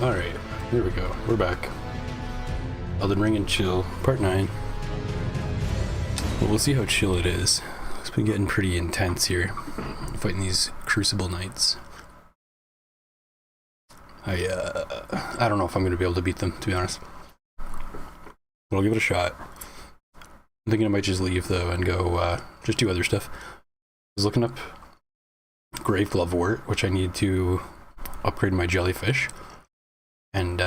Alright. Here we go. We're back. Elden Ring and Chill, Part 9. Well, we'll see how chill it is. It's been getting pretty intense here, fighting these Crucible Knights. I don't know if I'm going to be able to beat them, to be honest. But I'll give it a shot. I'm thinking I might just leave, though, and go, just do other stuff. I was looking up Grave Glovewort, which I need to upgrade my jellyfish. And,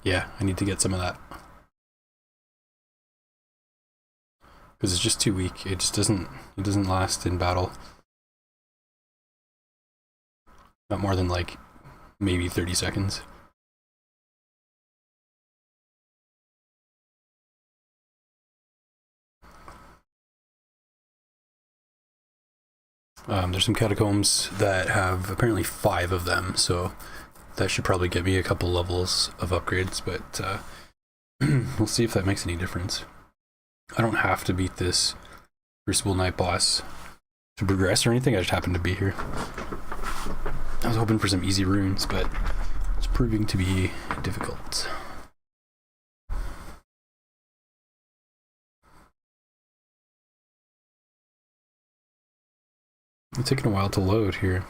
yeah, I need to get some of that. Because it's just too weak. It just doesn't last in battle. Not more than, like, maybe 30 seconds. There's some catacombs that have apparently 5 of them, so that should probably get me a couple levels of upgrades, but we'll see if that makes any difference. I don't have to beat this Crucible Knight boss to progress or anything, I just happened to be here. I was hoping for some easy runes, but it's proving to be difficult. It's taking a while to load here.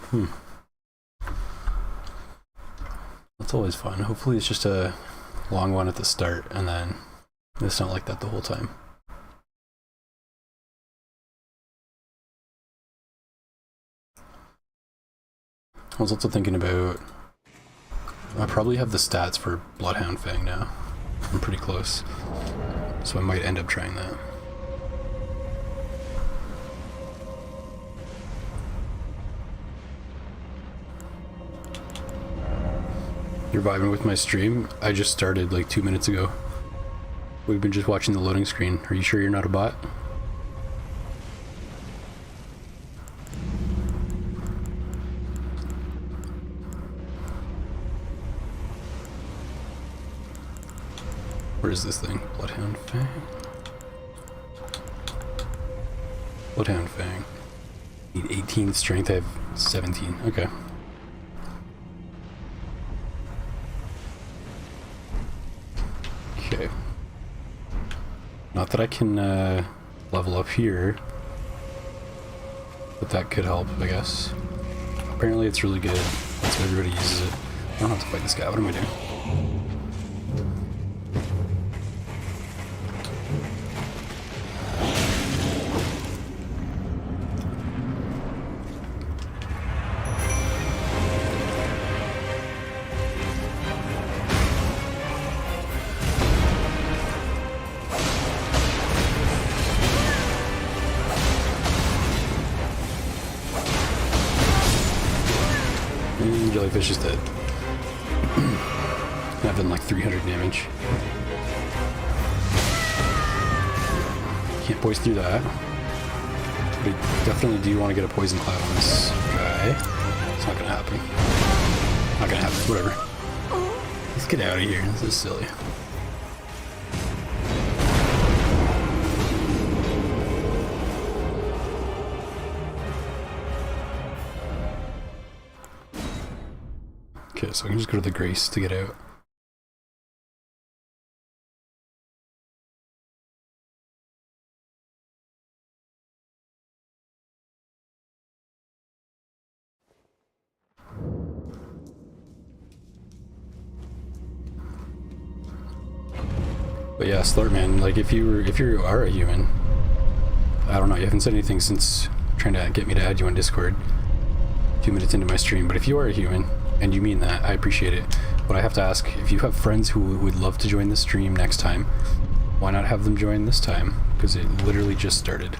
That's always fun. Hopefully it's just a long one at the start and then it's not like that the whole time. I was also thinking about, I probably have the stats for Bloodhound Fang now. I'm pretty close. So I might end up trying that. You're vibing with my stream? I just started like 2 minutes ago. We've been just watching the loading screen. Are you sure you're not a bot? Where is this thing? Bloodhound Fang? Bloodhound Fang. Need 18 strength, I have 17. Okay. Okay. Not that I can level up here, but that could help, I guess. Apparently it's really good. That's why everybody uses it. I don't have to fight this guy. What am I doing? Jellyfish is dead. I've done like 300 damage. Can't poise through that. But I definitely do want to get a poison cloud on this guy. It's not gonna happen. Not gonna happen. Whatever. Let's get out of here. This is silly. Okay, so I can just go to the Grace to get out. But yeah, Slurt man, like if you are a human, I don't know, you haven't said anything since trying to get me to add you on Discord 2 minutes into my stream, but if you are a human, and you mean that, I appreciate it. But I have to ask, if you have friends who would love to join the stream next time, why not have them join this time? Because it literally just started.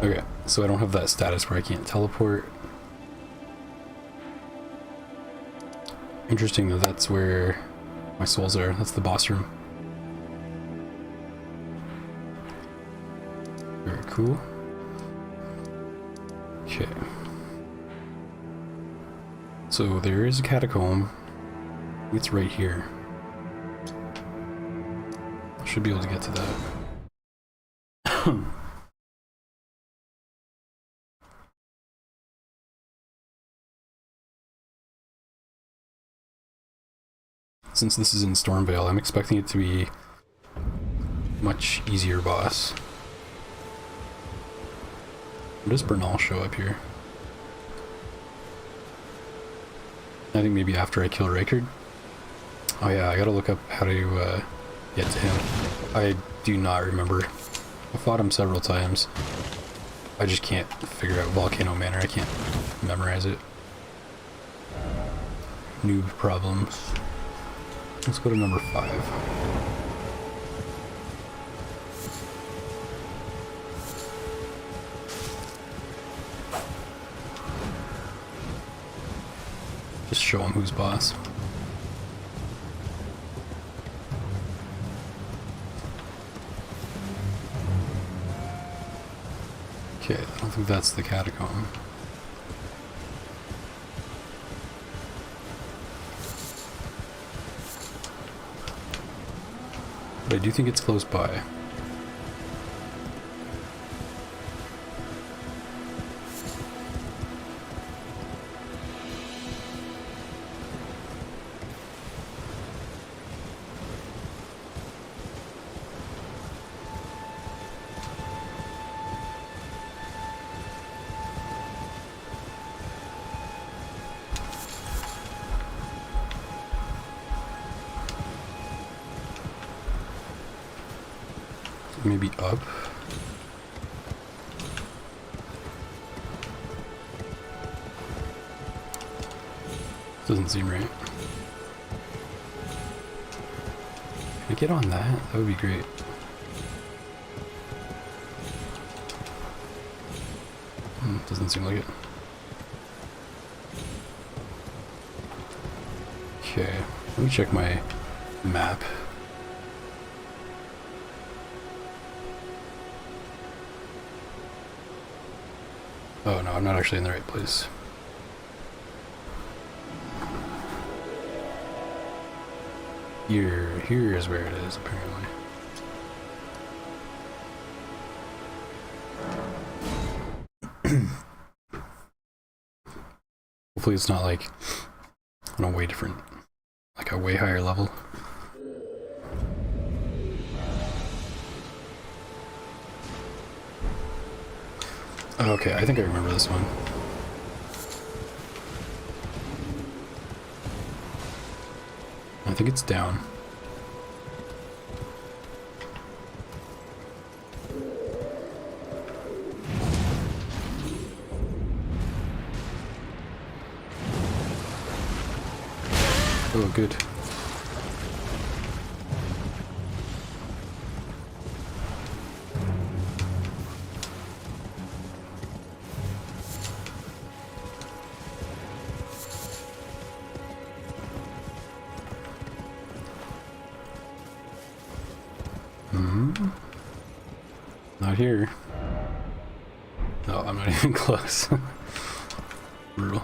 Okay, so I don't have that status where I can't teleport. Interesting though, that's where my souls are. That's the boss room. Very cool. Okay. So there is a catacomb. It's right here. I should be able to get to that. Since this is in Stormvale, I'm expecting it to be much easier boss. When does Bernal show up here? I think maybe after I kill Raycard. Oh yeah, I gotta look up how to get to him. I do not remember. I fought him several times. I just can't figure out Volcano Manor. I can't memorize it. Noob problems. Let's go to number 5. Just show him who's boss. Okay, I don't think that's the catacomb. But I do think it's close by. Maybe up? Doesn't seem right. Can I get on that? That would be great. Doesn't seem like it. Okay, let me check my map. Oh no, I'm not actually in the right place. Here is where it is, apparently. Hopefully it's not like on a way different, like a way higher level. Okay, I think I remember this one. I think it's down. Oh, good. Not here. No, I'm not even close. Brutal.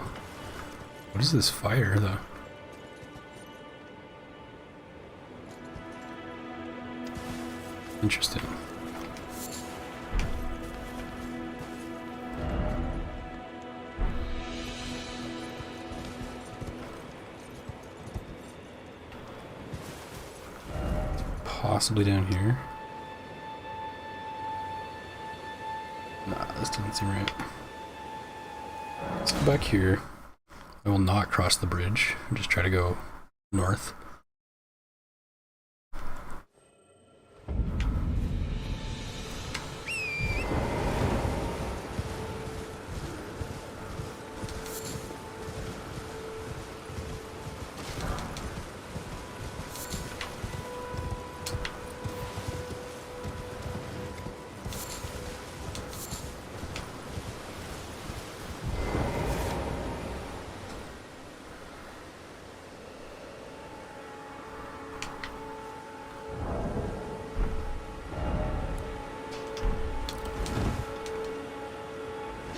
What is this fire, though? Interesting. Possibly down here. Nah, this doesn't seem right. Let's go back here. I will not cross the bridge. I'll just try to go north.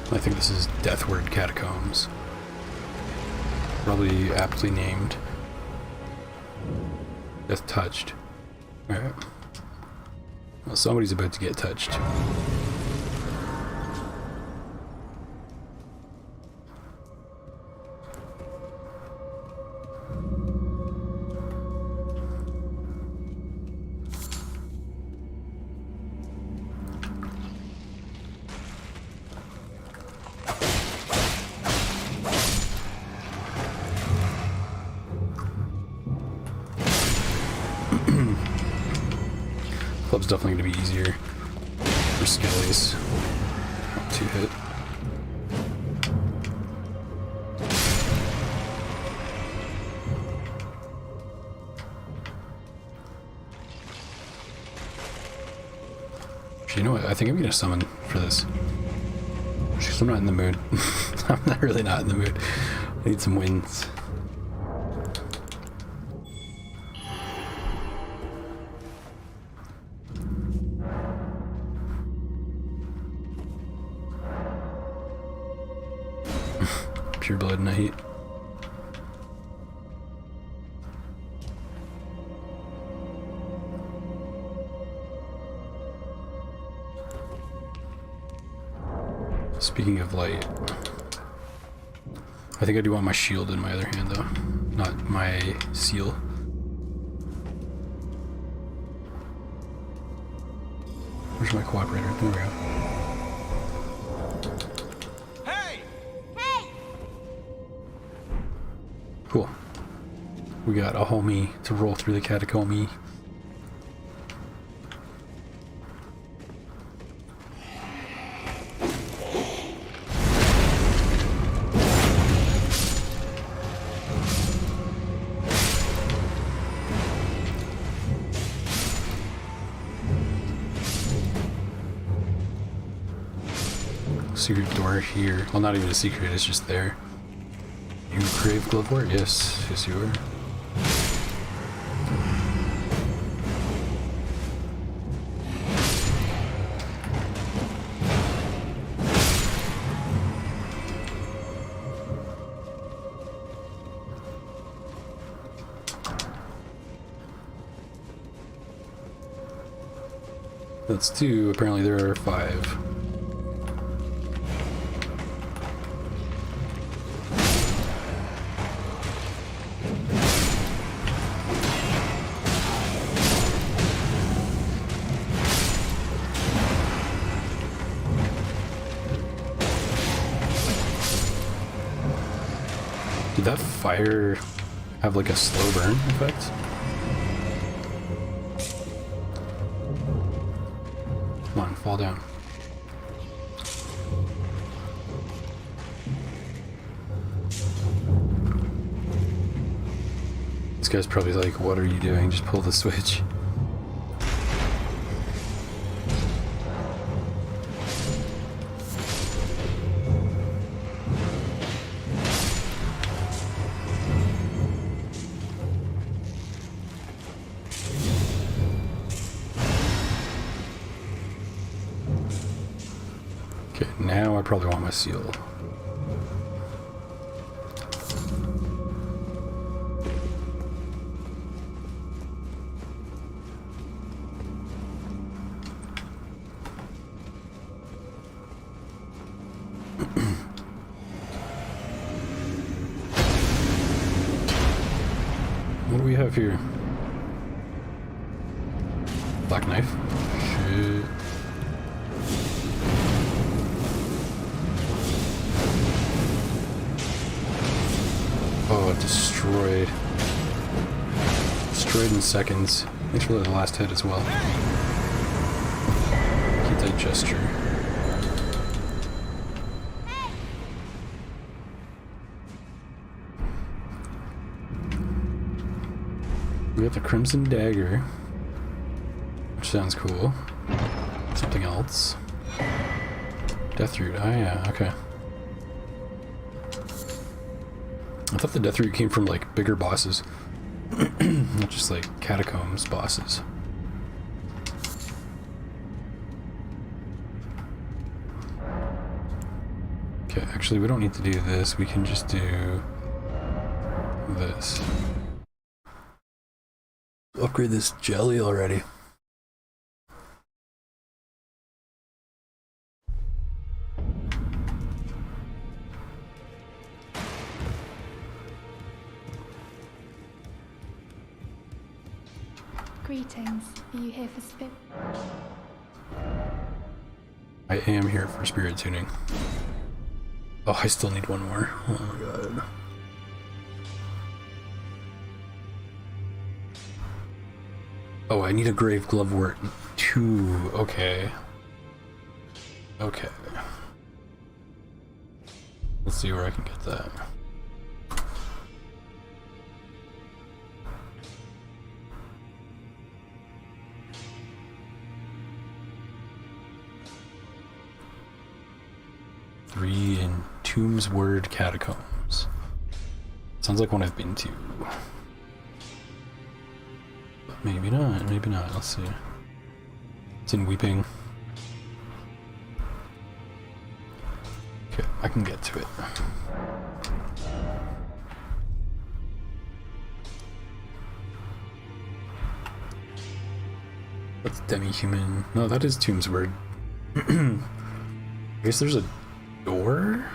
I think this is Deathward Catacombs. Probably aptly named. Death Touched. Alright. Well, somebody's about to get touched. Club's definitely going to be easier for skillies. Not 2-hit. Actually, you know what? I think I'm going to summon for this. Because I'm not in the mood. I'm not really not in the mood. I need some wins. Pure Blood Knight. Speaking of light, I think I do want my shield in my other hand though, not my seal. Where's my cooperator? There we go. Cool. We got a homie to roll through the catacomb. Secret door here. Well, not even a secret, it's just there. You crave glove war? Yes, yes you are. That's 2, apparently there are 5. Did that fire have like a slow burn effect? Come on, fall down. This guy's probably like, what are you doing? Just pull the switch. Okay, now I probably want my seal. What do we have here? Black knife? Shit. Oh, destroyed. Destroyed in seconds. Thanks for the last hit as well. Keep that gesture. We got the Crimson Dagger, which sounds cool. Something else. Death Root. Oh yeah, okay. I thought the Death Root came from like bigger bosses, not just like catacombs bosses. Okay, actually we don't need to do this, we can just do this. Upgrade this jelly already. Greetings. Are you here for spirit? I am here for spirit tuning. Oh, I still need one more. Oh my god. Oh, I need a grave glovewort 2. Okay. Okay. Let's see where I can get that. Three in Tombsword Catacombs. Sounds like one I've been to. But maybe not, maybe not. Let's see. It's in Weeping. Okay, I can get to it. That's demi-human. No, that is Tombsword. I guess there's a door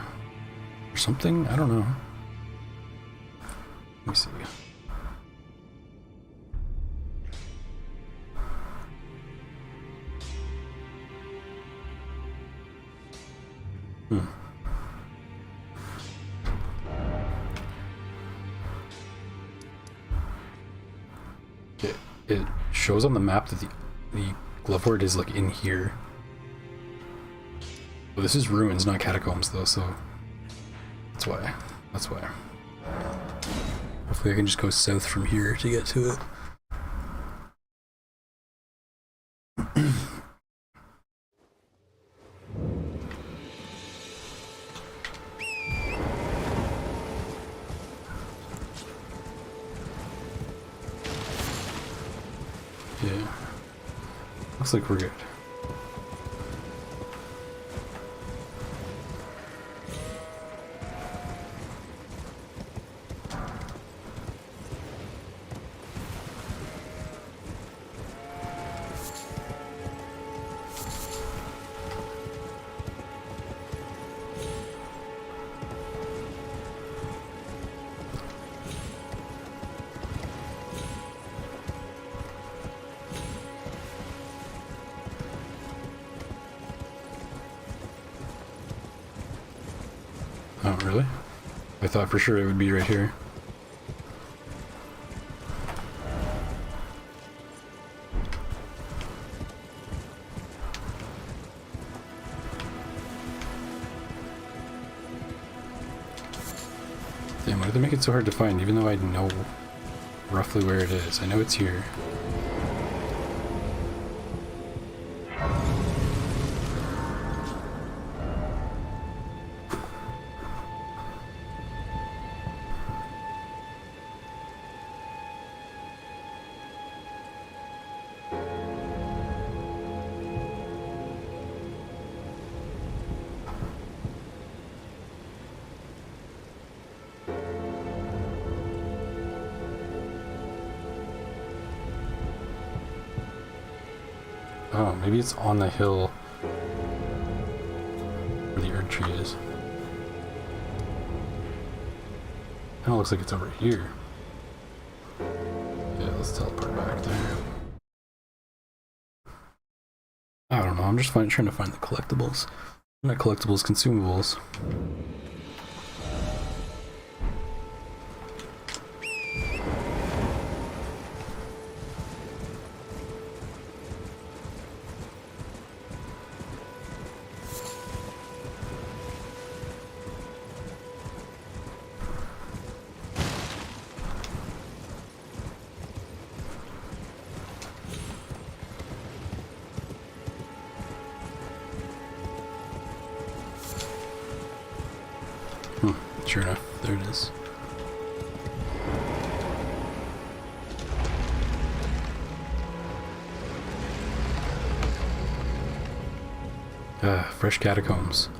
or something? I don't know. Let me see. It shows on the map that the glovewort is like in here. Well, this is ruins, not catacombs though, so that's why. That's why. Hopefully I can just go south from here to get to it. Yeah. Looks like we're good. Oh, really? I thought for sure it would be right here. Damn, why do they make it so hard to find, even though I know roughly where it is? I know it's here. Oh, maybe it's on the hill where the Erd tree is. Kinda looks like it's over here. Yeah, let's teleport back there. I don't know, I'm just trying to find the collectibles. Not collectibles, consumables. Sure enough, there it is. Fresh catacombs.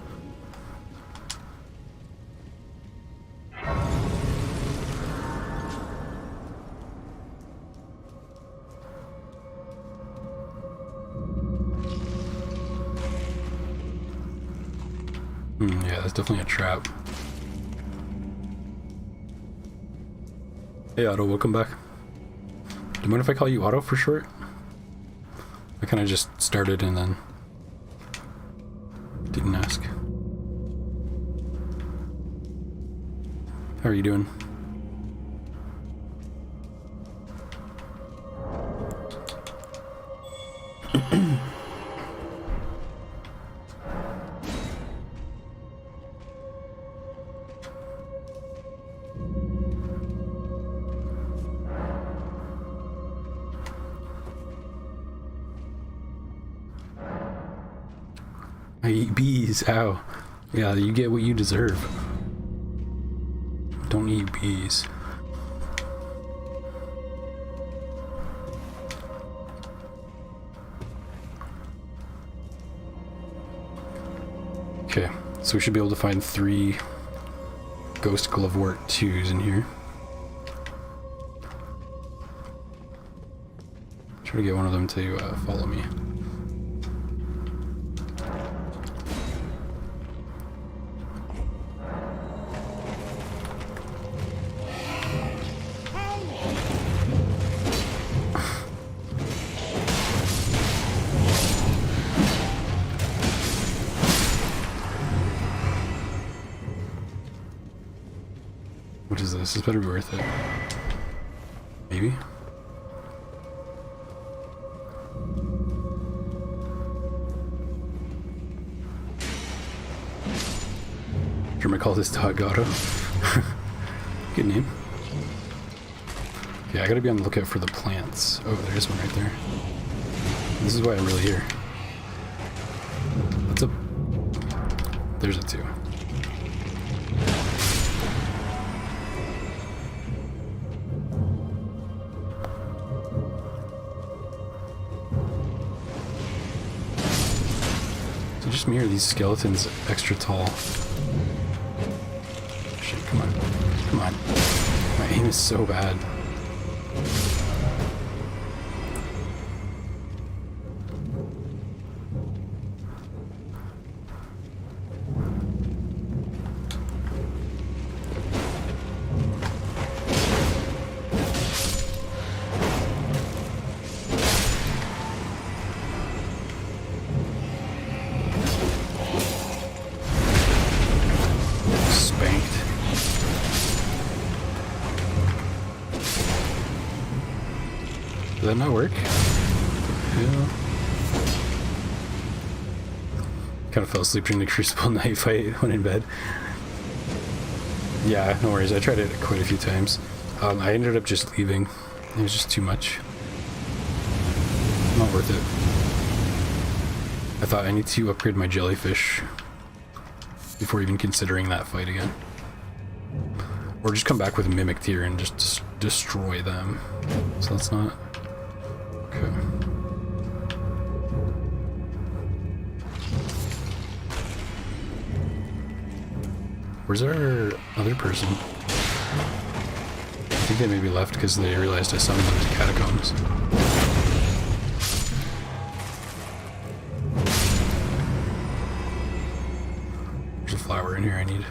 Yeah, that's definitely a trap. Hey Otto, welcome back. Do you mind if I call you Otto for short? I kind of just started and then didn't ask. How are you doing? I eat bees, ow. Yeah, you get what you deserve. Don't eat bees. Okay, so we should be able to find 3 Ghost Glovewort 2s in here. Try to get one of them to follow me. What is this? This better be worth it. Maybe? Sure, I call this dog Otto. Good name. Yeah, I gotta be on the lookout for the plants. Oh, there's one right there. This is why I'm really here. What's up? There's a 2. So just me or these skeletons extra tall? Shit, come on. Come on. My aim is so bad. Did that not work? Yeah. Kind of fell asleep during the Crucible night fight when in bed. Yeah, no worries. I tried it quite a few times. I ended up just leaving. It was just too much. Not worth it. I thought I need to upgrade my jellyfish before even considering that fight again. Or just come back with a Mimic Tier and just destroy them. So that's not... Okay. Where's our other person? I think they maybe left because they realized I summoned them to catacombs. There's a flower in here I need.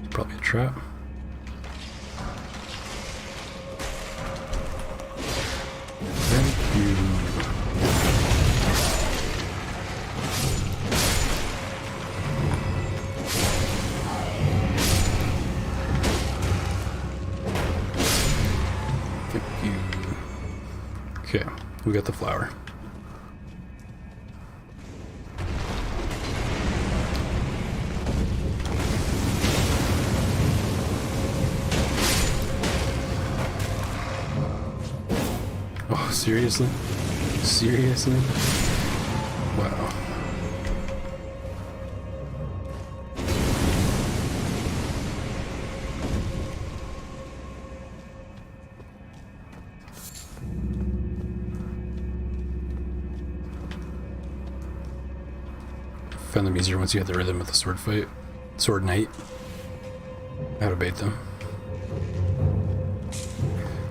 It's probably a trap. Thank you. Thank you. Okay, we got the flower. Oh, seriously? Seriously? Wow. Found them easier once you had the rhythm of the sword fight. Sword knight. How to bait them.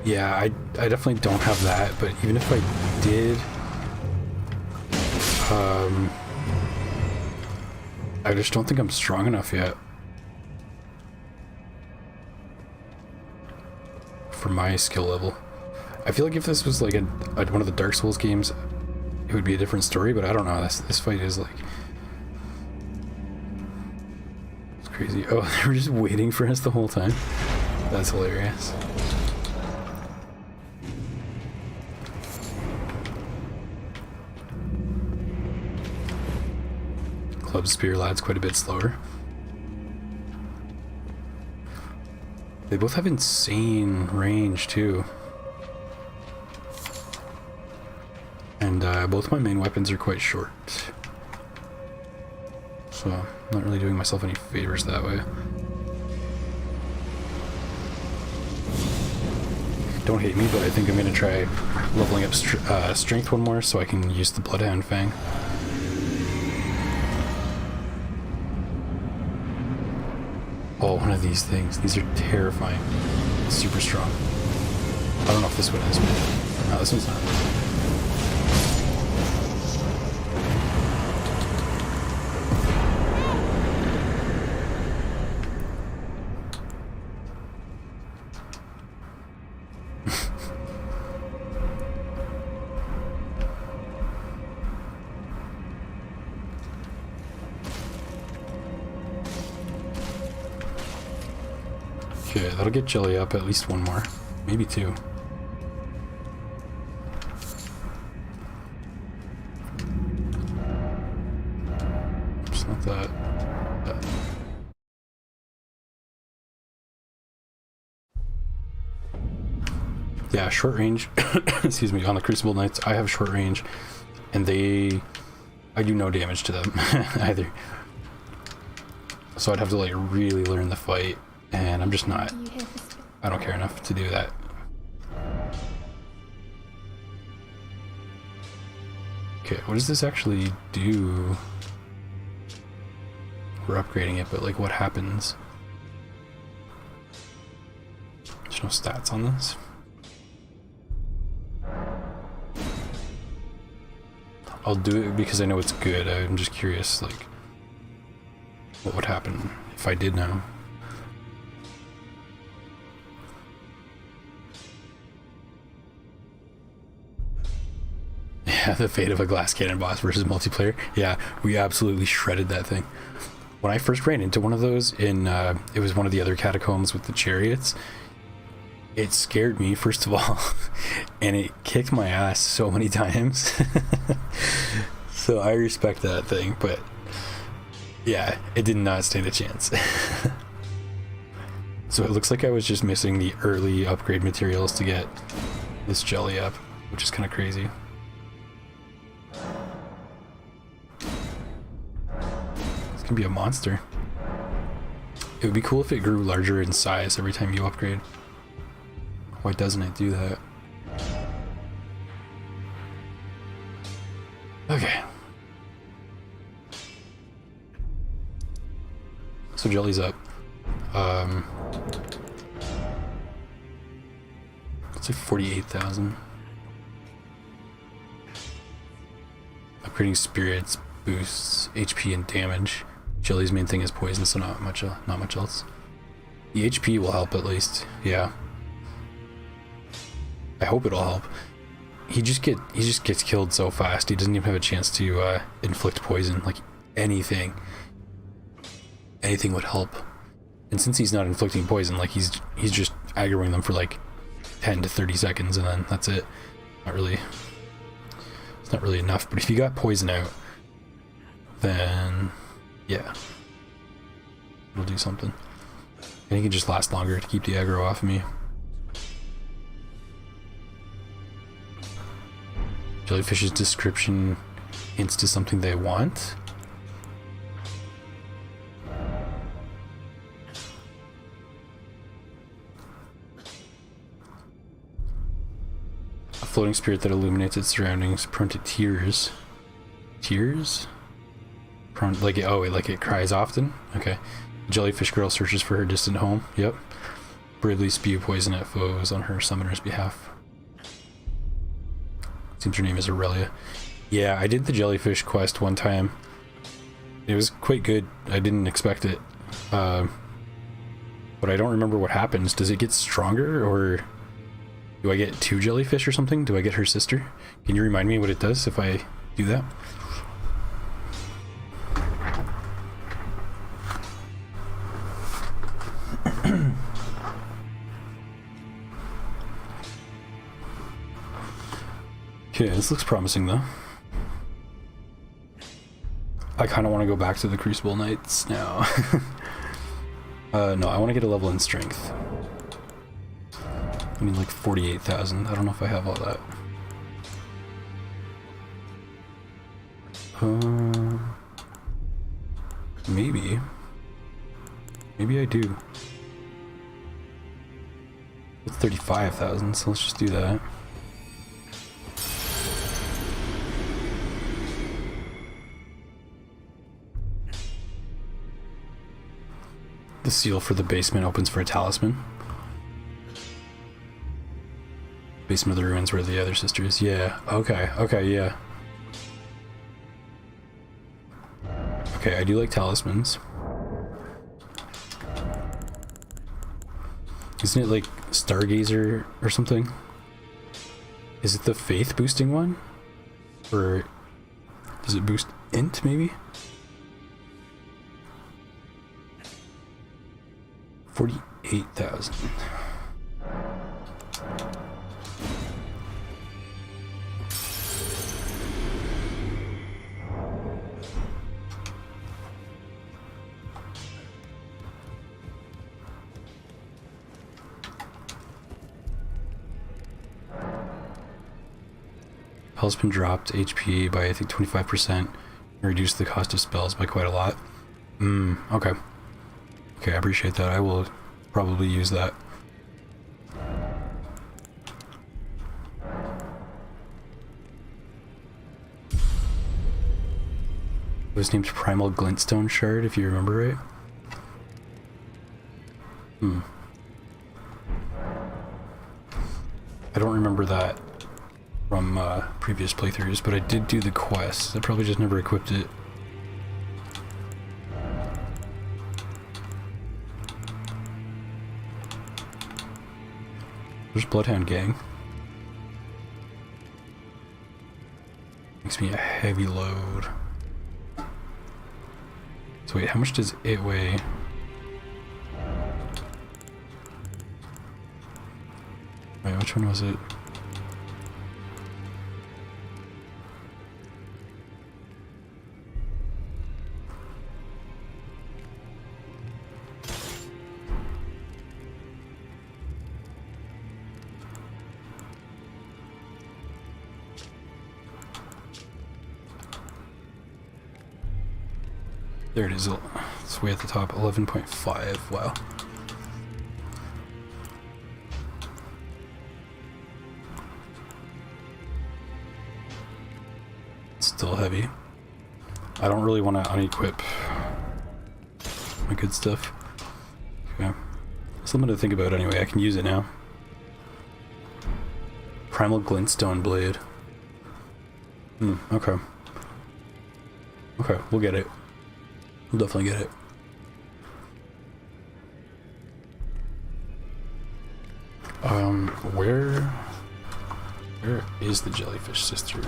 Yeah, I definitely don't have that, but even if I did, I just don't think I'm strong enough yet for my skill level. I feel like if this was like one of the Dark Souls games, it would be a different story, but I don't know. This fight is like... It's crazy. Oh, they were just waiting for us the whole time? That's hilarious. Club Spear Lad's quite a bit slower. They both have insane range too. And both my main weapons are quite short. So, I'm not really doing myself any favors that way. Don't hate me, but I think I'm gonna try leveling up strength one more so I can use the Bloodhound Fang. Oh, one of these things. These are terrifying. Super strong. I don't know if this one is, but no, this one's not. Okay, that'll get Jelly up at least one more. Maybe two. It's not that. Yeah, short range. Excuse me, on the Crucible Knights, I have short range, and I do no damage to them either. So I'd have to like really learn the fight. And I'm just not, I don't care enough to do that. Okay, what does this actually do? We're upgrading it, but like what happens? There's no stats on this. I'll do it because I know it's good. I'm just curious, like, what would happen if I did know? Yeah, the fate of a glass cannon boss versus multiplayer. Yeah, we absolutely shredded that thing. When I first ran into one of those in, it was one of the other catacombs with the chariots, it scared me, first of all, and it kicked my ass so many times. So I respect that thing, but yeah, it did not stand a chance. So it looks like I was just missing the early upgrade materials to get this jelly up, which is kind of crazy. It's gonna be a monster. It would be cool if it grew larger in size every time you upgrade. Why doesn't it do that? Okay. So jelly's up. It's like 48,000. Upgrading spirits boosts HP and damage. Jelly's main thing is poison, so not much else. The HP will help at least. Yeah. I hope it'll help. He just gets killed so fast. He doesn't even have a chance to inflict poison. Like anything would help. And since he's not inflicting poison, like he's just aggroing them for like 10 to 30 seconds, and then that's it. It's not really enough. But if you got poison out, then yeah, it'll do something. And he can just last longer to keep the aggro off of me. Jellyfish's description hints to something they want. A floating spirit that illuminates its surroundings, prone to tears. Tears? Prone, like it cries often? Okay. Jellyfish girl searches for her distant home. Yep. Bravely spew poison at foes on her summoner's behalf. Seems her name is Aurelia. Yeah, I did the jellyfish quest one time. It was quite good. I didn't expect it. But I don't remember what happens. Does it get stronger, or Do I get 2 jellyfish or something? Do I get her sister? Can you remind me what it does if I do that? Okay, this looks promising though. I kind of want to go back to the Crucible Knights now. No, I want to get a level in strength. I mean, like 48,000. I don't know if I have all that. Maybe. Maybe I do. It's 35,000, so let's just do that. The seal for the basement opens for a talisman. Basement of the ruins where the other sister is. Yeah, okay, yeah. Okay, I do like talismans. Isn't it like Stargazer or something? Is it the faith boosting one? Or does it boost int maybe? 48,000. Health's been dropped HP by I think 25%. Reduced the cost of spells by quite a lot. Okay. Okay, I appreciate that. I will probably use that. It was named Primal Glintstone Shard, if you remember right. I don't remember that from previous playthroughs, but I did do the quest. I probably just never equipped it. There's Bloodhound Gang. Makes me a heavy load. So wait, how much does it weigh? Wait, which one was it? There it is. It's way at the top. 11.5. Wow. It's still heavy. I don't really want to unequip my good stuff. Okay. Something to think about anyway. I can use it now. Primal Glintstone Blade. Okay. Okay, we'll get it. We'll definitely get it. Where is the jellyfish sister?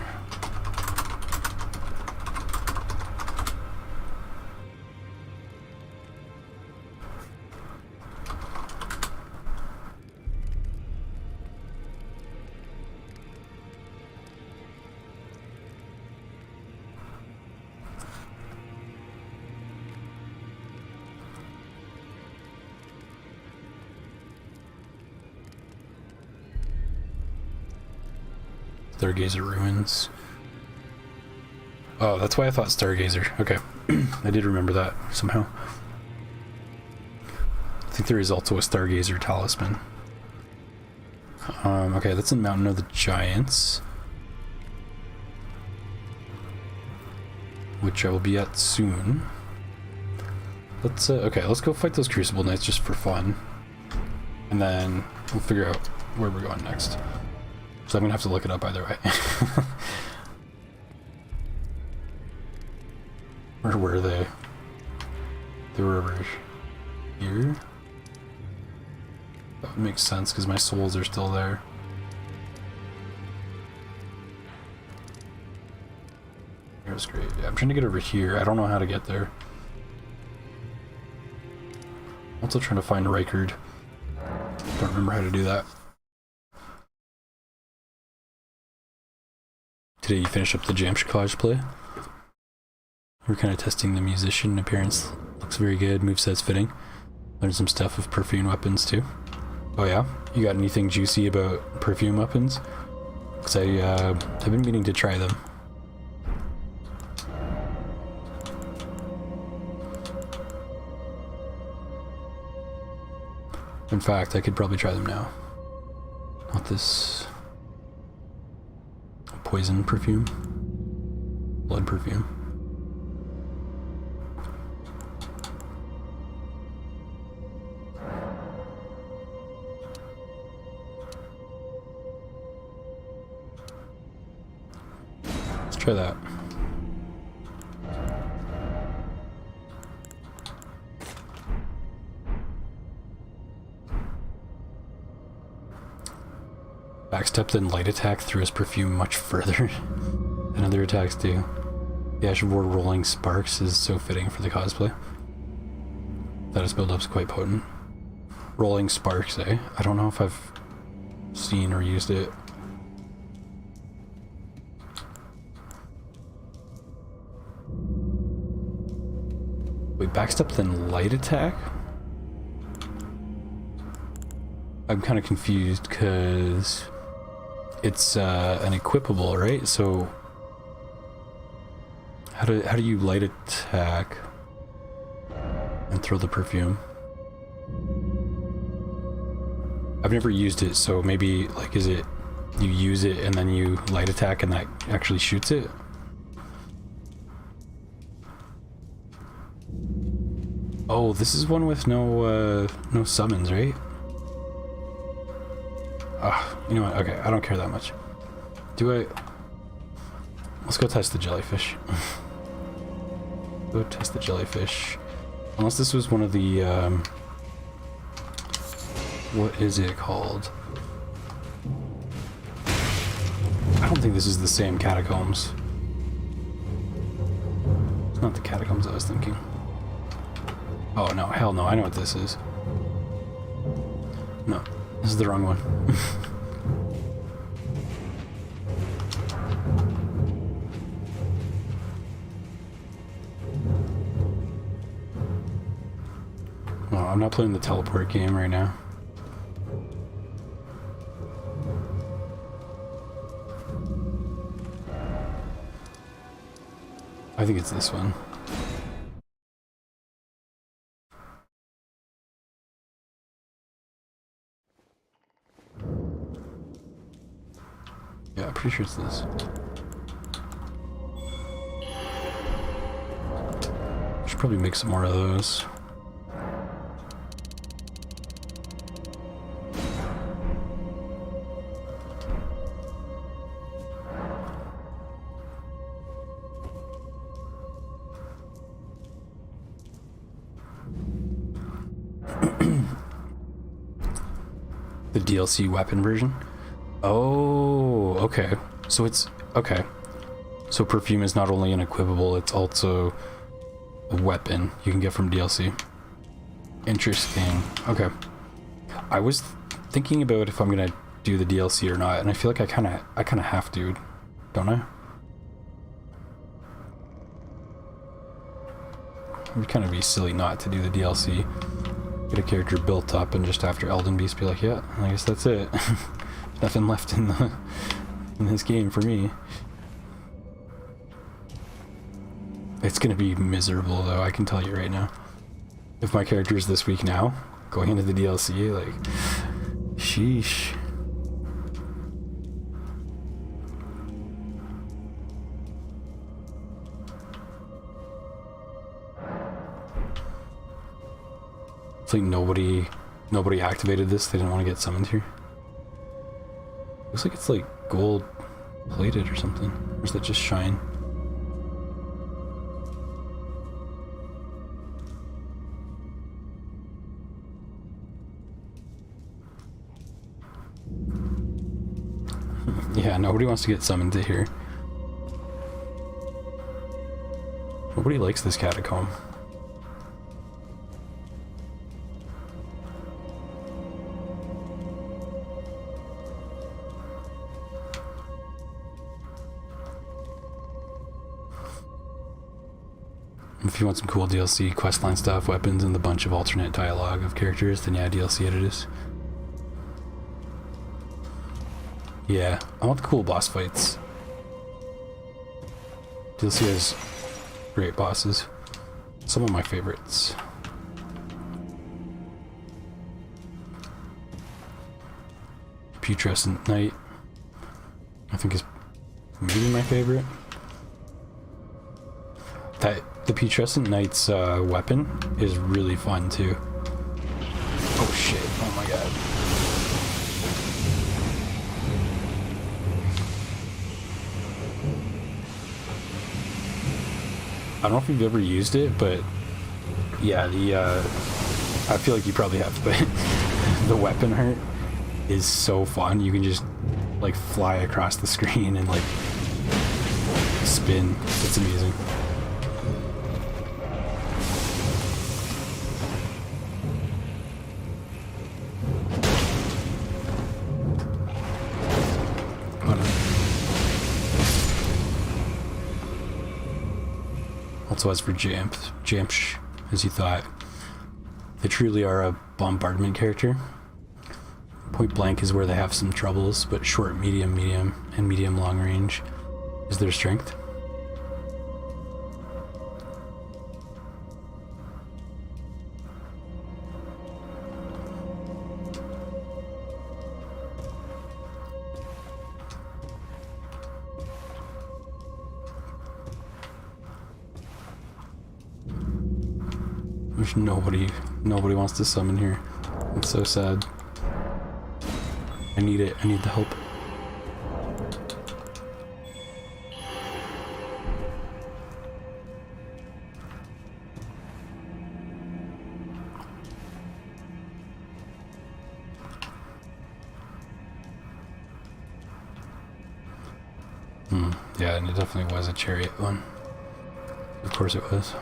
Stargazer Ruins. Oh, that's why I thought Stargazer. Okay. I did remember that somehow. I think there is also a Stargazer talisman. Okay, that's in Mountain of the Giants, which I will be at soon. Let's okay, let's go fight those Crucible Knights just for fun, and then we'll figure out where we're going next. So I'm gonna have to look it up either way. Where were they? They were over here. That would make sense because my souls are still there. was great. Yeah, I'm trying to get over here. I don't know how to get there. Also trying to find Rykard. Don't remember how to do that. Today you finished up the Jamsh cosplay. We're kind of testing the musician appearance. Looks very good. Moveset's fitting. Learned some stuff of perfume weapons too. Oh yeah? You got anything juicy about perfume weapons? Because I've been meaning to try them. In fact, I could probably try them now. Not this poison perfume. Blood perfume. Let's try that. Backstep then light attack through his perfume much further than other attacks do. The Ashevore Rolling Sparks is so fitting for the cosplay. That his build-up's quite potent. Rolling Sparks, eh? I don't know if I've seen or used it. Wait, backstep then light attack? I'm kind of confused because it's an equipable, right? So how do you light attack and throw the perfume? I've never used it, so maybe like is it you use it and then you light attack and that actually shoots it? Oh, this is one with no summons, right? Ah, you know what? Okay, I don't care that much. Let's go test the jellyfish. Go test the jellyfish. Unless this was one of the, what is it called? I don't think this is the same catacombs. It's not the catacombs I was thinking. Oh no, hell no, I know what this is. No, this is the wrong one. No, I'm not playing the teleport game right now. I think it's this one. Yeah, I'm pretty sure it's this. Should probably make some more of those. The DLC weapon version? Oh, okay. So it's... okay. So perfume is not only an equipable, it's also a weapon you can get from DLC. Interesting. Okay. I was thinking about if I'm gonna do the DLC or not, and I feel like I kinda have to, don't I? It would kind of be silly not to do the DLC. Get a character built up and just after Elden Beast be like, yeah, I guess that's it. Nothing left in this game for me. It's gonna be miserable though, I can tell you right now. If my character is this week now, going into the DLC, like, sheesh. It's like nobody activated this, they didn't want to get summoned here. Looks like it's like gold plated or something. Or is that just shine? Yeah, nobody wants to get summoned to here. Nobody likes this catacomb. If you want some cool DLC, questline stuff, weapons, and a bunch of alternate dialogue of characters, then yeah, DLC it is. Yeah, I want the cool boss fights. DLC has great bosses. Some of my favorites. Putrescent Knight, I think is maybe my favorite. The Putrescent Knight's weapon is really fun too. Oh shit, oh my god. I don't know if you've ever used it, but yeah, I feel like you probably have, but the weapon art is so fun. You can just like fly across the screen and like spin. It's amazing. Also, as for Jamsh, as you thought, they truly are a bombardment character. Point blank is where they have some troubles, but short, medium, and medium long range is their strength. There's nobody wants to summon here. It's so sad. I need it. I need the help. Yeah, and it definitely was a chariot one. Of course it was.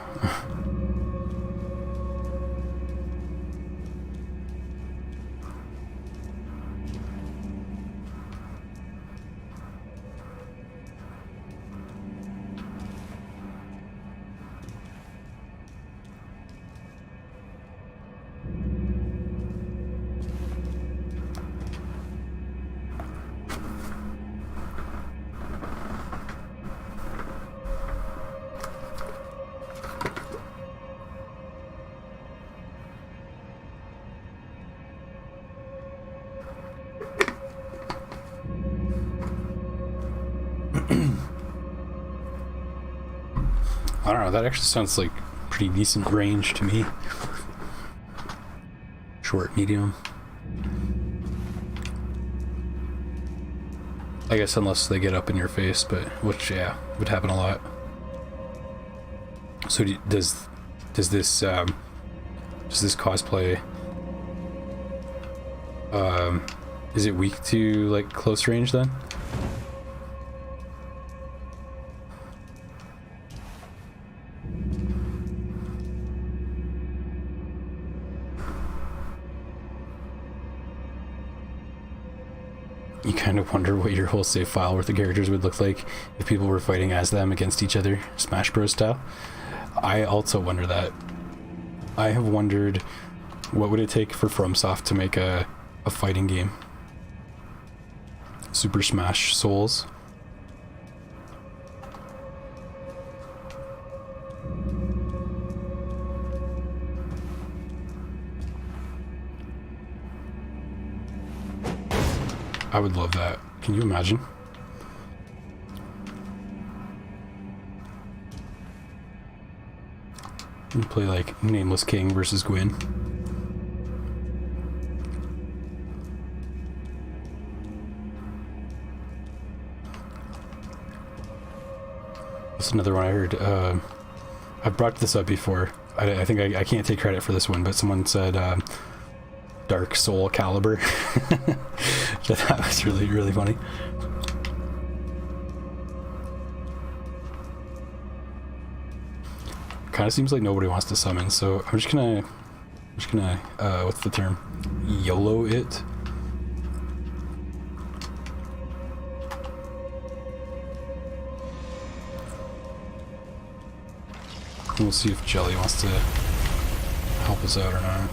I don't know, that actually sounds like pretty decent range to me. Short, medium. I guess unless they get up in your face, but which yeah, would happen a lot. So does this cosplay is it weak to like close range then? You kind of wonder what your whole save file worth of characters would look like if people were fighting as them against each other, Smash Bros style. I also wonder that. I have wondered what would it take for FromSoft to make a fighting game. Super Smash Souls. I would love that. Can you imagine? You play like Nameless King versus Gwyn. That's another one I heard. I've brought this up before. I think I can't take credit for this one, but someone said Dark Soul Caliber. That was really, really funny. kind of seems like nobody wants to summon, so I'm just gonna what's the term? YOLO it. And we'll see if Jelly wants to help us out or not.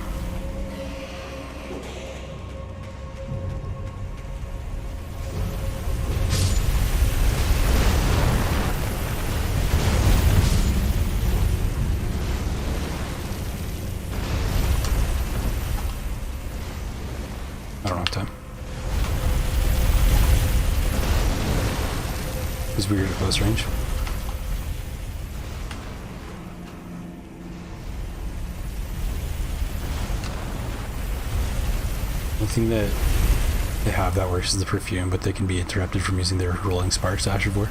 I don't have time. It's weird at close range. One thing that they have that works is the perfume, but they can be interrupted from using their rolling sparks Astrovore.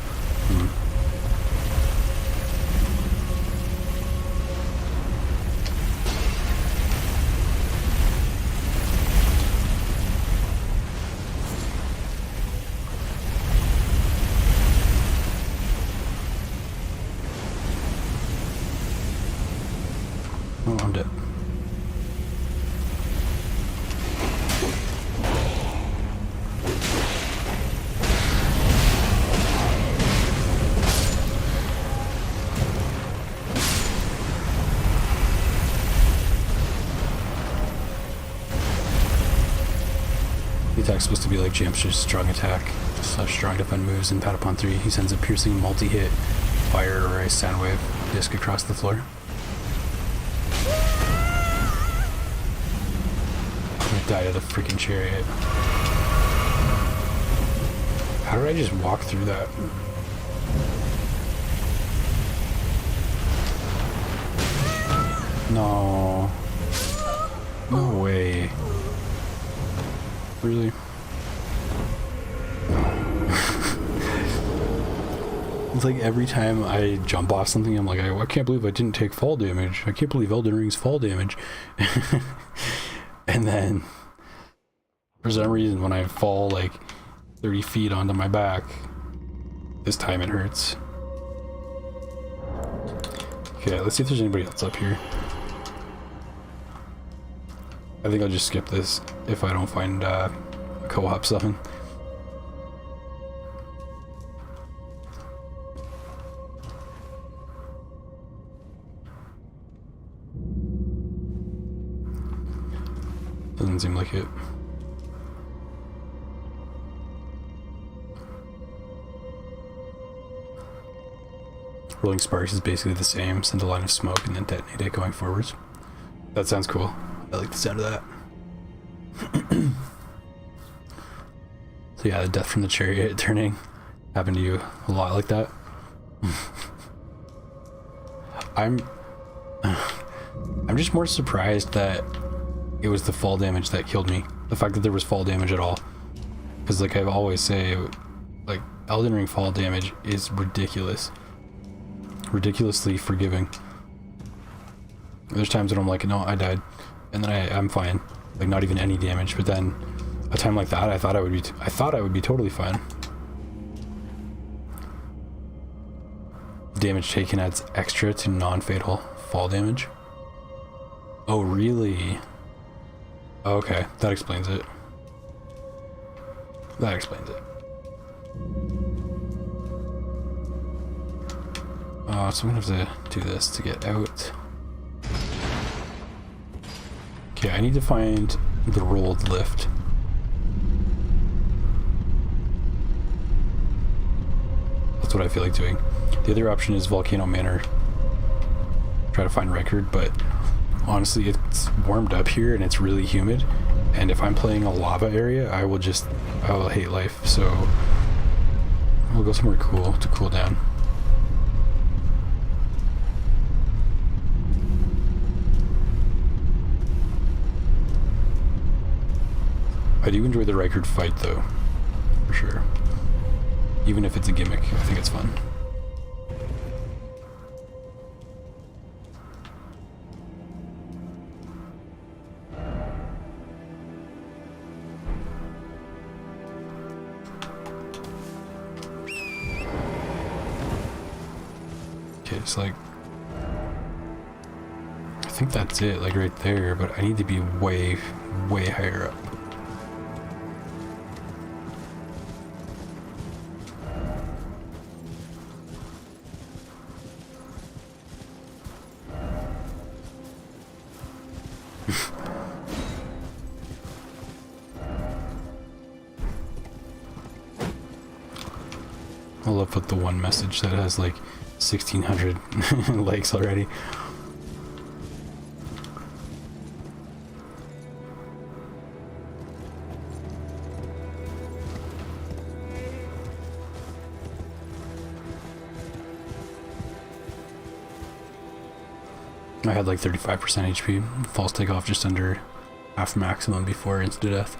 Oh, I'm dead. The attack's supposed to be like Jamster's strong attack / strong defend moves in Patapon 3. He sends a piercing multi-hit fire or a sound wave disc across the floor. I died of the freaking chariot. How did I just walk through that? No. No way. Really? It's like every time I jump off something, I'm like, I can't believe I didn't take fall damage. I can't believe Elden Ring's fall damage. And then, for some reason, when I fall like 30 feet onto my back, this time it hurts. Okay, let's see if there's anybody else up here. I think I'll just skip this if I don't find a co-op summon. Doesn't seem like it. Rolling sparks is basically the same. Send a line of smoke and then detonate it going forwards. That sounds cool. I like the sound of that. So yeah, the death from the chariot turning happened to you a lot like that. I'm just more surprised that it was the fall damage that killed me. The fact that there was fall damage at all. Because like I always say, like Elden Ring fall damage is ridiculous. Ridiculously forgiving. There's times when I'm like, no, I died. And then I'm fine. Like not even any damage. But then a time like that, I thought I would be totally fine. Damage taken adds extra to non-fatal fall damage. Oh, really? Okay, that explains it. That explains it. So I'm gonna have to do this to get out. Okay, I need to find the rolled lift. That's what I feel like doing. The other option is Volcano Manor. Try to find record, but honestly it's warmed up here and it's really humid. And if I'm playing a lava area, I will hate life. So we'll go somewhere cool to cool down. I do enjoy the record fight though, for sure. Even if it's a gimmick, I think it's fun. Okay, it's like think that's it, like right there, but I need to be way, way higher up. I love with the one message that has like 1,600 likes already. I had like 35% HP, false takeoff just under half maximum before instant death.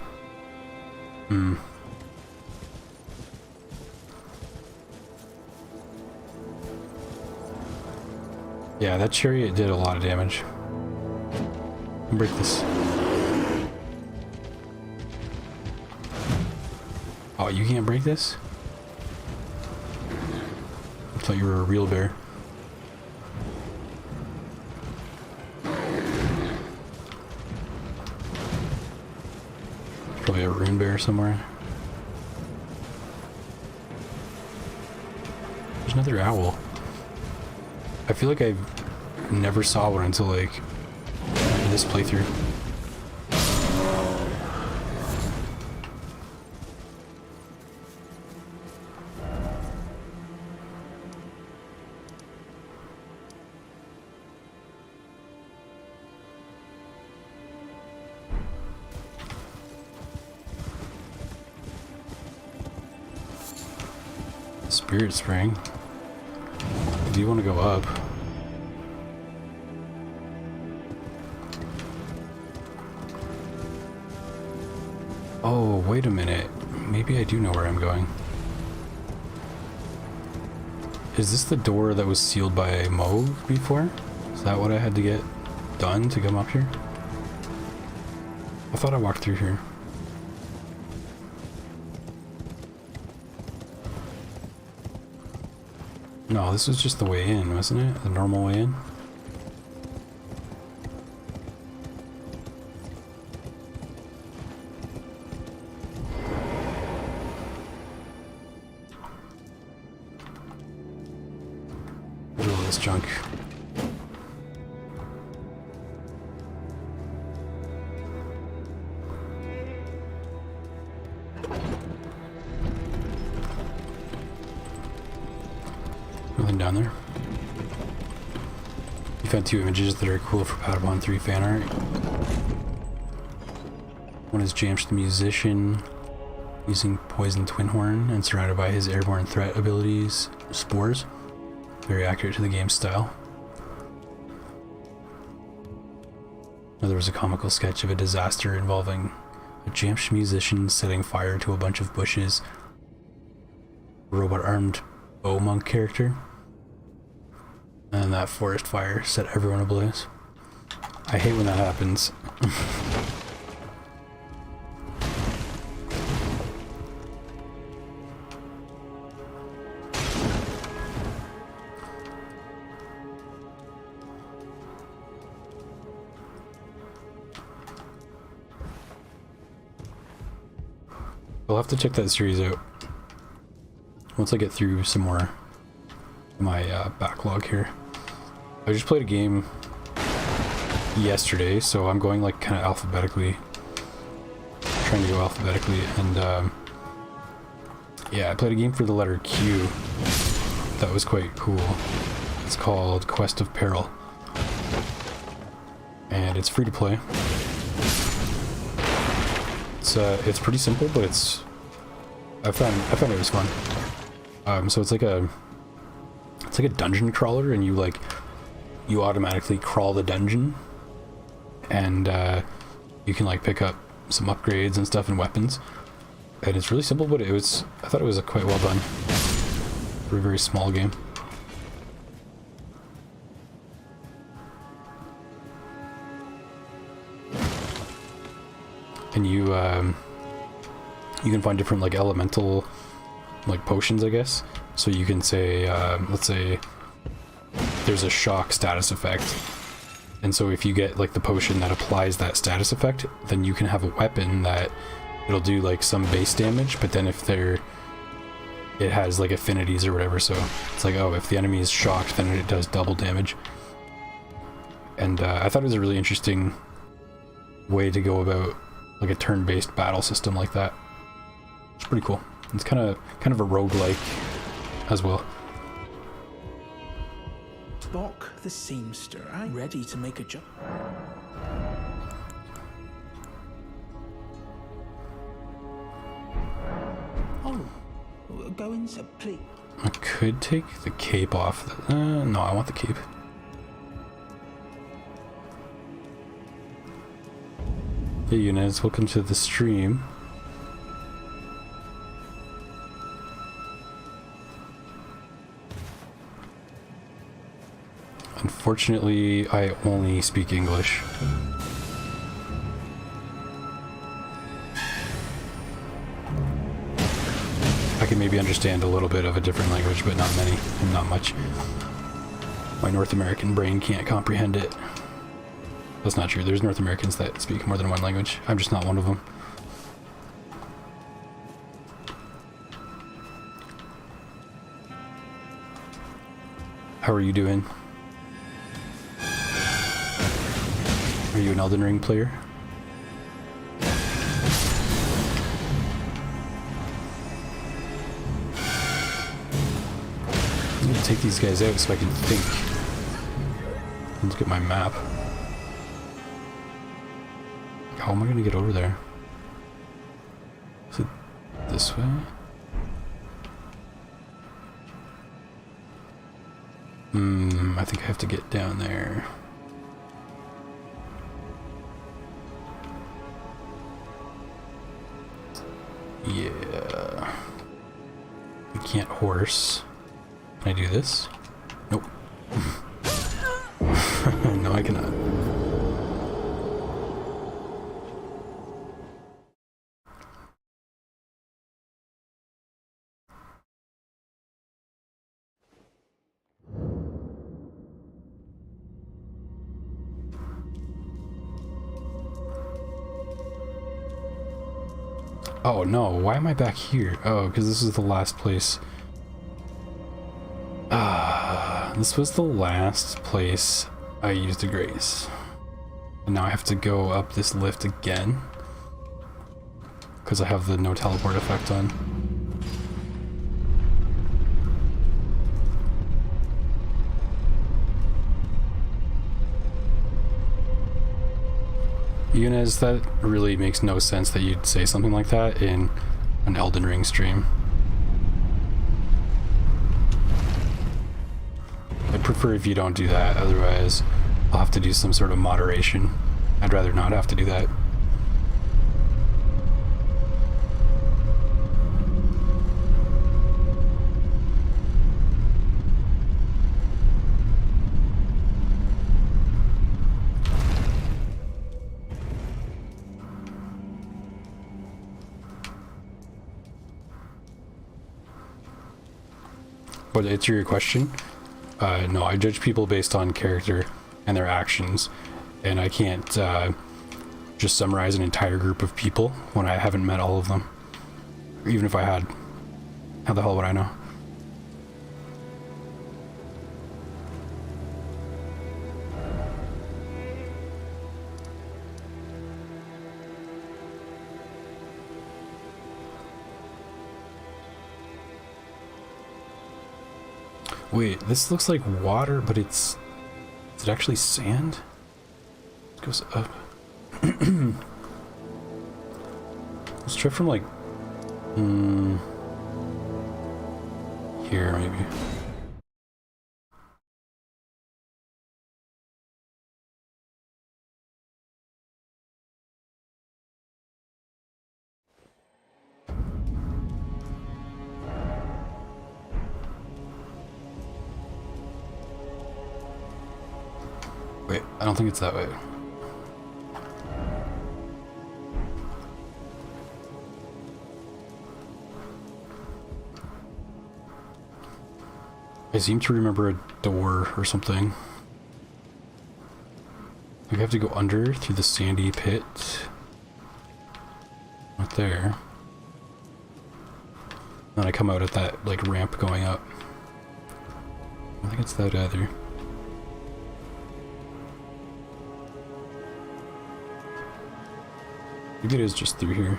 Yeah, that chariot did a lot of damage. Break this. Oh, you can't break this? I thought you were a real bear. Probably a rune bear somewhere. There's another owl. I feel like I never saw one until like this playthrough. Spirit Spring. Do you want to go up? Oh, wait a minute. Maybe I do know where I'm going. Is this the door that was sealed by Mauve before? Is that what I had to get done to come up here? I thought I walked through here. No, this was just the way in, wasn't it? The normal way in? Look at all this junk. Nothing down there. You found 2 images that are cool for Padawan 3 fan art. One is Jamsh the musician using poison twin horn and surrounded by his airborne threat abilities, spores. Very accurate to the game style. Another was a comical sketch of a disaster involving a Jamsh musician setting fire to a bunch of bushes. A robot-armed bow monk character. And that forest fire set everyone ablaze. I hate when that happens. I'll have to check that series out once I get through some more of my backlog here. I just played a game yesterday, so I'm going like kind of alphabetically, trying to go alphabetically, and yeah, I played a game for the letter Q that was quite cool. It's called Quest of Peril, and it's free to play. It's pretty simple, but I found it was fun. So it's like a dungeon crawler, and you automatically crawl the dungeon, and you can like pick up some upgrades and stuff and weapons, and it's really simple, but I thought it was quite well done for a very small game. And you can find different like elemental like potions, I guess. So you can say, let's say there's a shock status effect, And so if you get like the potion that applies that status effect, then you can have a weapon that it'll do like some base damage, but then if it has like affinities or whatever, so it's like, oh, if the enemy is shocked, then it does double damage. And I thought it was a really interesting way to go about like a turn-based battle system like that. It's pretty cool. It's kind of a roguelike as well. Bok the seamster, I'm ready to make a jump. Oh, go inside, please. I could take the cape off. No, I want the cape. Hey Yunez, welcome to the stream. Unfortunately, I only speak English. I can maybe understand a little bit of a different language, but not many, and not much. My North American brain can't comprehend it. That's not true. There's North Americans that speak more than one language. I'm just not one of them. How are you doing? Are you an Elden Ring player? I need to take these guys out so I can think. Let's get my map. How am I going to get over there? Is it this way? I think I have to get down there. Yeah. I can't horse. Can I do this? Nope. No, I cannot. Oh no, why am I back here? Oh, because this is the last place. This was the last place I used a grace. And now I have to go up this lift again. Because I have the no teleport effect on. Yunez, that really makes no sense that you'd say something like that in an Elden Ring stream. I'd prefer if you don't do that, otherwise I'll have to do some sort of moderation. I'd rather not have to do that. But to answer your question, no, I judge people based on character and their actions, and I can't just summarize an entire group of people when I haven't met all of them. Or even if I had, how the hell would I know? Wait, this looks like water, but is it actually sand? It goes up. Let's try from like, here maybe. Wait, I don't think it's that way. I seem to remember a door or something. We have to go under through the sandy pit. Right there. Then I come out at that like ramp going up. I think it's that either. Maybe it is just through here.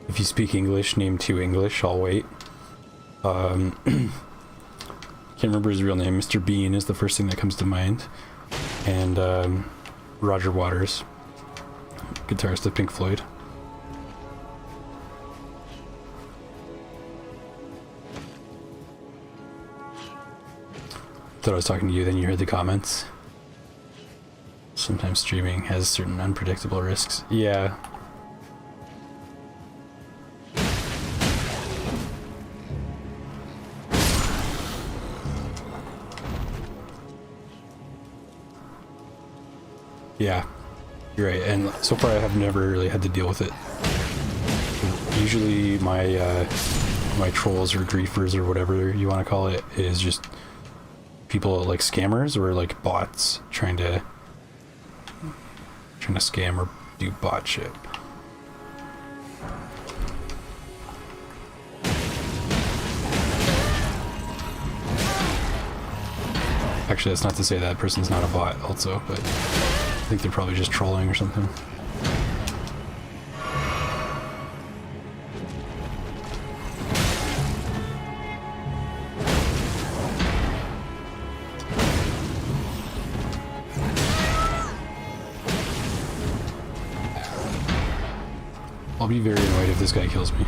If you speak English, name 2 English, I'll wait. Can't remember his real name. Mr. Bean is the first thing that comes to mind. And Roger Waters, guitarist of Pink Floyd. Thought I was talking to you, then you heard the comments. Sometimes streaming has certain unpredictable risks. Yeah. Yeah, you're right, and so far I have never really had to deal with it. Usually my my trolls or griefers or whatever you want to call it is just people like scammers or like bots trying to scam or do bot shit. Actually, that's not to say that person's not a bot also, but I think they're probably just trolling or something. I'll be very annoyed if this guy kills me.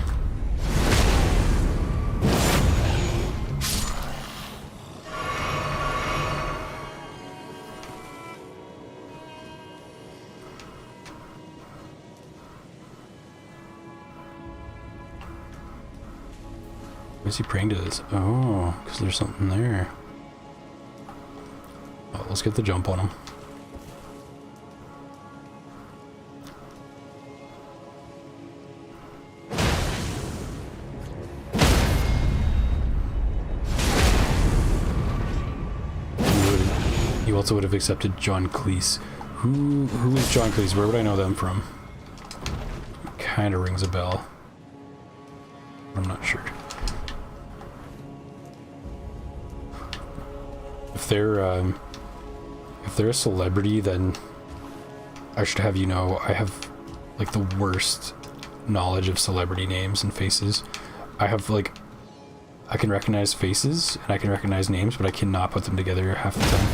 Why is he praying to this? Oh, because there's something there. Oh, let's get the jump on him. You also would have accepted John Cleese. Who is John Cleese? Where would I know them from? Kind of rings a bell. I'm not sure. If they're a celebrity, then I should have you know I have like the worst knowledge of celebrity names and faces. I have like I can recognize faces and I can recognize names, but I cannot put them together half the time.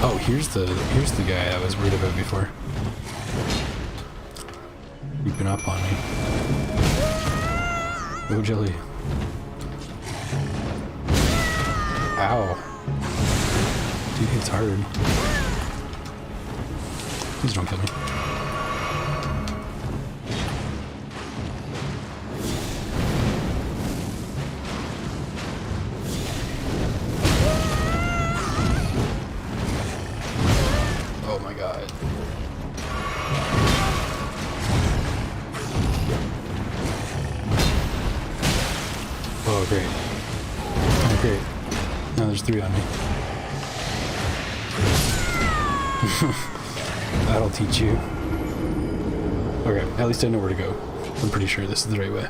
Oh, here's the guy I was worried about before. Creeping up on me. Oh, jelly. Ow. Dude hits hard. Please don't kill me. Oh my god. Oh great. Oh great. Now there's 3 on me. That'll teach you. Okay, at least I know where to go. I'm pretty sure this is the right way.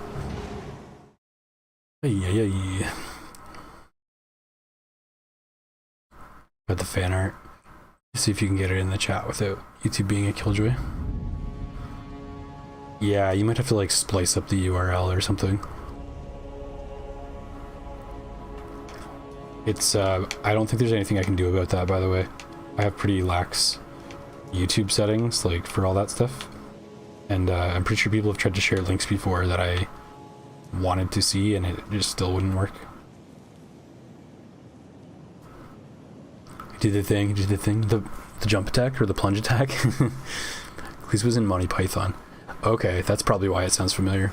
Ay. Got the fan art. See if you can get it in the chat without YouTube being a killjoy. Yeah, you might have to like splice up the URL or something. It's, I don't think there's anything I can do about that, by the way. I have pretty lax YouTube settings, like, for all that stuff. And, I'm pretty sure people have tried to share links before that I wanted to see, and it just still wouldn't work. I did the thing, the jump attack, or the plunge attack. This was in Monty Python. Okay, that's probably why it sounds familiar.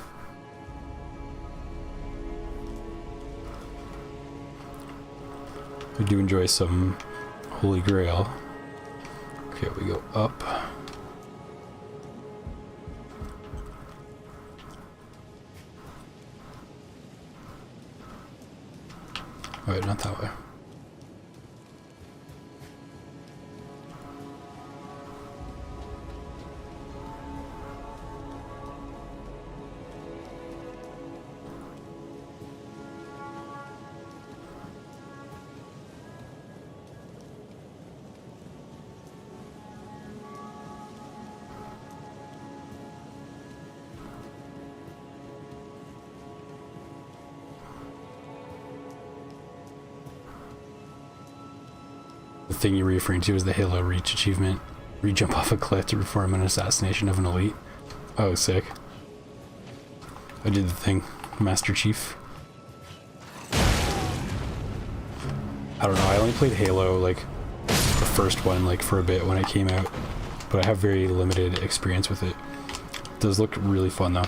I do enjoy some Holy Grail. Okay, we go up. Wait, not that way. The thing you were referring to is the Halo Reach achievement. Re-jump off a cliff to perform an assassination of an elite. Oh, sick. I did the thing. Master Chief. I don't know, I only played Halo, like, the first one, like, for a bit when it came out. But I have very limited experience with it. It does look really fun, though.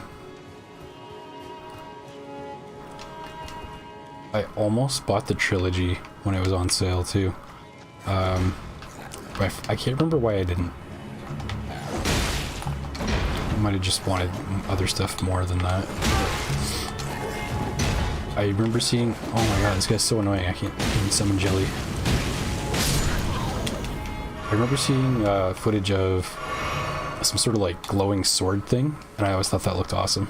I almost bought the trilogy when it was on sale, too. But I can't remember why I didn't. I might have just wanted other stuff more than that. I remember seeing... Oh my god, this guy's so annoying. I can't even summon Jelly. I remember seeing footage of some sort of like glowing sword thing, and I always thought that looked awesome.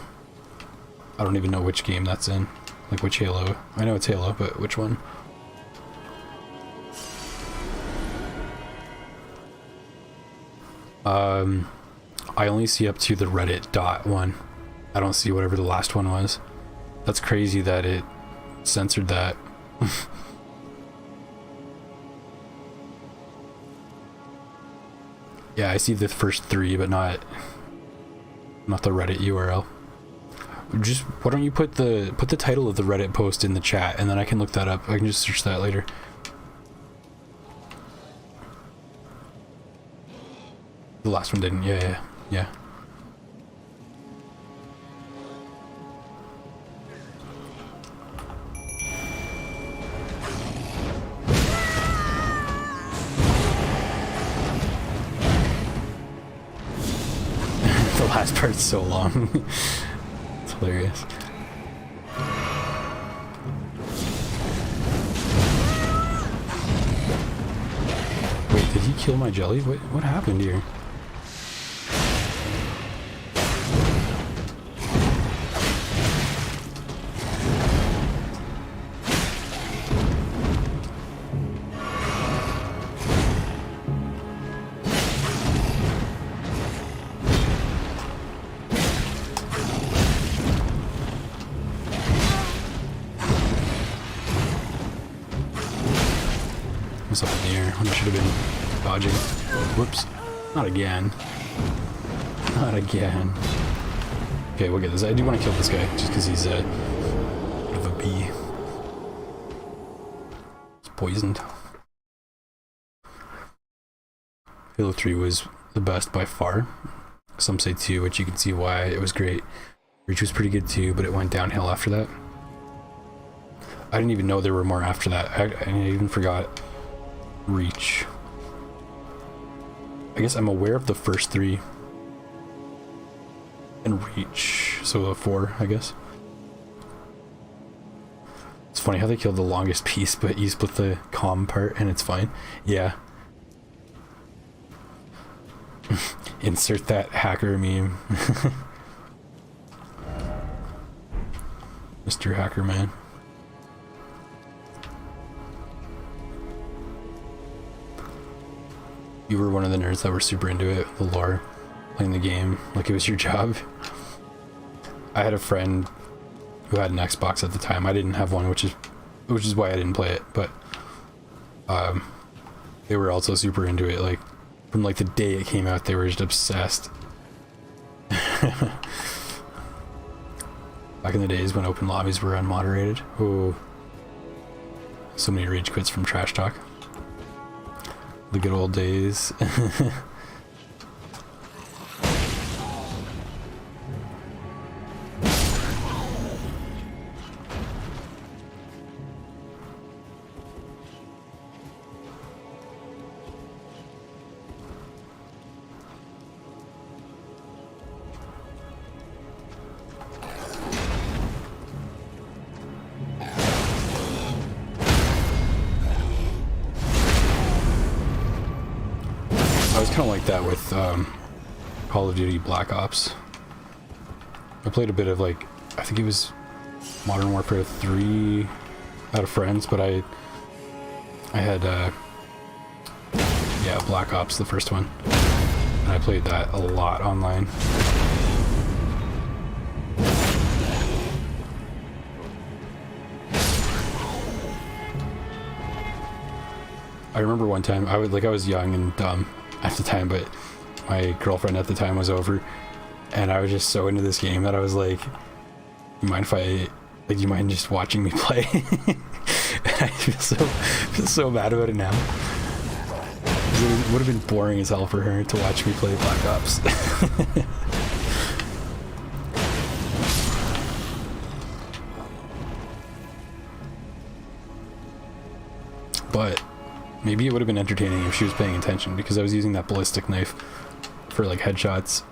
I don't even know which game that's in. Like which Halo. I know it's Halo, but which one? I only see up to the Reddit dot one. I don't see whatever the last one was. That's crazy that it censored that. Yeah, I see the first 3, but not the Reddit URL. Just why don't you put the title of the Reddit post in the chat, and then I can look that up. I can just search that later. The last one didn't. Yeah. The last part's so long. It's hilarious. Wait, did he kill my Jelly? What happened here? Up in the air when I should have been dodging. Whoops. Not again. Not again. Okay, we'll get this. I do want to kill this guy just because he's a bit of a bee. He's poisoned. Halo 3 was the best by far. Some say 2, which you can see why it was great. Reach was pretty good too, but it went downhill after that. I didn't even know there were more after that. I even forgot Reach. I guess I'm aware of the first 3 and Reach, so 4, I guess. It's funny how they killed the longest piece, but you split the comm part and it's fine. Yeah. Insert that hacker meme. Mr. Hacker Man. You were one of the nerds that were super into it, the lore, playing the game like it was your job. I had a friend who had an Xbox at the time. I didn't have one, which is why I didn't play it, but they were also super into it. Like from like the day it came out, they were just obsessed. Back in the days when open lobbies were unmoderated. Oh, so many rage quits from Trash Talk. The good old days. was kind of like that with Call of Duty Black Ops. I played a bit of like, I think it was Modern Warfare 3 out of friends, but I had yeah, Black Ops, the first one, and I played that a lot online. I remember one time I was young and dumb at the time, but my girlfriend at the time was over, and I was just so into this game that I was like, "You mind if I, like, you mind just watching me play?" And I feel so bad about it now. It would have been boring as hell for her to watch me play Black Ops. But maybe it would have been entertaining if she was paying attention, because I was using that ballistic knife for like headshots.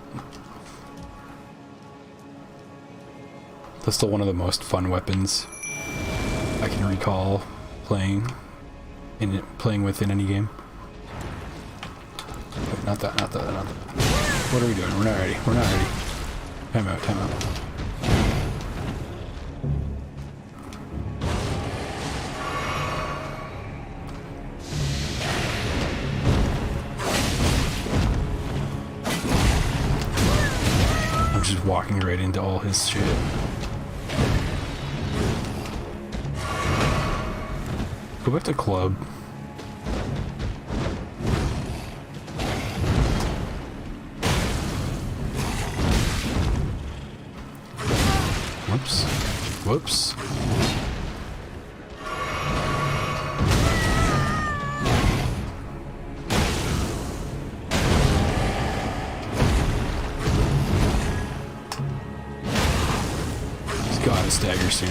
That's still one of the most fun weapons I can recall playing with in any game. Wait, not that. What are we doing? We're not ready. Time out. I'm just walking right into all his shit. Go back to club. Whoops. He's got a stagger soon.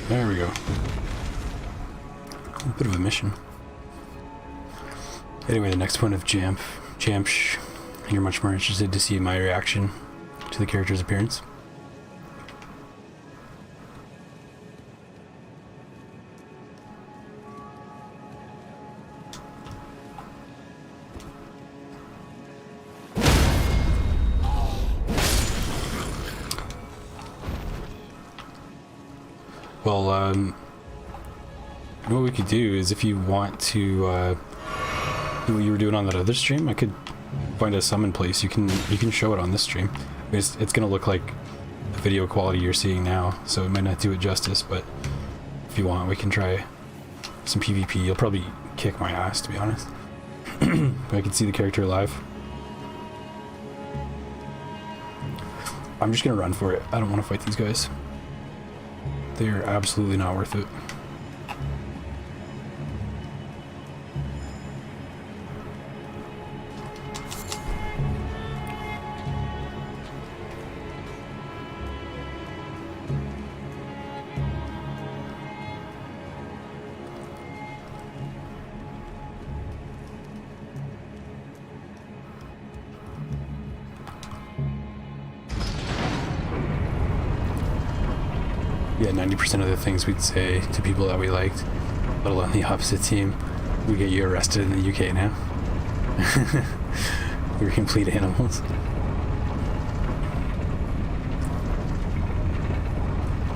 There we go. A bit of a mission. Anyway, the next one of Jamsh, you're much more interested to see my reaction to the character's appearance. Well, what we could do is, if you want to do what you were doing on that other stream, I could find a summon place. You can show it on this stream. It's gonna look like the video quality you're seeing now, so it might not do it justice, but if you want, we can try some PvP. You'll probably kick my ass, to be honest. But I can see the character live. I'm just gonna run for it. I don't want to fight these guys. They are absolutely not worth it. Yeah, 90% of the things we'd say to people that we liked, let alone the opposite team, we get you arrested in the UK now. We're complete animals.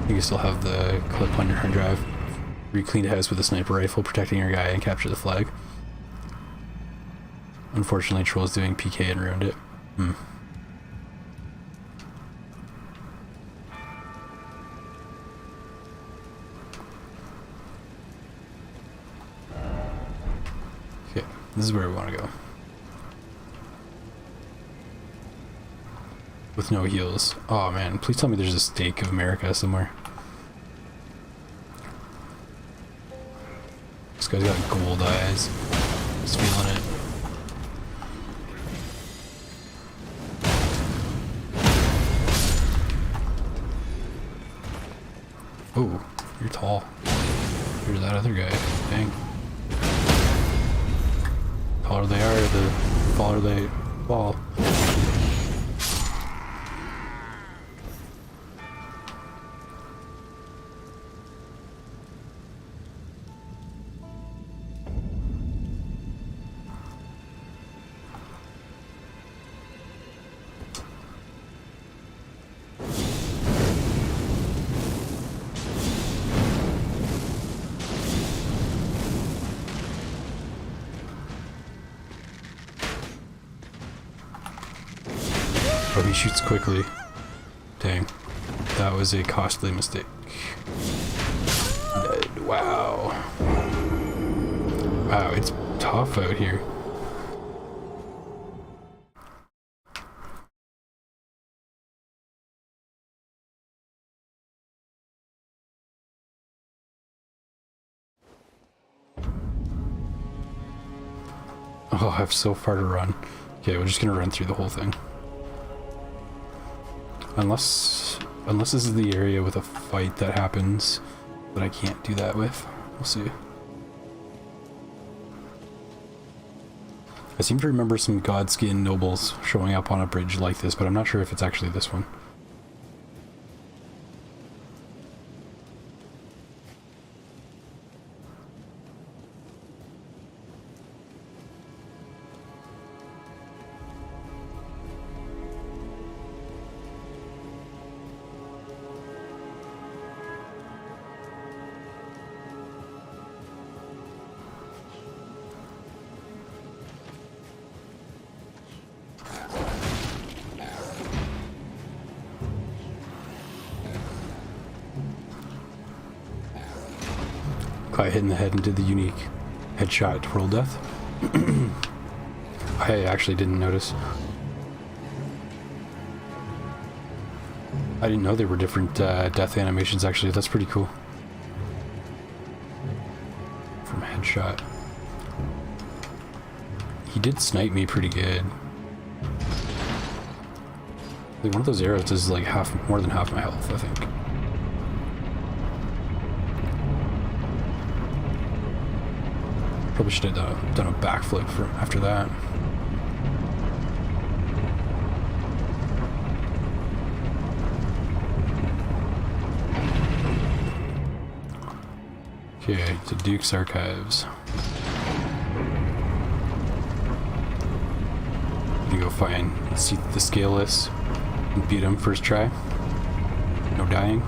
You can still have the clip on your hard drive where you clean a house with a sniper rifle, protecting your guy, and capture the flag. Unfortunately, Troll's doing PK and ruined it. Okay, this is where we want to go. With no heals. Oh man, please tell me there's a stake of America somewhere. This guy's got gold eyes. Just feeling it. Oh, you're tall. Here's that other guy. Dang. The taller they are, the taller they fall. Oh, he shoots quickly. Dang. That was a costly mistake. Dead. Wow. Wow, it's tough out here. Oh, I have so far to run. Okay, we're just gonna run through the whole thing. Unless this is the area with a fight that happens that I can't do that with. We'll see. I seem to remember some Godskin nobles showing up on a bridge like this, but I'm not sure if it's actually this one. Got hit in the head and did the unique headshot to roll death. I actually didn't notice. I didn't know there were different death animations actually. That's pretty cool. From headshot. He did snipe me pretty good. Like one of those arrows does like more than half my health, I think. Probably should have done a backflip after that. Okay, to Duke's Archives. You go see the scaleless and beat him first try. No dying.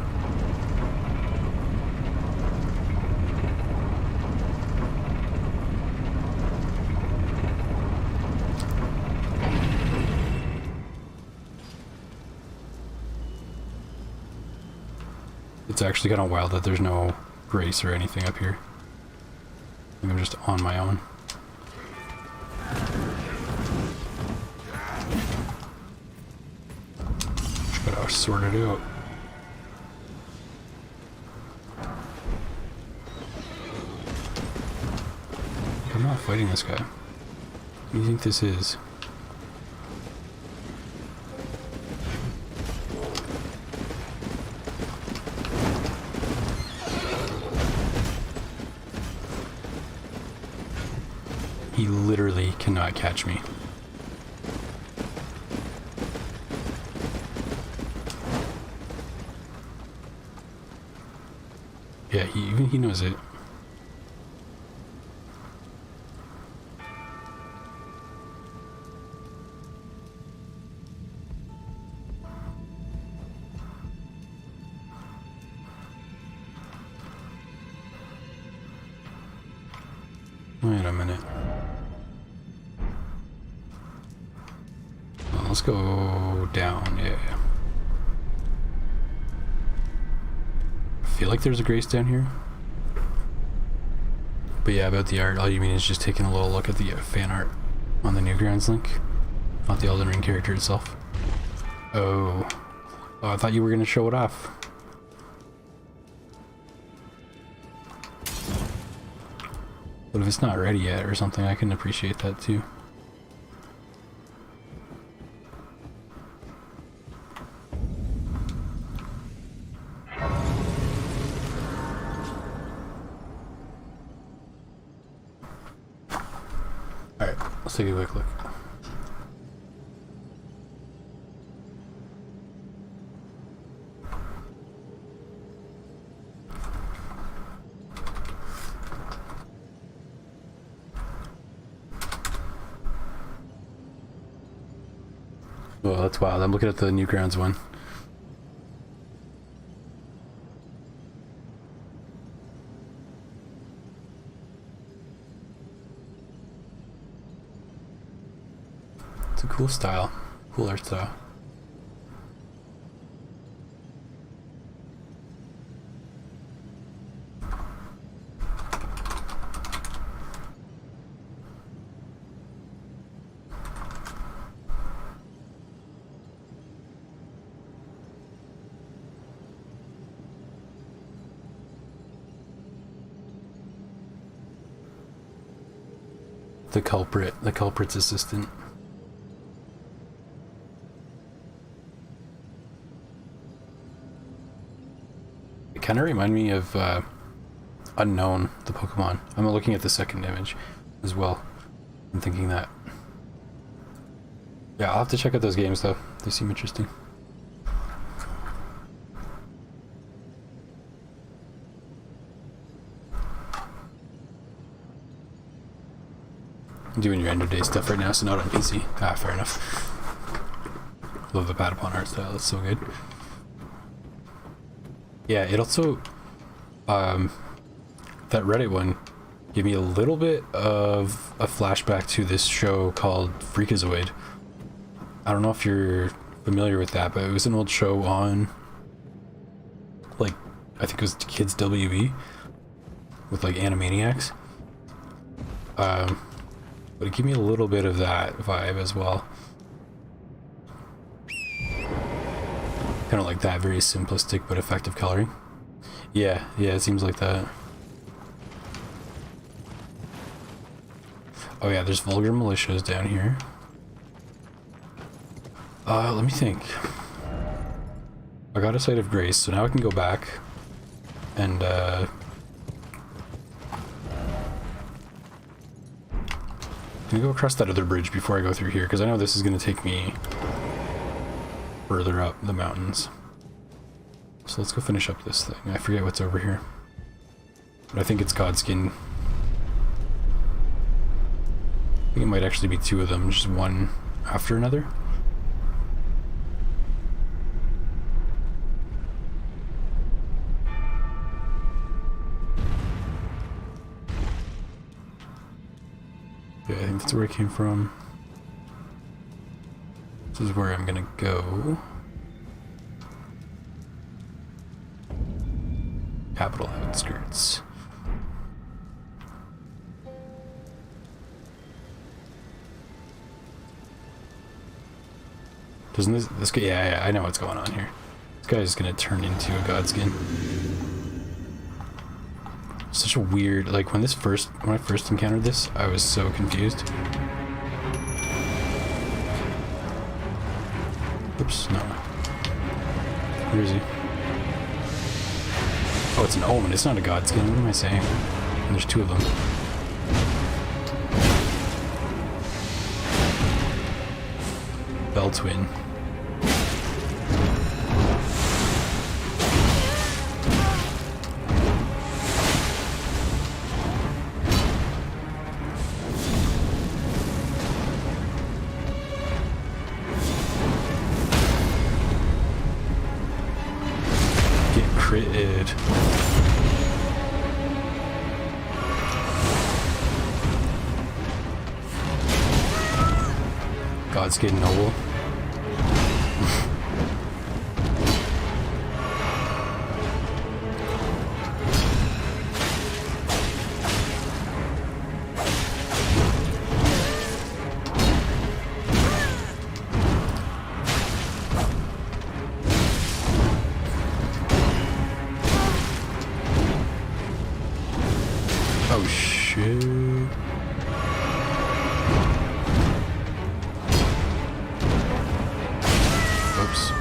It's actually kind of wild that there's no grace or anything up here. I think I'm just on my own. Just gotta sort it out. I'm not fighting this guy. What do you think this is? He literally cannot catch me. Yeah, he knows it. Wait a minute. Well, let's go down, yeah. I feel like there's a grace down here. But yeah, about the art, all you mean is just taking a little look at the fan art on the Newgrounds link, not the Elden Ring character itself. Oh, I thought you were going to show it off. But if it's not ready yet or something, I can appreciate that too. Alright, let's take a quick look. Well, that's wild. I'm looking at the Newgrounds one. It's a cool style. Cool art style. the culprit's assistant. It kind of remind me of Unknown, the Pokemon. I'm looking at the second image as well. I'm thinking that. Yeah, I'll have to check out those games though. They seem interesting. I'm doing your end of day stuff right now, so not on PC. Ah, fair enough. Love the Patapon art style, it's so good. Yeah, it also, that Reddit one gave me a little bit of a flashback to this show called Freakazoid. I don't know if you're familiar with that, but it was an old show on, like, I think it was Kids WB with like Animaniacs. But it gave me a little bit of that vibe as well. Kind of like that, very simplistic but effective coloring. Yeah, it seems like that. Oh yeah, there's vulgar militias down here. Let me think. I got a Site of Grace, so now I can go back and I'm gonna go across that other bridge before I go through here, because I know this is gonna take me further up the mountains. So let's go finish up this thing. I forget what's over here, but I think it's Godskin. I think it might actually be two of them, just one after another. Yeah, I think that's where I came from. This is where I'm gonna go. Capital outskirts. Doesn't this guy? Yeah, I know what's going on here. This guy is gonna turn into a Godskin. Such a weird, like when I first encountered this, I was so confused. Oops, no. Where is he? Oh, it's an omen. It's not a Godskin. What am I saying? And there's two of them. Bell Twin. Get critted. Godskin Noble. Oh shit. Oops.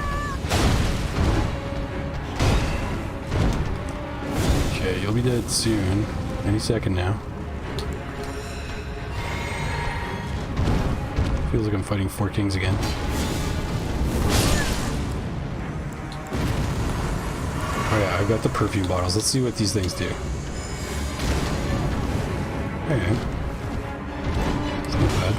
Okay, you'll be dead soon. Any second now. Feels like I'm fighting four kings again. Oh yeah, I've got the perfume bottles. Let's see what these things do. Okay. It's not bad.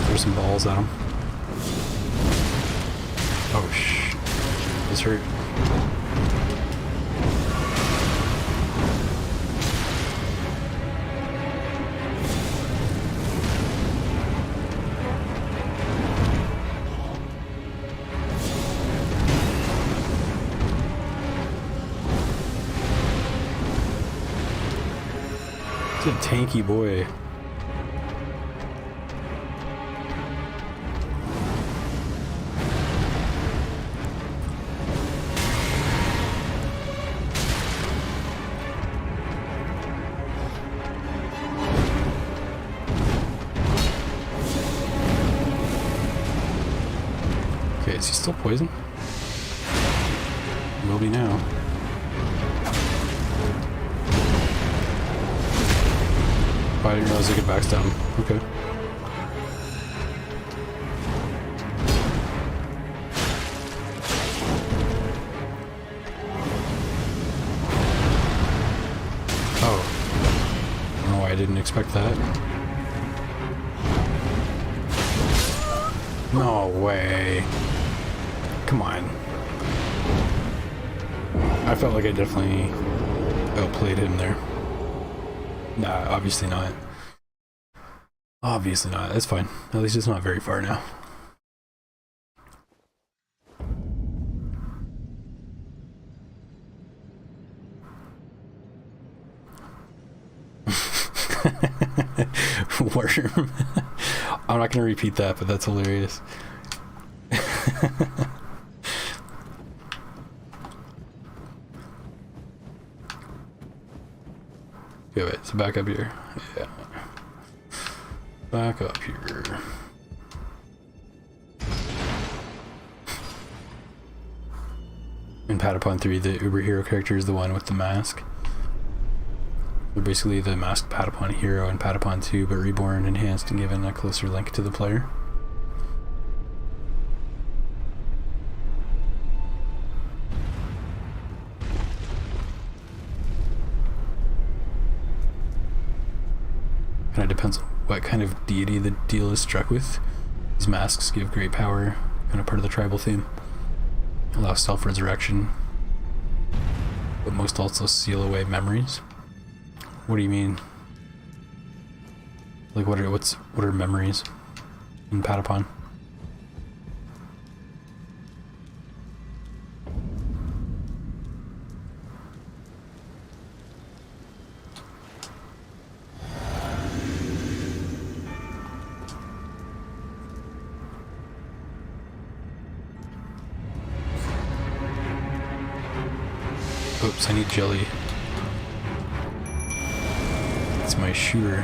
Throw some balls at him. Oh shh. This hurt. He's a tanky boy. Okay, is he still poisoned? Will be now. Oh, I didn't realize I could backstab him. Okay. Oh. I don't know why I didn't expect that. No way. Come on. I felt like I definitely outplayed him there. Nah, obviously not. Obviously not. That's fine. At least it's not very far now. Worm. I'm not gonna repeat that, but that's hilarious. Okay, wait, so back up here. Yeah. Back up here. In Patapon 3, the Uber Hero character is the one with the mask. They're basically the masked Patapon hero in Patapon 2, but reborn, enhanced, and given a closer link to the player. Kind of depends on what kind of deity the deal is struck with. These masks give great power, kind of part of the tribal theme. Allow self-resurrection, but most also seal away memories. What do you mean? Like what are memories in Patapon? Oops, I need jelly. It's my shooter.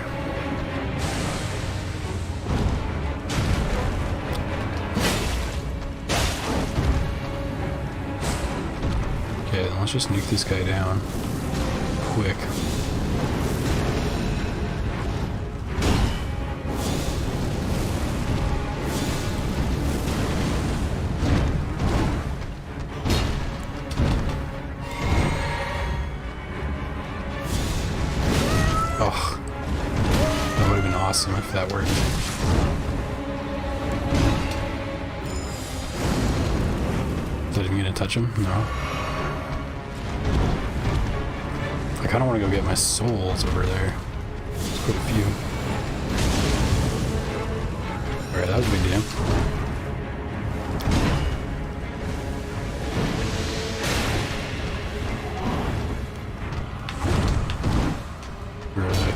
Okay, then let's just nuke this guy down. Quick. Oh, that would have been awesome if that worked. Is that even gonna touch him? No. I kind of want to go get my souls over there. There's quite a few. Alright, that was a big deal. Where are they?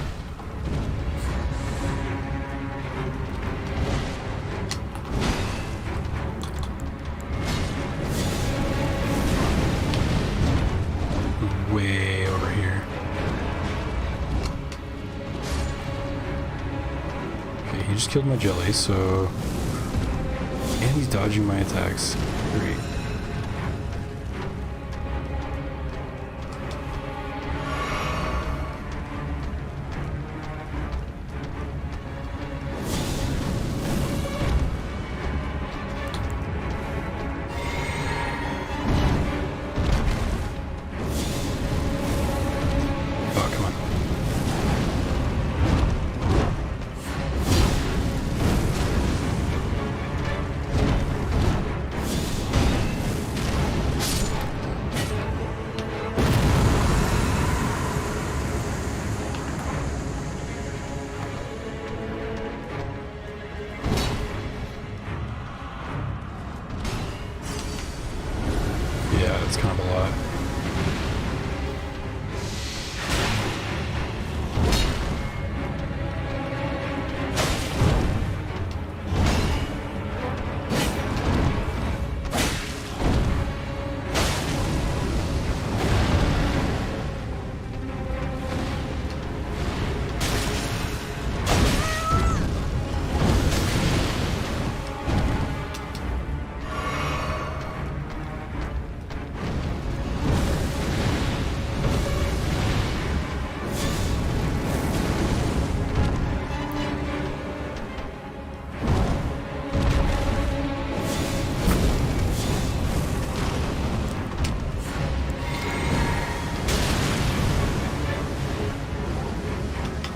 Way over here. Okay, he just killed my jelly, so... And he's dodging my attacks. Great. Oh, come on.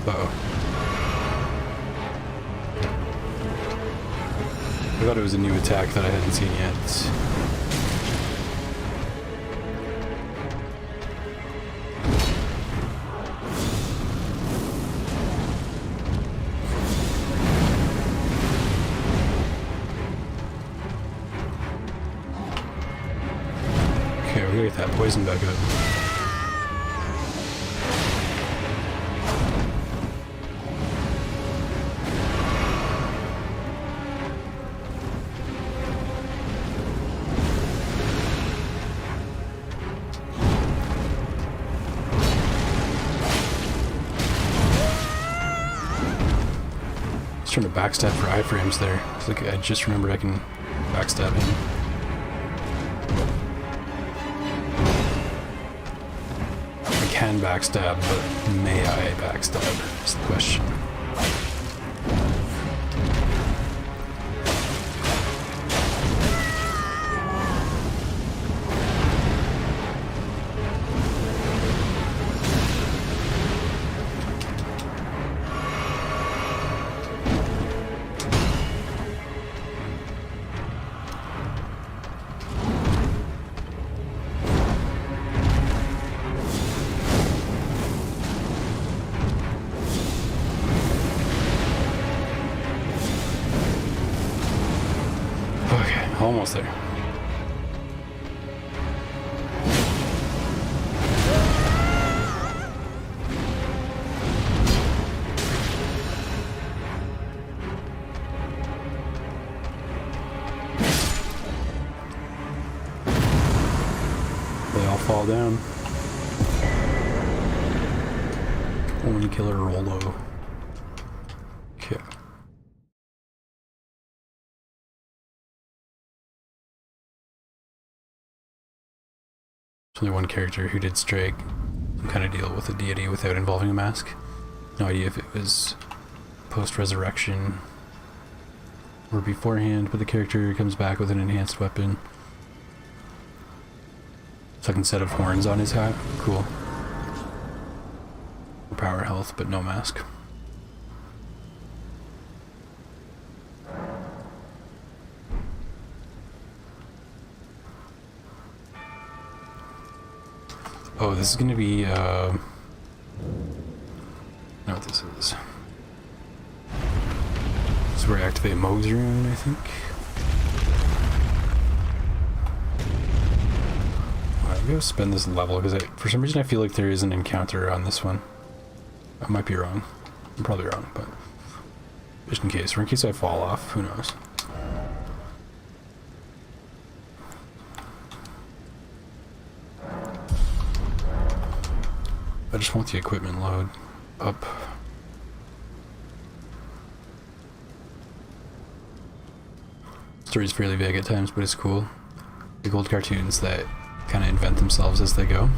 Uh-oh. I thought it was a new attack that I hadn't seen yet. Okay, we're gonna get that poison back up. Trying to backstab for iframes there. It's like I just remembered I can backstab him. I can backstab, but may I backstab is the question. Almost there. They all fall down. Only killer Rolo. Okay. Only one character who did strike some kind of deal with a deity without involving a mask. No idea if it was post-resurrection or beforehand, but the character comes back with an enhanced weapon. Second set of horns on his hat. Cool. Power health, but no mask. Oh, this is gonna be, I know what this is. This is where I activate Moog's rune, I think. Alright, I'm gonna spend this level, because for some reason I feel like there is an encounter on this one. I might be wrong. I'm probably wrong, but just in case. Or in case I fall off, who knows. I just want the equipment load up. Story's fairly vague at times, but it's cool. The old cartoons that kind of invent themselves as they go.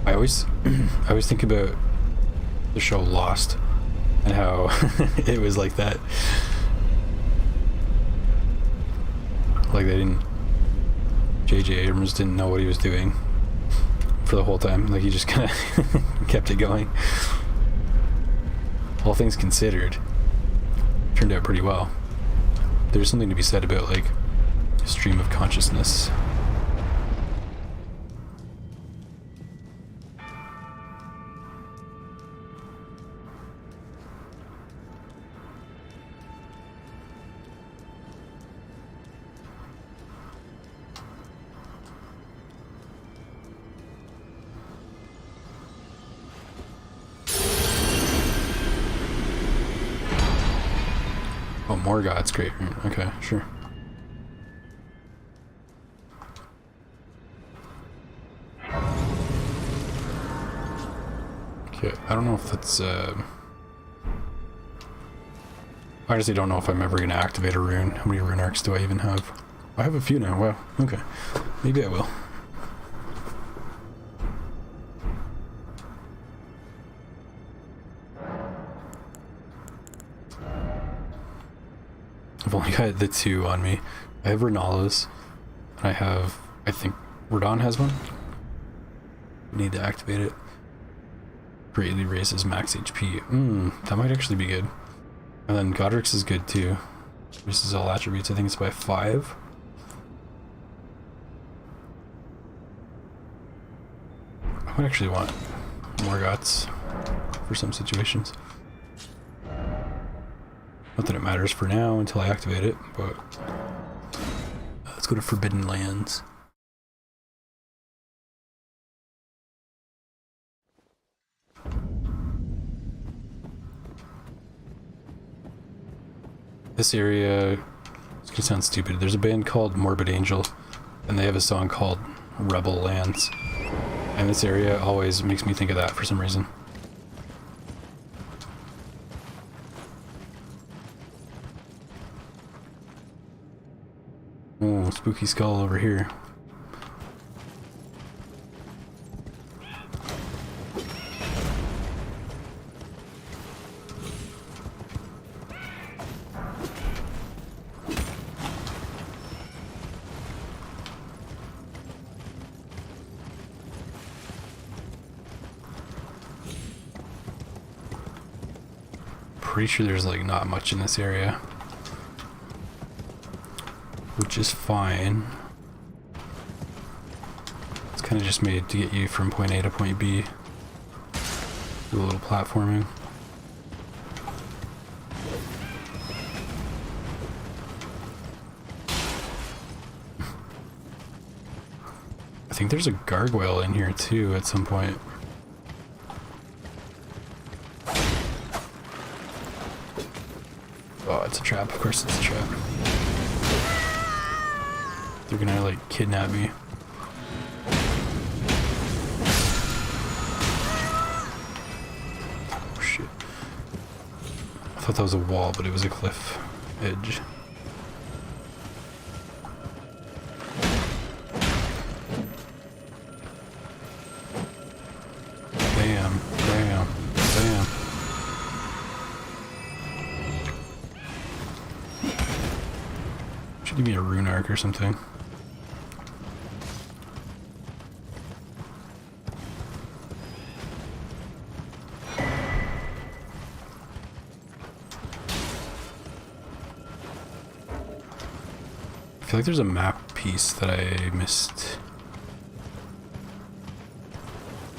I always think about the show Lost and how it was like that. Like they didn't. J.J. Abrams didn't know what he was doing for the whole time. Like he just kind of kept it going. All things considered, turned out pretty well. There's something to be said about like a stream of consciousness. Oh, more gods, great. Okay, sure. Okay, I don't know if that's, I honestly don't know if I'm ever going to activate a rune. How many rune arcs do I even have? I have a few now, wow, okay. Maybe I will. I've only got the two on me. I have Renala's, and I have, I think, Radon has one. Need to activate it. Greatly raises max HP. That might actually be good. And then Godric's is good too. Raises all attributes. I think it's by 5. I would actually want Morgoth's for some situations. Not that it matters for now until I activate it, but let's go to Forbidden Lands. This area, it's gonna sound stupid. There's a band called Morbid Angel, and they have a song called Rebel Lands. And this area always makes me think of that for some reason. Oh, spooky skull over here. Pretty sure there's like not much in this area, which is fine. It's kind of just made to get you from point A to point B. Do a little platforming. I think there's a gargoyle in here too at some point. Oh, it's a trap. Of course it's a trap. They're gonna like kidnap me. Oh shit. I thought that was a wall, but it was a cliff edge. Bam, bam, bam. Should give me a rune arc or something. I feel like there's a map piece that I missed.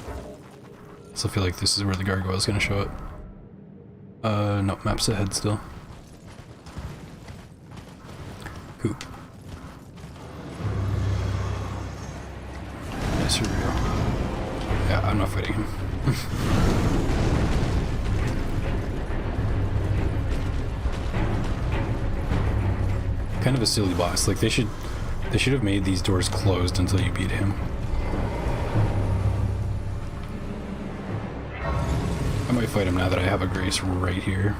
I also feel like this is where the gargoyle is going to show up. No, map's ahead still. Cool. Yes, here we go. Yeah, I'm not fighting him. Kind of a silly boss. Like they should have made these doors closed until you beat him. I might fight him now that I have a grace right here.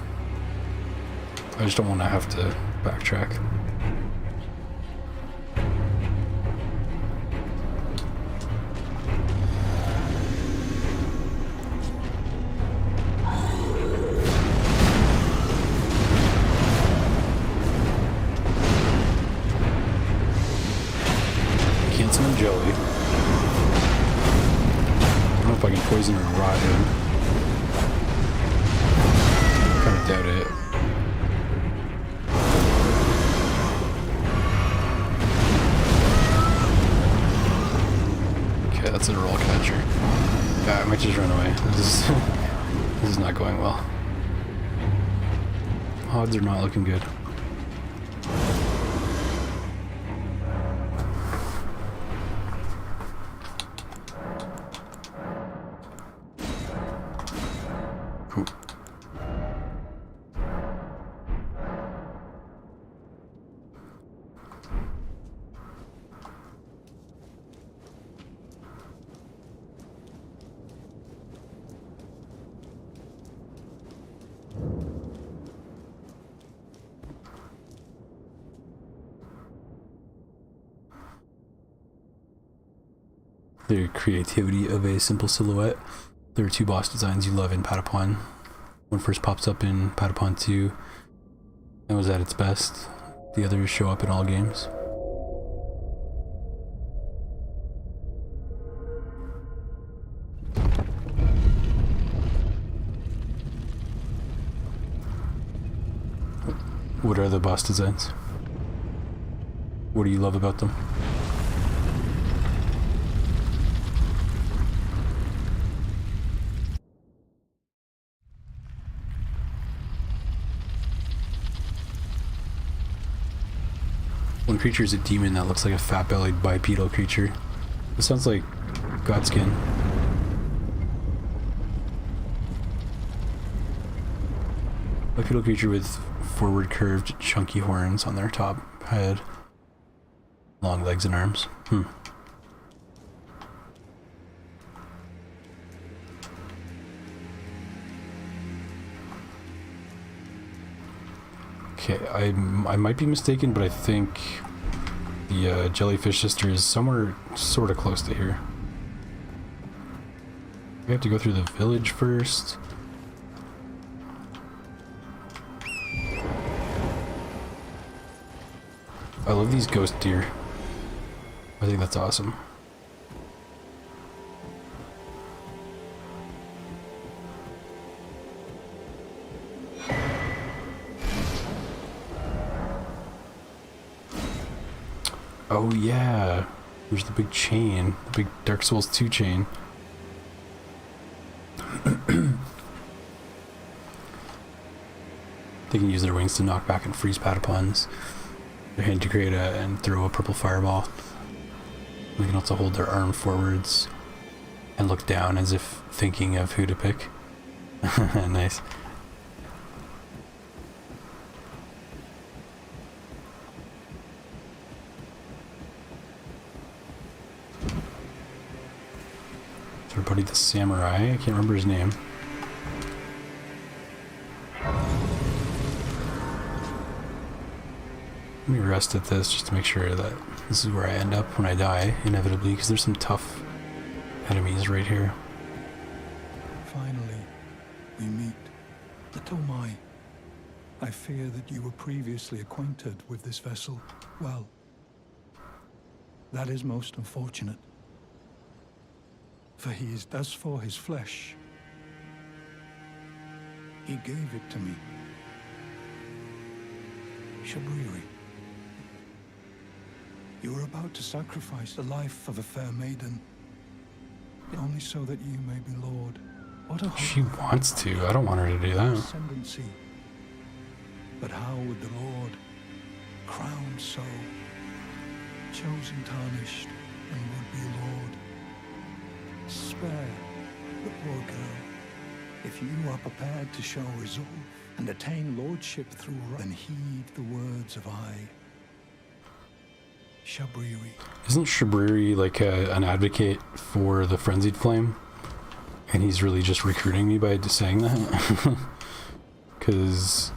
I just don't want to have to backtrack. Can't summon Joey. I don't know if I can poison or rot him. Kind of doubt it. Okay, that's a roll catcher. Yeah, I might just run away. This is not going well. Odds are not looking good. Cool. The creativity of a simple silhouette. There are 2 boss designs you love in Patapon. One first pops up in Patapon 2 and was at its best. The others show up in all games. What are the boss designs? What do you love about them? One creature is a demon that looks like a fat-bellied bipedal creature. It sounds like Godskin. Bipedal creature with forward curved chunky horns on their top head. Long legs and arms. Okay, I might be mistaken, but I think the jellyfish sister is somewhere sort of close to here. We have to go through the village first. I love these ghost deer. I think that's awesome. Oh yeah, there's the big chain, the big Dark Souls 2 chain. They can use their wings to knock back and freeze patapons. Their hand to create and throw a purple fireball. They can also hold their arm forwards and look down as if thinking of who to pick. Nice. Our buddy the samurai, I can't remember his name. Let me rest at this just to make sure that this is where I end up when I die, inevitably, because there's some tough enemies right here. Finally, we meet. But oh my, I fear that you were previously acquainted with this vessel. Well, that is most unfortunate. For he is as for his flesh. He gave it to me. Shabriri. You were about to sacrifice the life of a fair maiden, only so that you may be Lord. What a She wants to. I don't want her to do that. Ascendancy. But how would the Lord, crowned so, chosen tarnished, and would be Lord, spare the poor girl? If you are prepared to show resolve and attain lordship through then heed the words of Shabriri. Isn't Shabriri like an advocate for the Frenzied Flame? And he's really just recruiting me by just saying that? Because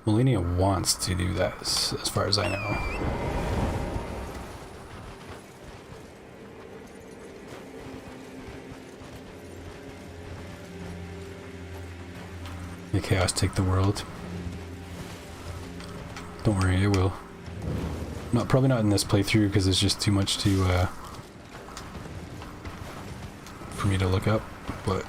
Melania wants to do that, as far as I know. May chaos take the world. Don't worry, it will. Probably not in this playthrough because it's just too much to for me to look up, but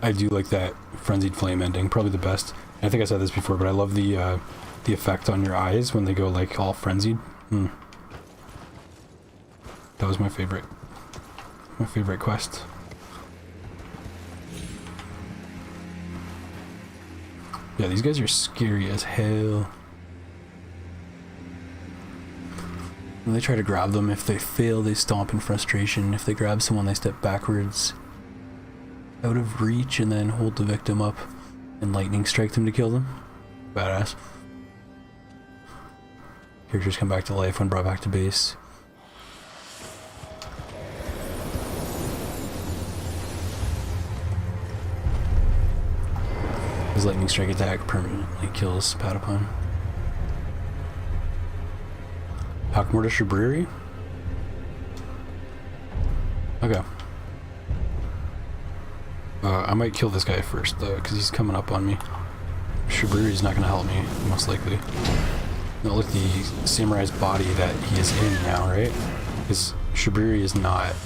I do like that Frenzied Flame ending, probably the best. I think I said this before, but I love the effect on your eyes when they go like all frenzied. That was my favorite quest. Yeah, these guys are scary as hell. When they try to grab them, if they fail, they stomp in frustration. If they grab someone, they step backwards out of reach and then hold the victim up and lightning strike them to kill them. Badass. Characters come back to life when brought back to base. His lightning strike attack permanently kills Patapon. Hakmor to Shabriri? Okay. I might kill this guy first though, because he's coming up on me. Shabriri's not going to help me, most likely. No, look, the samurai's body that he is in now, right? Because Shabriri is not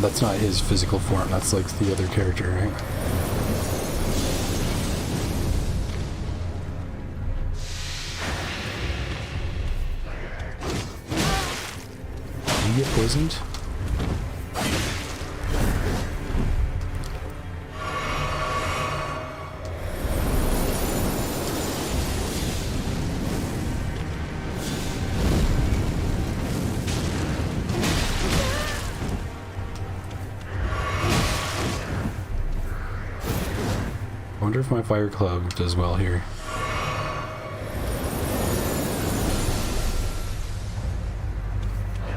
That's not his physical form, that's like the other character, right? Did you get poisoned? I wonder if my fire club does well here.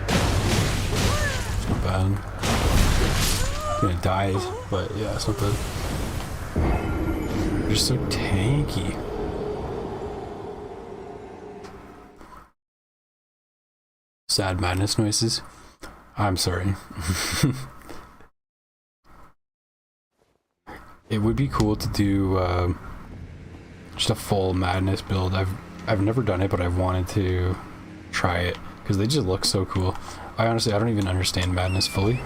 It's not bad. Gonna die, but yeah, it's not bad. They're so tanky. Sad madness noises. I'm sorry. It would be cool to do just a full madness build. I've never done it, but I've wanted to try it because they just look so cool. I don't even understand madness fully.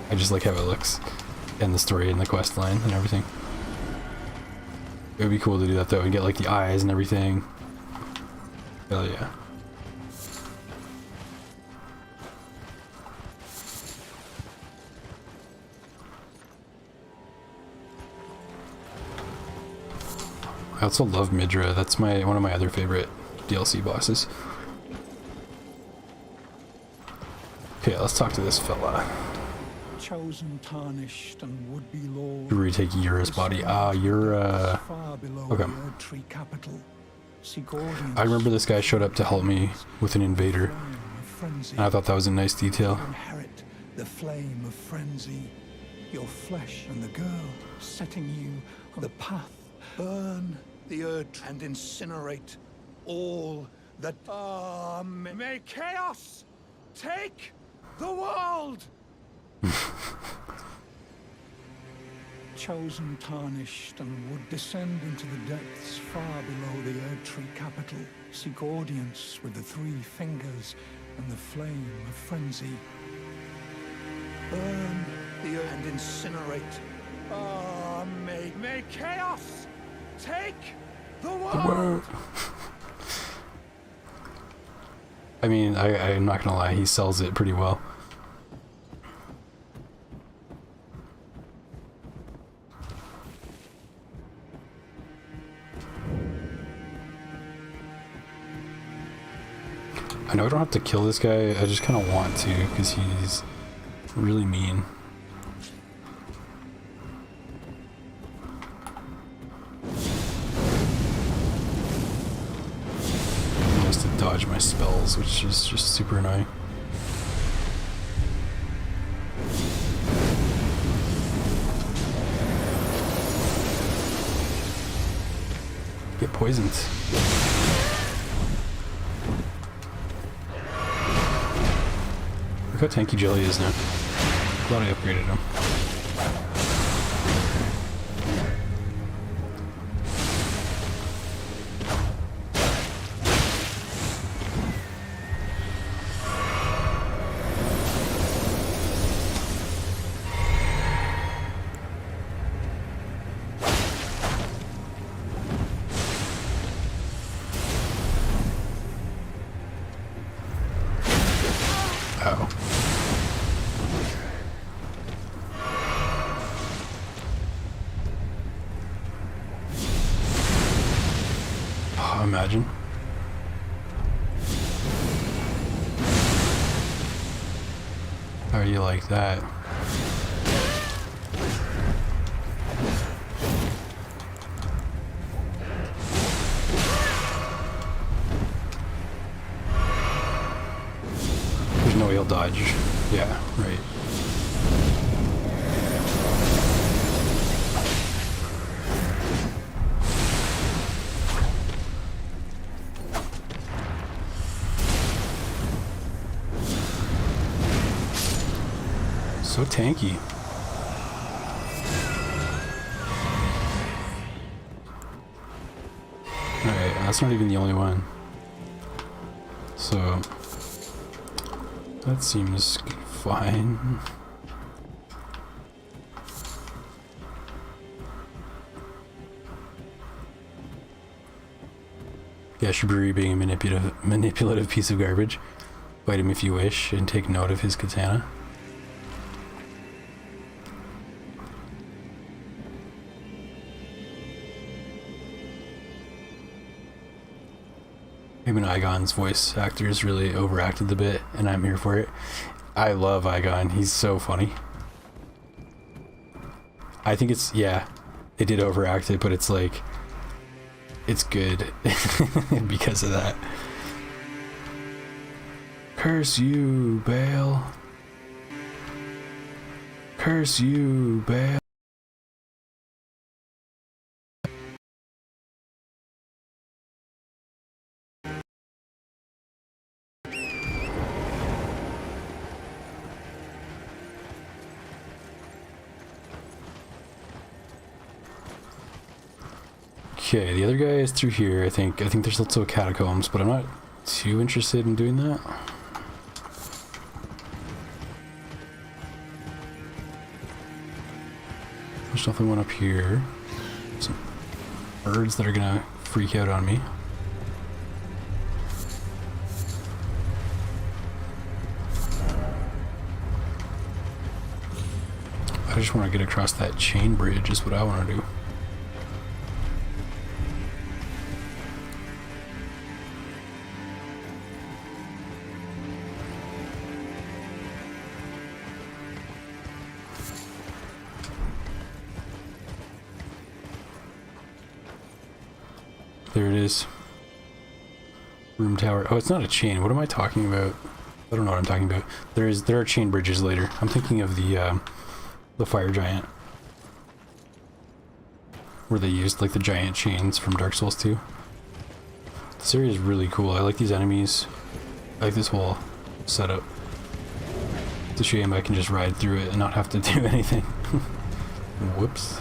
I just like how it looks and the story and the quest line and everything. It would be cool to do that though and get like the eyes and everything. Hell yeah. I also love Midra. That's one of my other favorite DLC bosses. Okay, let's talk to this fella. Chosen, tarnished, and would-be lord. To retake Yura's body. Ah, Yura. Okay. I remember this guy showed up to help me with an invader, and I thought that was a nice detail. Inherit the flame of frenzy, your flesh and the girl, setting you on the path. Burn the earth and incinerate all that. May chaos take the world. Chosen, tarnished, and would descend into the depths far below the Erdtree capital. Seek audience with the three fingers and the flame of frenzy. Burn the earth and incinerate. May chaos take the world. I mean, I'm not gonna lie, he sells it pretty well. I know I don't have to kill this guy, I just kind of want to, because he's really mean. He has to dodge my spells, which is just super annoying. Get poisoned. Look how tanky Jelly is now. Glad I upgraded him. Oh. Oh, imagine. How do you like that? There's no way he'll dodge. Yeah, right. So tanky. Alright, that's not even the only one. So that seems fine. Yeah, Shiburi being a manipulative piece of garbage. Fight him if you wish, and take note of his katana. Even Igon's voice actors really overacted the bit, and I'm here for it. I love Igon, he's so funny. I think it's, yeah, they did overact it, but it's like, it's good because of that. Curse you, Bale. Curse you, Bale. Okay, the other guy is through here, I think. I think there's also catacombs, but I'm not too interested in doing that. There's definitely one up here. Some birds that are gonna freak out on me. I just want to get across that chain bridge is what I want to do. There it is. Room tower. Oh, it's not a chain. What am I talking about? I don't know what I'm talking about. There are chain bridges later. I'm thinking of the fire giant, where they used like the giant chains from Dark Souls 2. This area is really cool. I like these enemies. I like this whole setup. It's a shame I can just ride through it and not have to do anything. Whoops.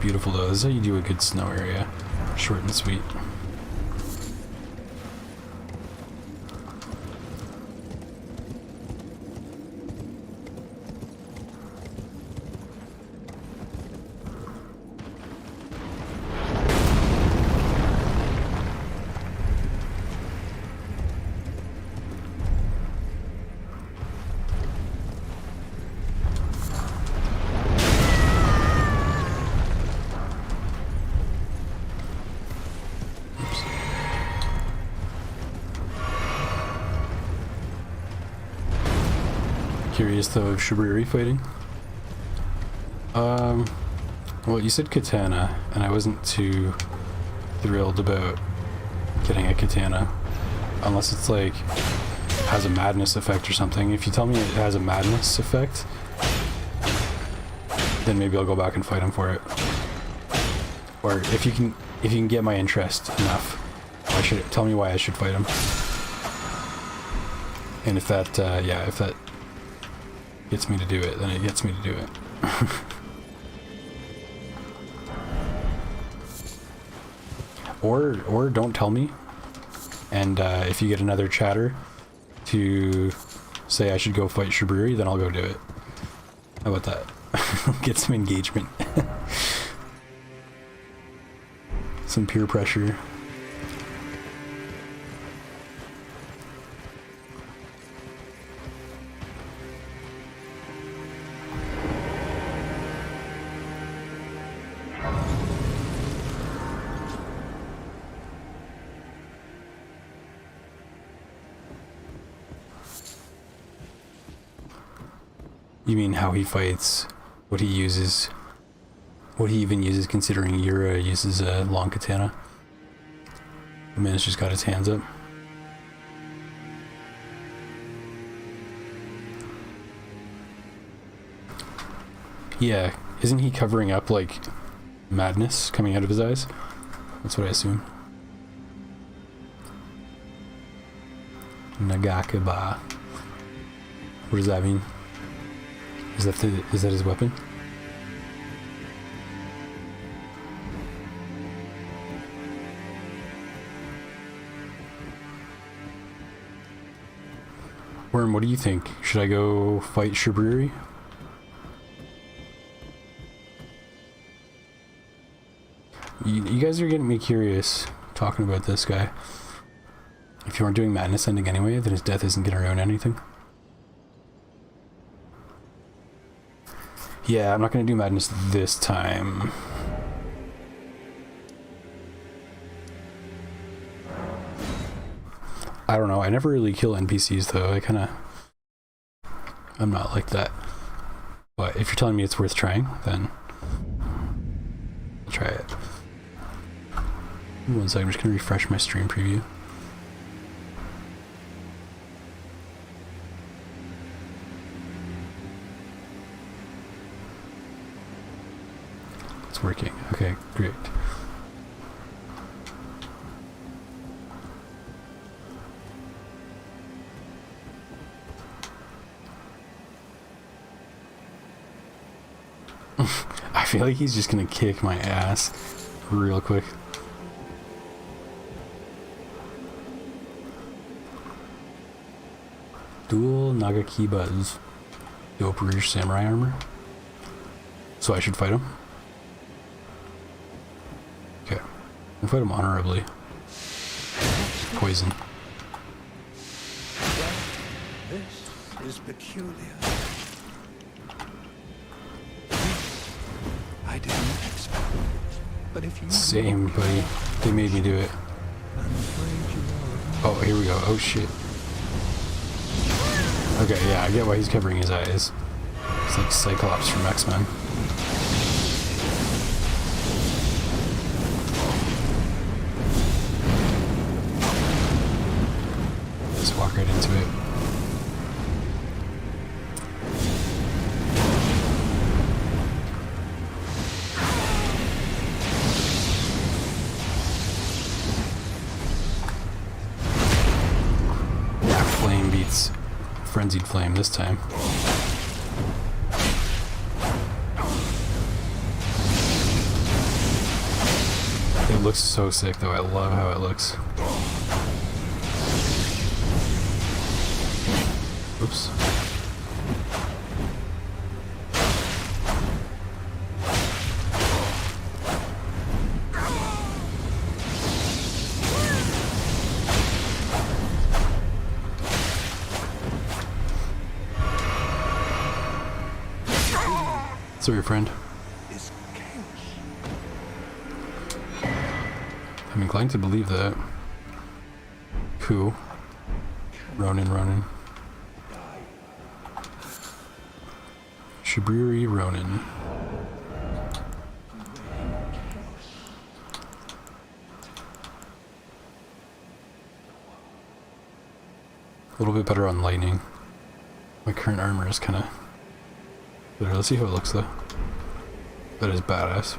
Beautiful though. This is how you do a good snow area. Short and sweet. Curious though of Shiburi fighting. Well, you said katana, and I wasn't too thrilled about getting a katana, unless it's like has a madness effect or something. If you tell me it has a madness effect, then maybe I'll go back and fight him for it. Or if you can get my interest enough, tell me why I should fight him. And if that, yeah, if that gets me to do it, then it gets me to do it. or don't tell me, and if you get another chatter to say I should go fight Shiburi, then I'll go do it. How about that? Get some engagement. Some peer pressure. You mean how he fights, what he uses, what he even uses, considering Yura uses a long katana. The man's just got his hands up. Yeah, isn't he covering up like madness coming out of his eyes? That's what I assume. Nagakaba. What does that mean? Is that his weapon? Worm, what do you think? Should I go fight Shibriri? You guys are getting me curious talking about this guy. If you aren't doing Madness Ending anyway, then his death isn't gonna ruin anything. Yeah, I'm not gonna do Madness this time. I don't know, I never really kill NPCs though, I'm not like that. But if you're telling me it's worth trying, then I'll try it. 1 second, I'm just gonna refresh my stream preview. It's working. Okay, great. I feel like he's just gonna kick my ass real quick. Dual Nagaki Buzz. Dope Rouge Samurai armor. So I should fight him? Okay. I'll fight him honorably. Poison. This is peculiar. I didn't expect. But if you Same, buddy. They made me do it. I'm afraid you are. Oh, here we go. Oh shit. Okay, yeah, I get why he's covering his eyes. It's like Cyclops from X-Men. Just walk right into it. Yeah, flame beats Frenzied Flame this time. It looks so sick though, I love how it looks. Oops. Sorry, friend. Is chaos. I'm inclined to believe that. Who? Ronin. Shibriri Ronin. A little bit better on lightning. My current armor is kind of better. Let's see how it looks though. That is badass.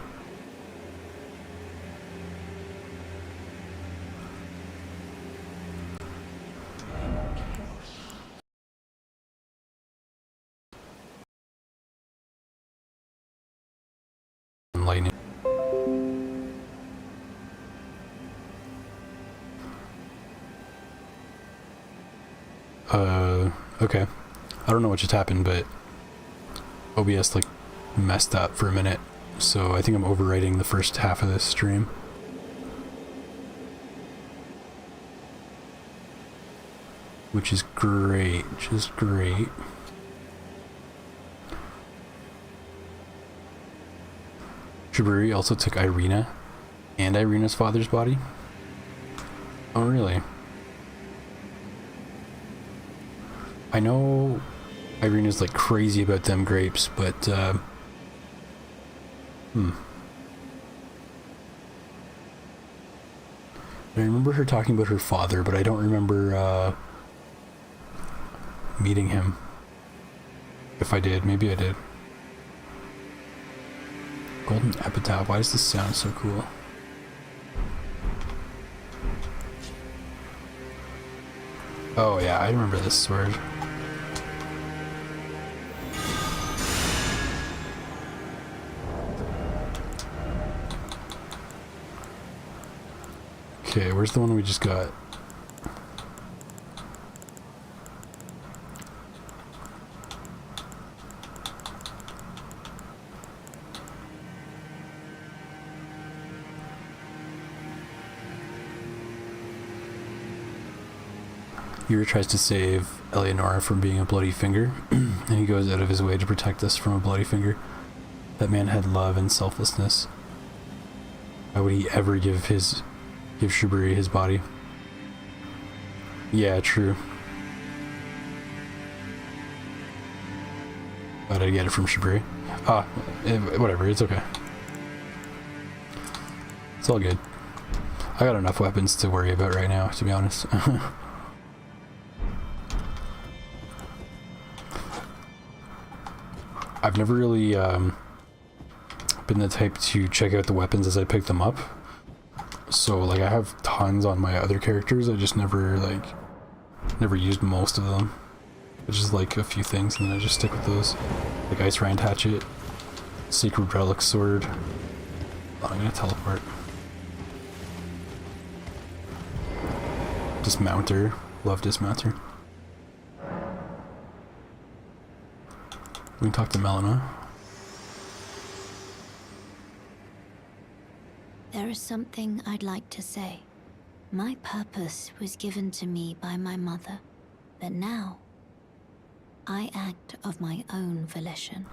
Lightning. Okay. I don't know what just happened, but OBS like messed up for a minute, so I think I'm overwriting the first half of this stream. Which is great, just great. Shibriri also took Irina and Irina's father's body. Oh, really? I know Irina's like crazy about them grapes, but I remember her talking about her father, but I don't remember meeting him. If I did, maybe I did. Golden Epitaph, why does this sound so cool? Oh yeah, I remember this sword. Okay, where's the one we just got? Yura tries to save Eleonora from being a bloody finger, and he goes out of his way to protect us from a bloody finger. That man had love and selflessness. Why would he ever give Shuburi his body? Yeah, true. Why did I get it from Shuburi? Whatever, it's okay. It's all good. I got enough weapons to worry about right now, to be honest. I've never really been the type to check out the weapons as I pick them up. So like I have tons on my other characters, I just never used most of them. It's just like a few things and then I just stick with those. Like Ice Rind Hatchet, Sacred Relic Sword. Oh, I'm gonna teleport. Dismounter. Love Dismounter. We can talk to Melina. There is something I'd like to say. My purpose was given to me by my mother, but now I act of my own volition.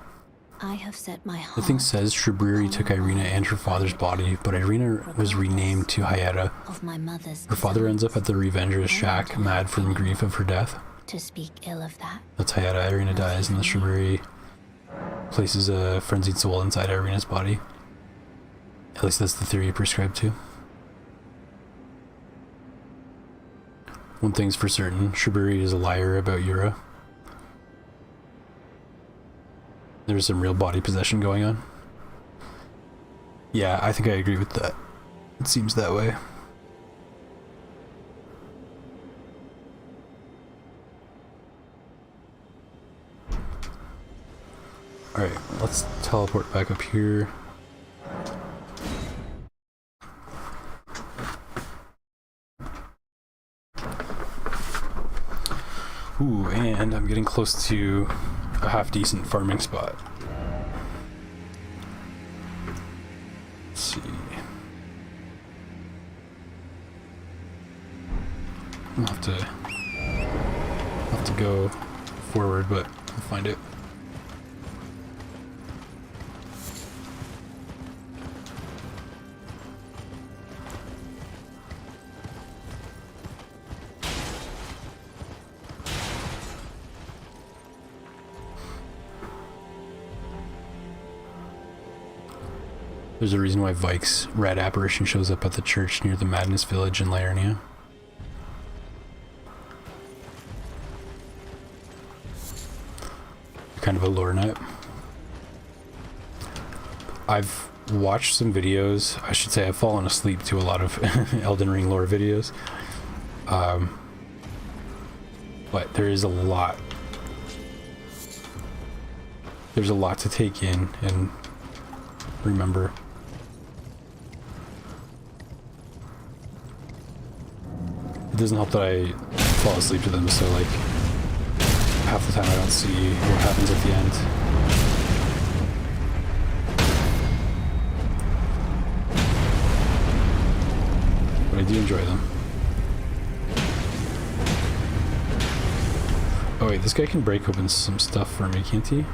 I have set my heart. The thing says Shuburi took Irina and her father's body, but Irina was renamed to Hayata. Of my mother's her father ends up at the Revenger's shack, mad from grief of her death. To speak ill of that. That's Hayata. Irina dies, and the Shuburi places a frenzied soul inside Irina's body. At least that's the theory prescribed to. One thing's for certain, Shuburi is a liar about Yura. There's some real body possession going on. Yeah, I think I agree with that. It seems that way. Alright, let's teleport back up here. Ooh, and I'm getting close to a half-decent farming spot. Let's see. I'll have to go forward, but I'll find it. There's a reason why Vike's red apparition shows up at the church near the Madness Village in Liurnia. Kind of a lore nut. I've watched some videos, I should say I've fallen asleep to a lot of Elden Ring lore videos. But there is a lot. There's a lot to take in and remember. It doesn't help that I fall asleep to them, so like half the time I don't see what happens at the end. But I do enjoy them. Oh wait, this guy can break open some stuff for me, can't he?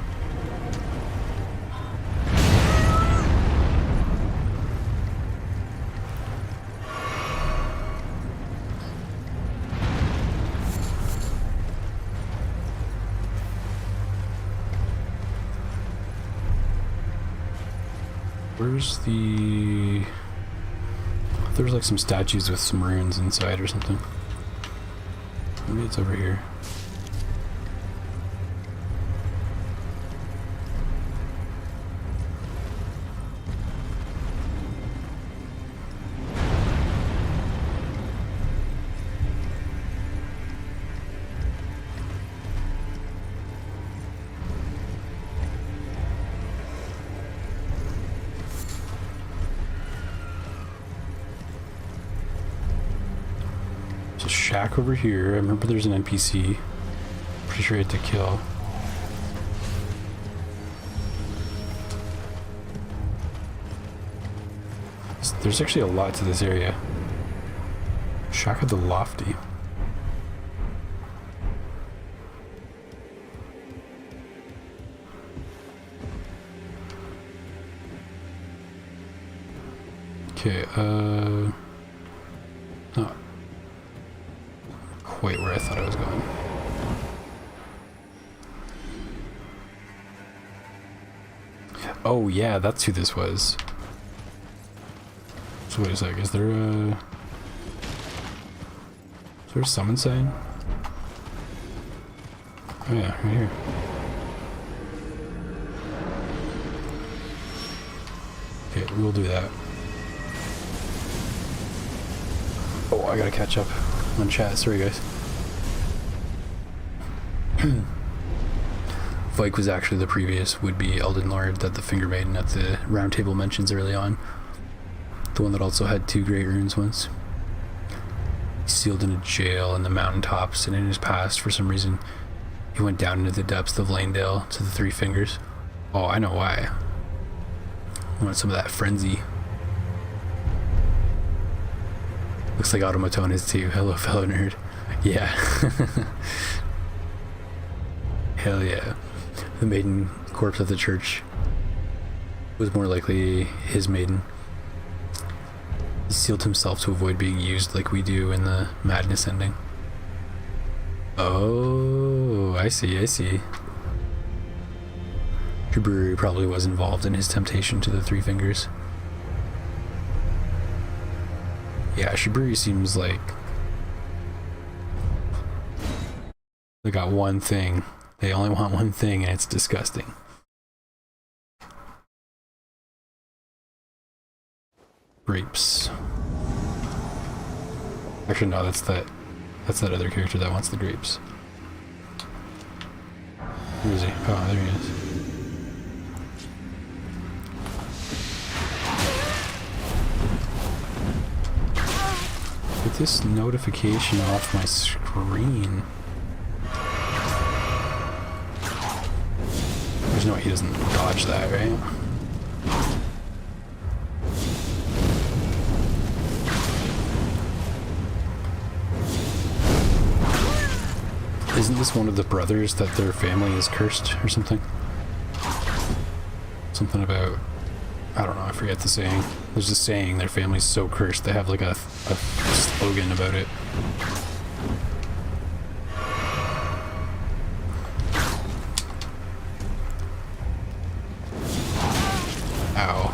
Where's the... There's like some statues with some runes inside or something. Maybe it's over here. Shack over here. I remember there's an NPC. Pretty sure I had to kill. There's actually a lot to this area. Shack of the Lofty. Okay, not quite where I thought I was going. Oh yeah, that's who this was. So wait a sec, is there a summon sign? Oh yeah, right here. Okay, we'll do that. Oh, I gotta catch up on chat. Sorry, guys. Vike was actually the previous would-be Elden Lord that the Finger Maiden at the round table mentions early on. The one that also had 2 great runes once. He's sealed in a jail in the mountaintops, and in his past, for some reason, he went down into the depths of Lanedale to the 3 Fingers. Oh, I know why. I want some of that frenzy. Looks like Automaton is too. Hello, fellow nerd. Yeah. Hell yeah. The maiden corpse of the church was more likely his maiden. He sealed himself to avoid being used like we do in the Madness ending. Oh, I see, I see. Jaburi probably was involved in his temptation to the 3 Fingers. Yeah, Shiburi seems like they got one thing. They only want one thing, and it's disgusting. Grapes. Actually, no, that's that other character that wants the grapes. Where is he? Oh, there he is. Get this notification off my screen. There's no way he doesn't dodge that, right? Isn't this one of the brothers that their family is cursed or something? Something about, I don't know, I forget the saying. There's a saying, their family's so cursed, they have like a slogan about it. Ow.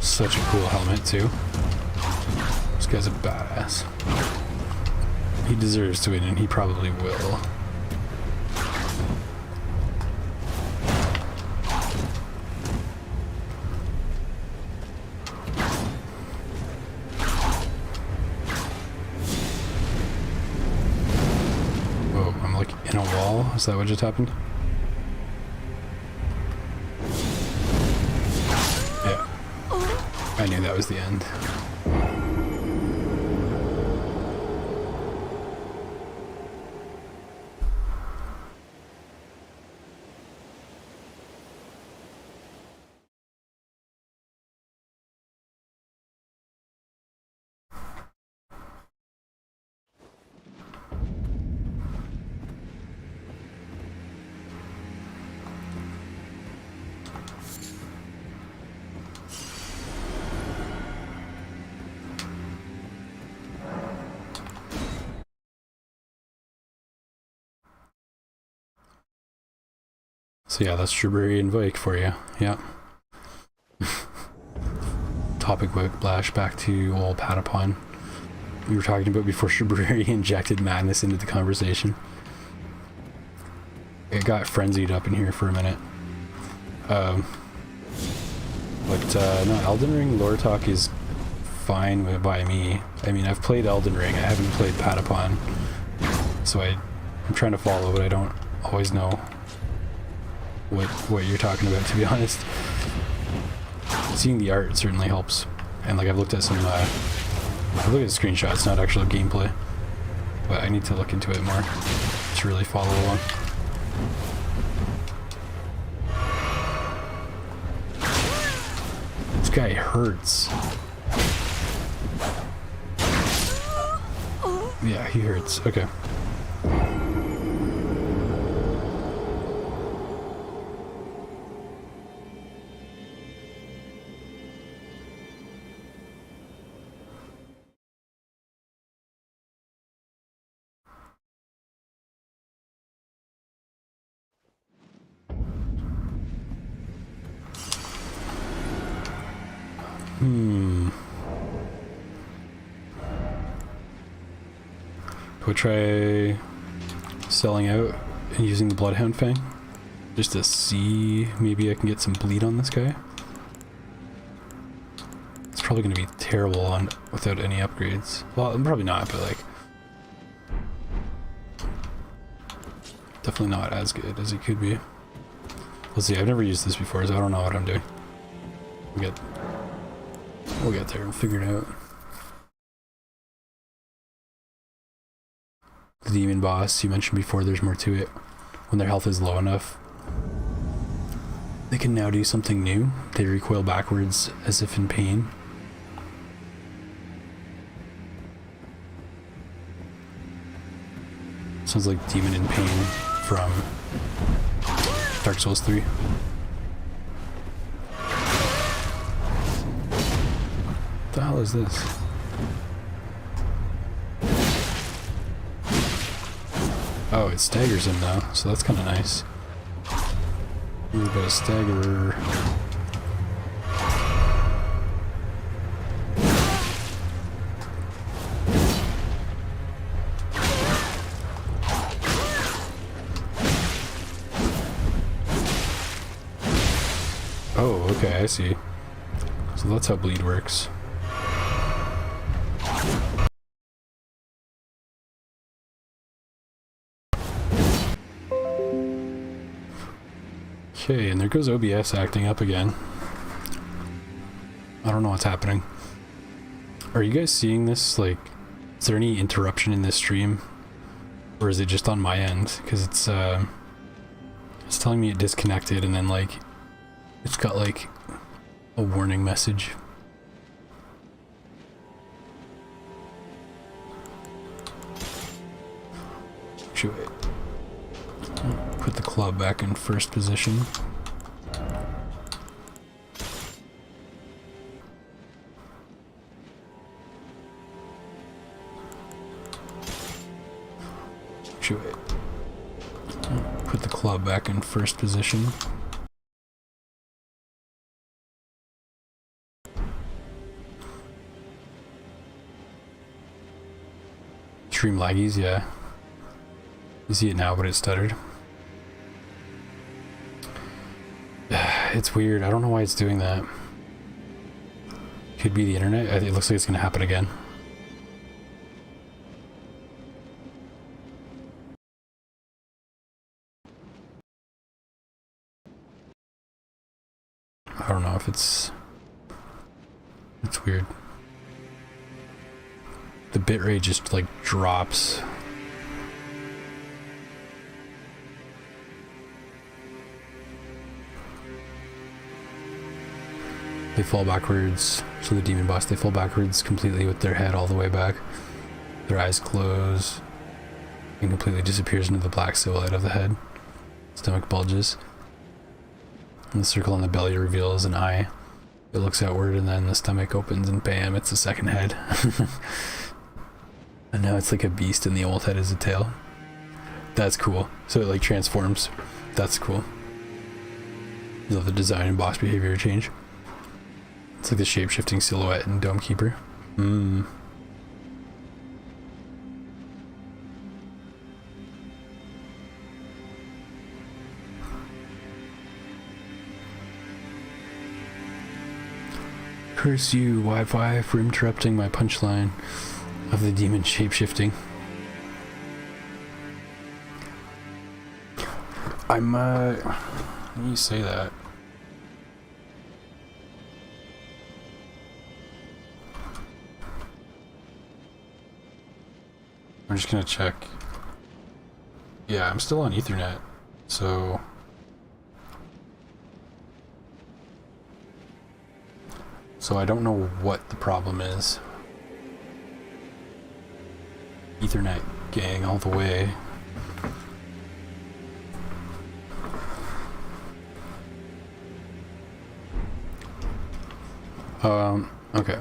Such a cool helmet too. This guy's a badass. He deserves to win, and he probably will. Whoa, I'm like in a wall? Is that what just happened? Yeah. I knew that was the end. So yeah, that's Strawberry and Vike for you. Yeah. Topic whiplash back to old Patapon. We were talking about before Strawberry injected madness into the conversation. It got frenzied up in here for a minute. No, Elden Ring lore talk is fine by me. I mean, I've played Elden Ring, I haven't played Patapon, so I'm trying to follow, but I don't always know what you're talking about, to be honest. Seeing the art certainly helps, and like I've looked at some I've looked at screenshots, not actual gameplay, but I need to look into it more to really follow along. This guy hurts. Yeah, he hurts. Okay. Do I try selling out and using the Bloodhound Fang? Just to see, maybe I can get some bleed on this guy. It's probably going to be terrible on without any upgrades. Well, probably not, but like... definitely not as good as it could be. We'll see, I've never used this before, so I don't know what I'm doing. We'll get there and figure it out. The demon boss you mentioned before, there's more to it. When their health is low enough, they can now do something new. They recoil backwards as if in pain. Sounds like Demon in Pain from Dark Souls 3. What the hell is this? Oh, it staggers him though, so that's kind of nice. A little bit of stagger. Oh, okay, I see. So that's how bleed works. Okay, and there goes OBS acting up again. I don't know what's happening. Are you guys seeing this? Like, is there any interruption in this stream? Or is it just on my end? Because it's telling me it disconnected and then like, it's got like a warning message. Should we put the club back in first position? Should we put the club back in first position? Stream laggies, yeah. You see it now, but it stuttered. It's weird. I don't know why it's doing that. Could be the internet. It looks like it's going to happen again. I don't know if it's weird. The bitrate just like drops. They fall backwards. So the demon boss, they fall backwards completely with their head all the way back. Their eyes close and completely disappears into the black silhouette of the head. Stomach bulges. And the circle on the belly reveals an eye. It looks outward and then the stomach opens and bam, it's the second head. And now it's like a beast and the old head is a tail. That's cool. So it like transforms. That's cool. I love the design and boss behavior change. It's like the shape-shifting silhouette in Dome Keeper. Curse you, Wi-Fi, for interrupting my punchline of the demon shape-shifting. When you say that. I'm just gonna check. Yeah, I'm still on Ethernet, so... So I don't know what the problem is. Ethernet gang all the way. Okay.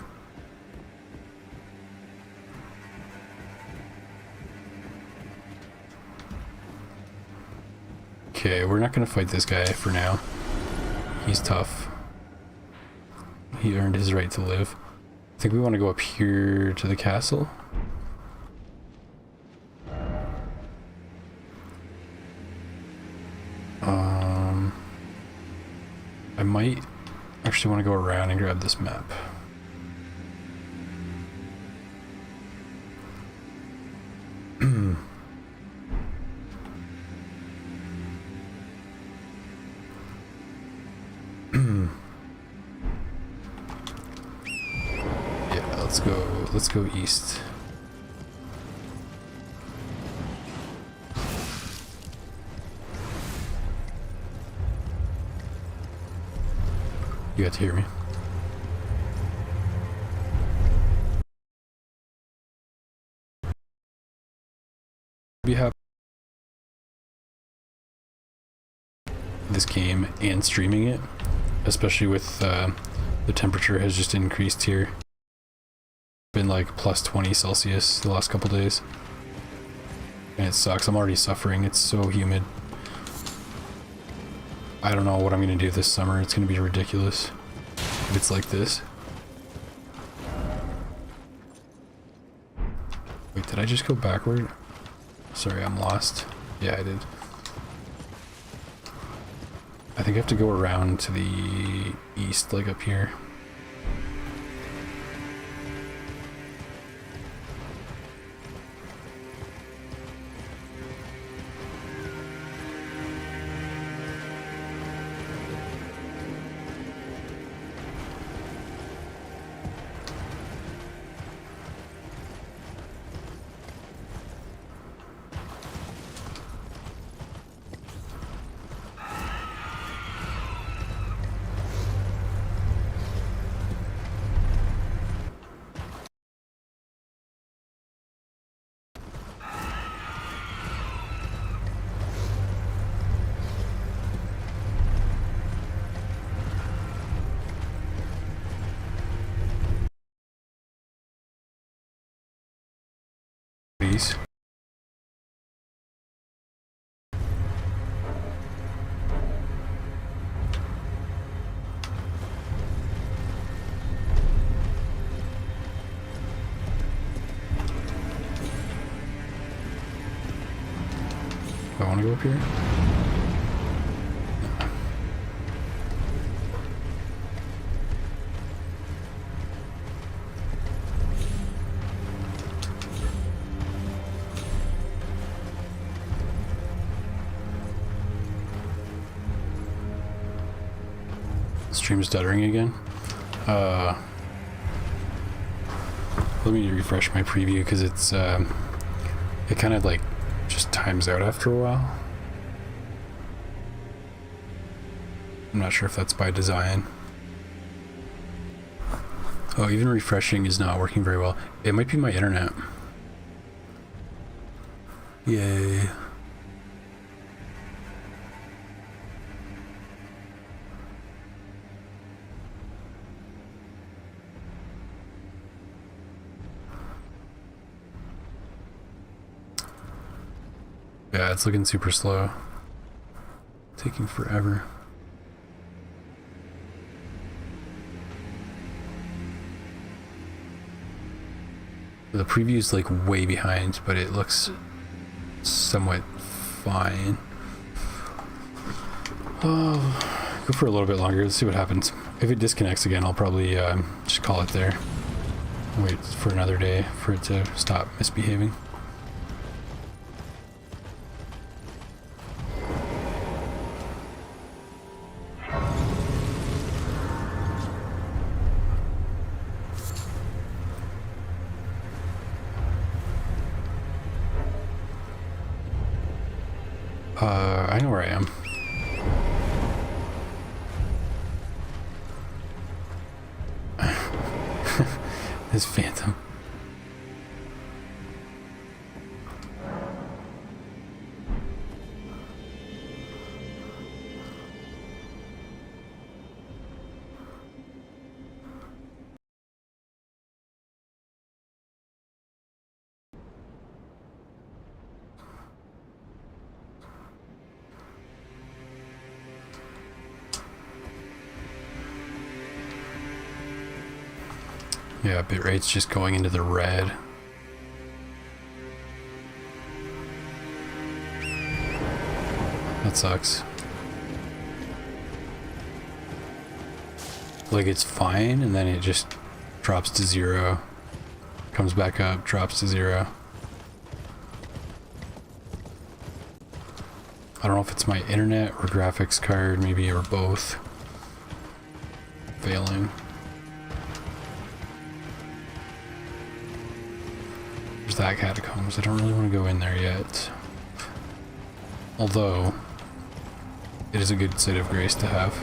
Okay, we're not gonna fight this guy for now. He's tough. He earned his right to live. I think we want to go up here to the castle. I might actually want to go around and grab this map. Yeah, let's go east. You got to hear me. We have this game and streaming it, especially with the temperature has just increased here. Been like plus 20 Celsius the last couple days. And it sucks. I'm already suffering. It's so humid. I don't know what I'm going to do this summer. It's going to be ridiculous if it's like this. Wait, did I just go backward? Sorry, I'm lost. Yeah, I did. I think I have to go around to the east, like up here. Please. Do I want to go up here? Stream's stuttering again. Let me refresh my preview because it's it kind of like just times out after a while. I'm not sure if that's by design. Oh, even refreshing is not working very well. It might be my internet. Yay. Yeah, it's looking super slow. Taking forever. The preview's like way behind, but it looks somewhat fine. Oh, go for a little bit longer. Let's see what happens. If it disconnects again, I'll probably just call it there. Wait for another day for it to stop misbehaving. I know where I am. This phantom. Yeah, bitrate's just going into the red. That sucks. Like, it's fine, and then it just drops to 0. Comes back up, drops to 0. I don't know if it's my internet or graphics card, maybe, or both. Failing. There's that catacombs. I don't really want to go in there yet. Although, it is a good site of grace to have.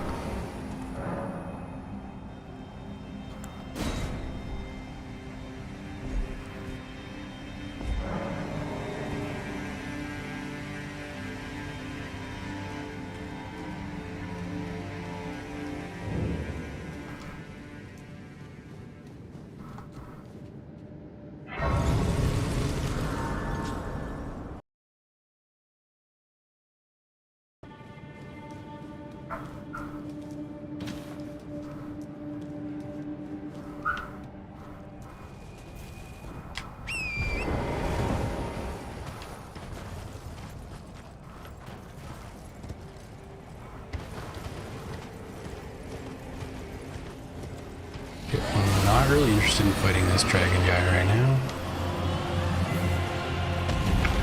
I'm not really interested in fighting this dragon guy right now.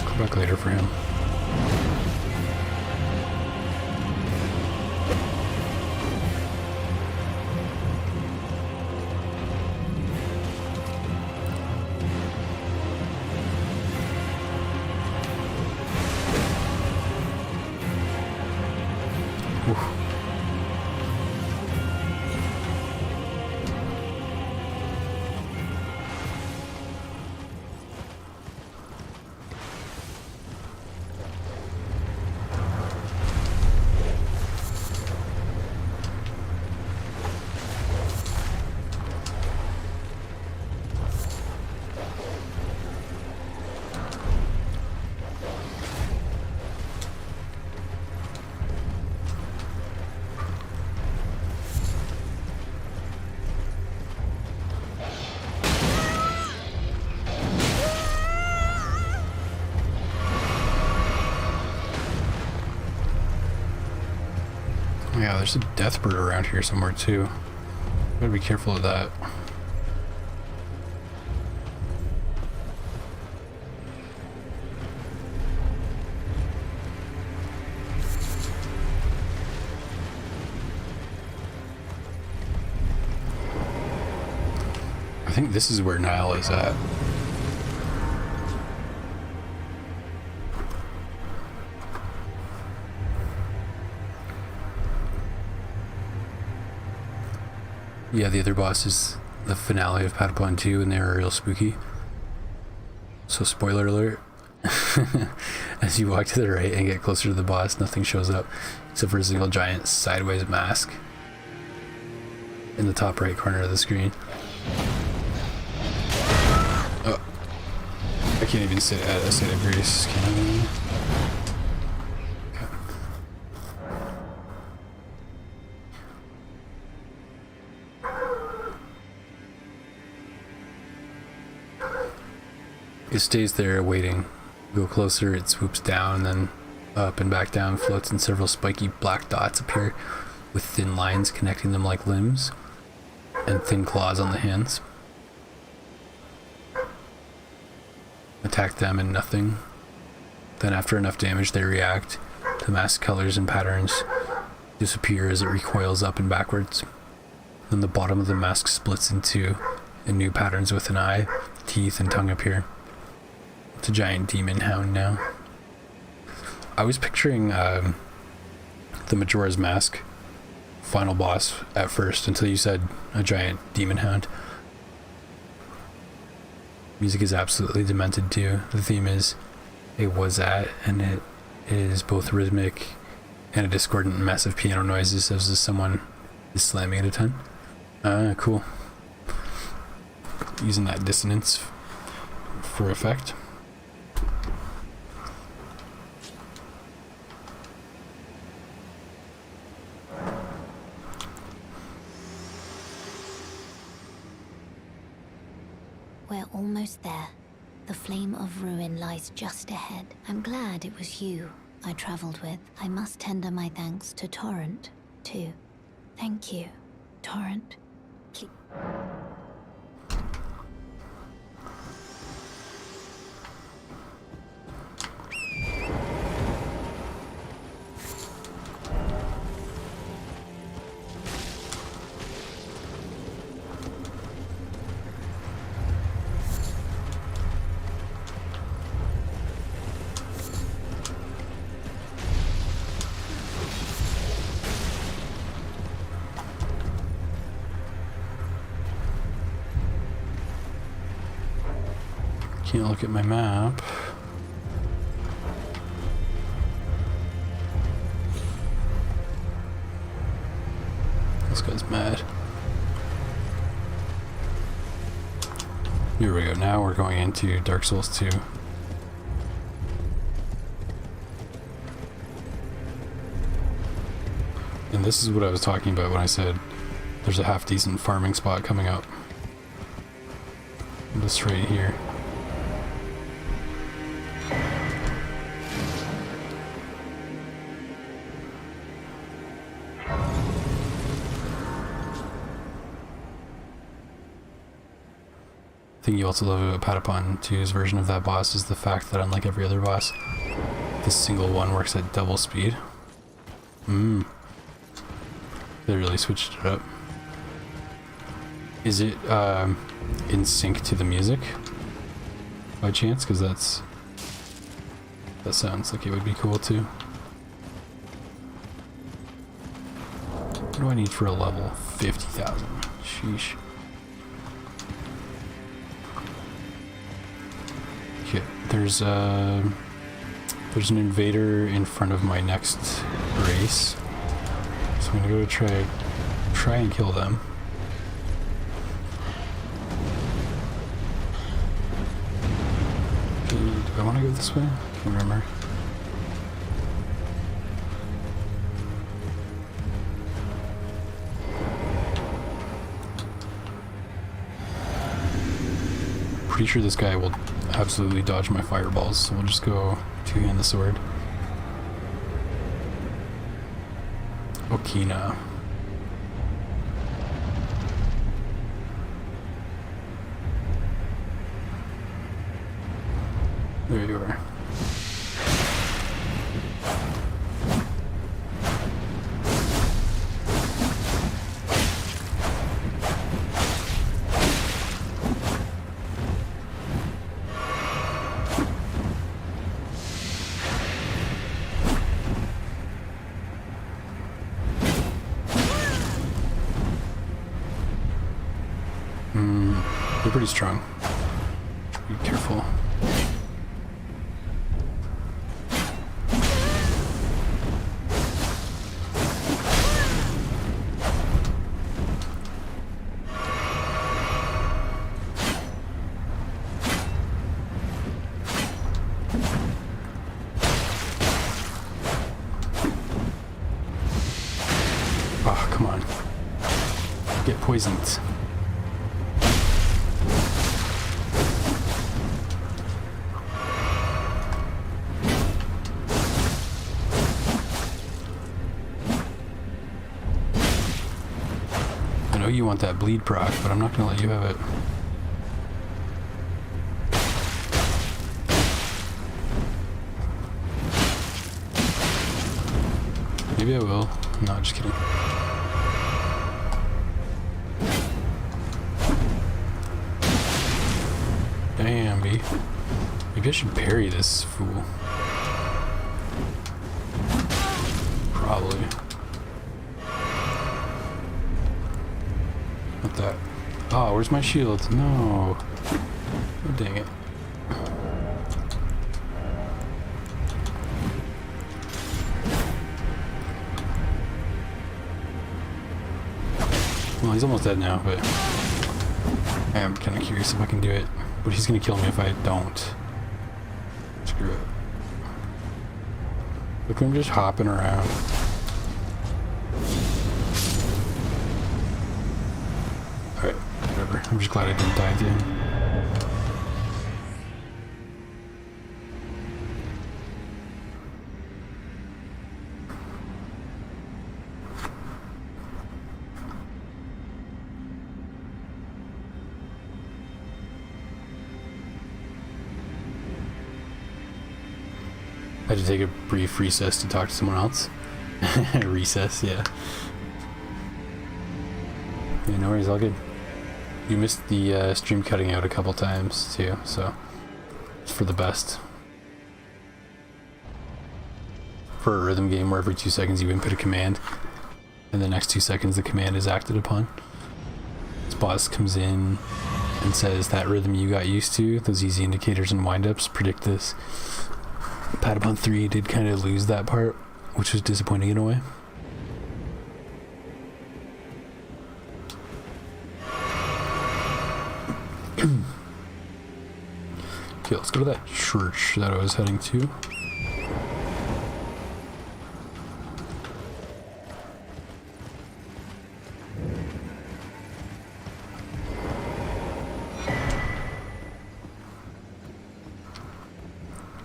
Come back later for him. Oof. Yeah, there's a death bird around here somewhere too. Gotta be careful of that. I think this is where Nile is at. Yeah, the other boss is the finale of Patapon 2, and they were real spooky. So spoiler alert. As you walk to the right and get closer to the boss, nothing shows up except for a single giant sideways mask in the top right corner of the screen. Oh, I can't even sit at a state of grace, can I? It stays there waiting. Go closer, it swoops down, then up and back down, floats, and several spiky black dots appear with thin lines connecting them like limbs, and thin claws on the hands. Attack them and nothing. Then after enough damage they react. The mask colors and patterns disappear as it recoils up and backwards. Then the bottom of the mask splits into new patterns with an eye, teeth, and tongue appear. It's a giant demon hound now. I was picturing the Majora's Mask final boss at first until you said a giant demon hound. Music is absolutely demented too. The theme is a was-at, and it is both rhythmic and a discordant mess of piano noises as if someone is slamming it a ton. Cool. Using that dissonance for effect. we're almost there. The flame of ruin lies just ahead. I'm glad it was you I traveled with. I must tender my thanks to Torrent, too. Thank you, Torrent. Can't look at my map. This guy's mad. Here we go. Now we're going into Dark Souls 2. And this is what I was talking about when I said there's a half decent farming spot coming up. Just right here. The thing you also love about Patapon 2's version of that boss is the fact that unlike every other boss, this single one works at double speed. They really switched it up. Is it in sync to the music by chance? Because that sounds like it would be cool too. What do I need for a level? 50,000. Sheesh. Okay, there's an invader in front of my next race, so I'm gonna go try and kill them. Okay, do I want to go this way? I can't remember. Pretty sure this guy will absolutely dodge my fireballs, so we'll just go two-hand the sword. Okina. There you are. They're pretty strong. Be careful. Oh, come on. Get poisoned. I know you want that bleed proc, but I'm not gonna let you have it. Maybe I will. No, just kidding. Damn, B. Maybe I should parry this fool. Probably. What that? Oh, where's my shield? No. Oh, dang it. Well, he's almost dead now, but I am kind of curious if I can do it. But he's gonna kill me if I don't. Screw it. Look at him just hopping around. Alright, whatever. I'm just glad I didn't die at the end. I had to take a brief recess to talk to someone else. Recess, yeah. Yeah, no worries, all good. You missed the stream cutting out a couple times too, so it's for the best. For a rhythm game where every 2 seconds you input a command, and the next 2 seconds the command is acted upon. This boss comes in and says that rhythm you got used to, those easy indicators and windups predict this. Patapon 3 did kind of lose that part, which was disappointing in a way. Okay, let's go to that church that I was heading to.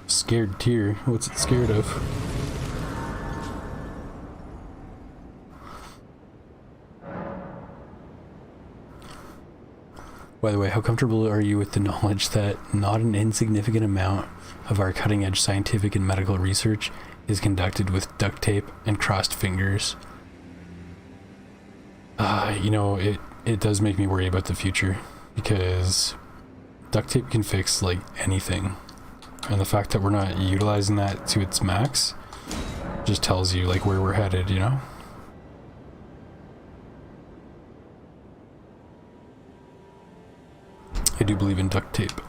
Scared tear. What's it scared of? By the way, how comfortable are you with the knowledge that not an insignificant amount of our cutting-edge scientific and medical research is conducted with duct tape and crossed fingers? You know, it does make me worry about the future, because duct tape can fix, like, anything. And the fact that we're not utilizing that to its max just tells you, like, where we're headed, you know? I do believe in duct tape.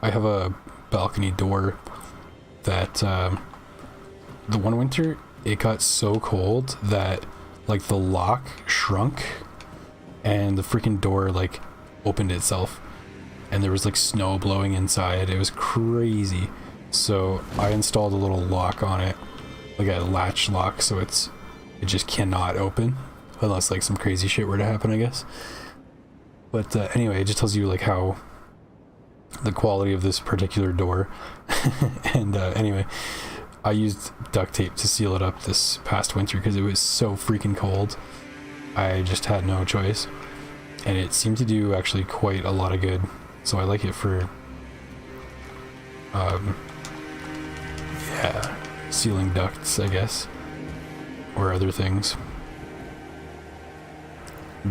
I have a balcony door that, the one winter, it got so cold that, like, the lock shrunk and the freaking door, like, opened itself, and there was, like, snow blowing inside. It was crazy. So I installed a little lock on it, like a latch lock, so it just cannot open unless, like, some crazy shit were to happen, I guess. But anyway, it just tells you, like, how the quality of this particular door. And anyway, I used duct tape to seal it up this past winter because it was so freaking cold. I just had no choice, and it seemed to do actually quite a lot of good, so I like it for yeah, sealing ducts, I guess, or other things.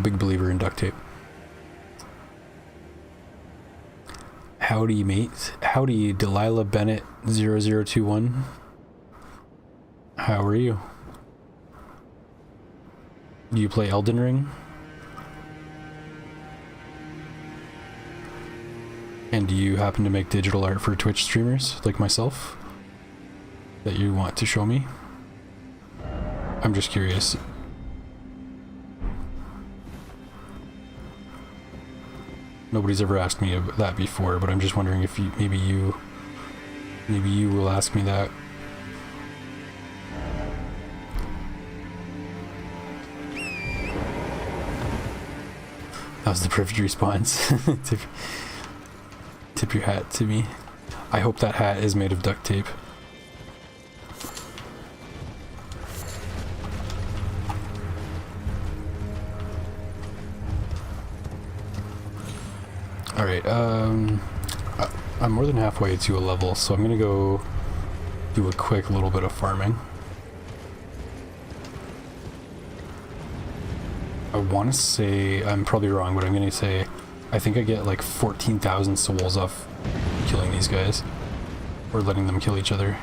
Big believer in duct tape. Howdy, mate. Howdy, Delilah Bennett 0021. How are you? Do you play Elden Ring? And do you happen to make digital art for Twitch streamers like myself that you want to show me? I'm just curious. Nobody's ever asked me that before, but I'm just wondering if maybe you will ask me that. That was the perfect response. Tip your hat to me. I hope that hat is made of duct tape. Alright, I'm more than halfway to a level, so I'm gonna go do a quick little bit of farming. I want to say, I'm probably wrong, but I'm going to say I think I get like 14,000 souls off killing these guys, or letting them kill each other.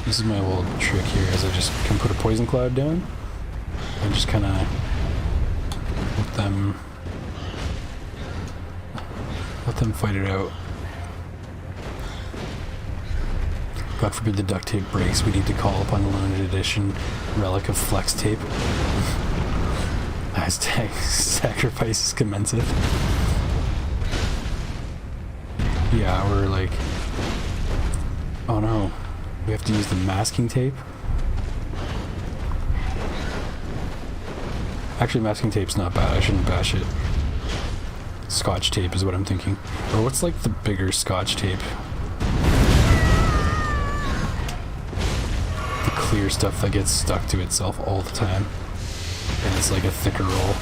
This is my little trick here, is I just can put a poison cloud down and just kind of let them fight it out. God forbid the duct tape breaks, we need to call upon the limited edition relic of flex tape. Hashtag sacrifices commenceth. Yeah, we're like, oh no, we have to use the masking tape. Actually, masking tape's not bad. I shouldn't bash it. Scotch tape is what I'm thinking. Or what's like the bigger Scotch tape? The clear stuff that gets stuck to itself all the time. And it's like a thicker roll.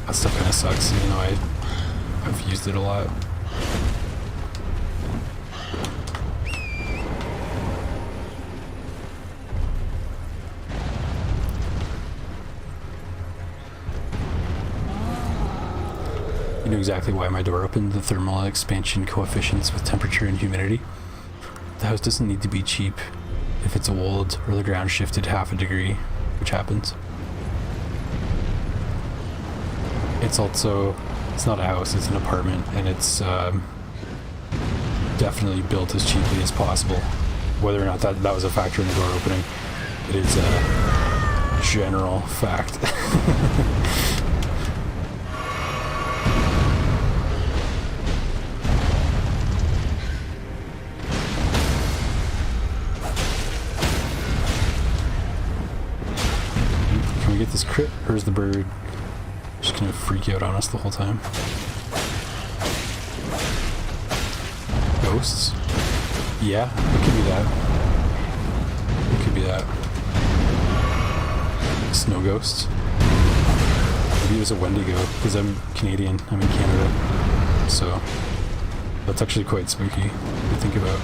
That stuff kind of sucks, even though I've used it a lot. You know exactly why my door opened. The thermal expansion coefficients with temperature and humidity. The house doesn't need to be cheap if it's old or the ground shifted half a degree, which happens. It's also, it's not a house, it's an apartment, and it's definitely built as cheaply as possible. Whether or not that was a factor in the door opening, it is a general fact. Can we get this crit, or is the bird just gonna freak out on us the whole time? Ghosts? Yeah, it could be that. It could be that. Snow ghosts? Maybe it was a Wendigo, because I'm Canadian, I'm in Canada. So, that's actually quite spooky to think about.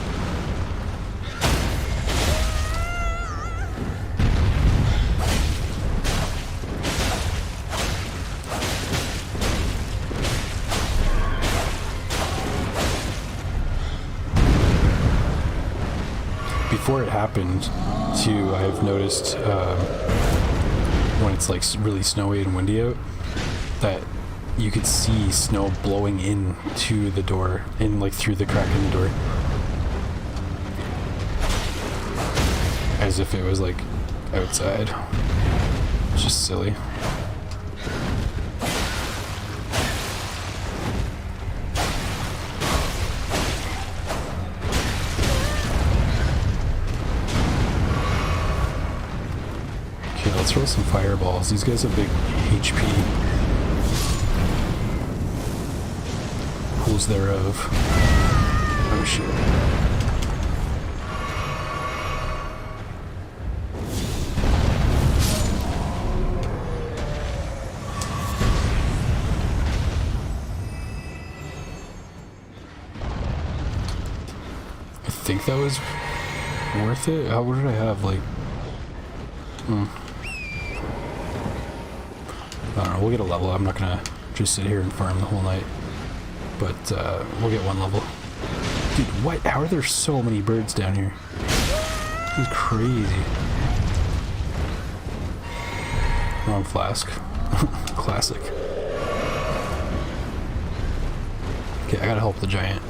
Before it happened, too, I've noticed when it's like really snowy and windy out, that you could see snow blowing in to the door, in like through the crack in the door, as if it was like outside. It's just silly. Let's throw some fireballs. These guys have big HP. Pools thereof. Oh shit. I think that was worth it. What did I have? Like, I don't know, we'll get a level. I'm not gonna just sit here and farm the whole night. But we'll get one level. Dude, what? How are there so many birds down here? This is crazy. Wrong flask. Classic. Okay, I gotta help the giant.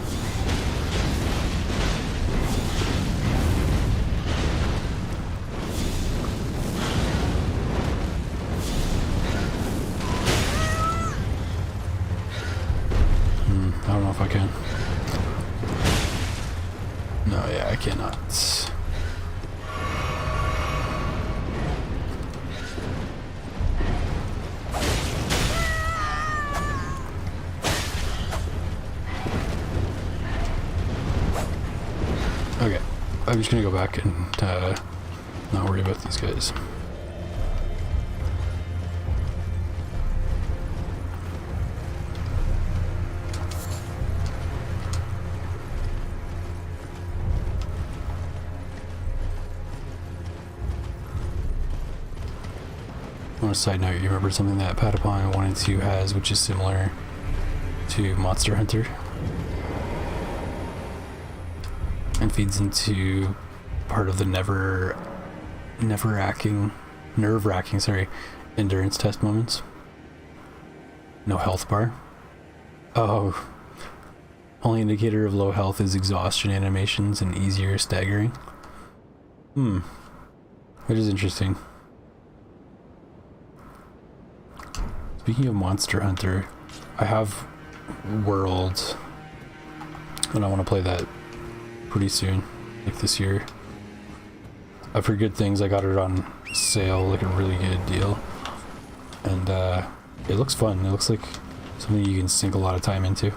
I don't know if I can. No, yeah, I cannot. Okay, I'm just gonna go back and not worry about these guys. On a side note, you remember something that Patapon 1 and 2 has, which is similar to Monster Hunter? And feeds into part of the nerve-wracking, endurance test moments. No health bar. Oh. Only indicator of low health is exhaustion animations and easier staggering. Which is interesting. Speaking of Monster Hunter, I have World, and I want to play that pretty soon, like this year. I've heard good things. I got it on sale, like a really good deal. and it looks fun. It looks like something you can sink a lot of time into.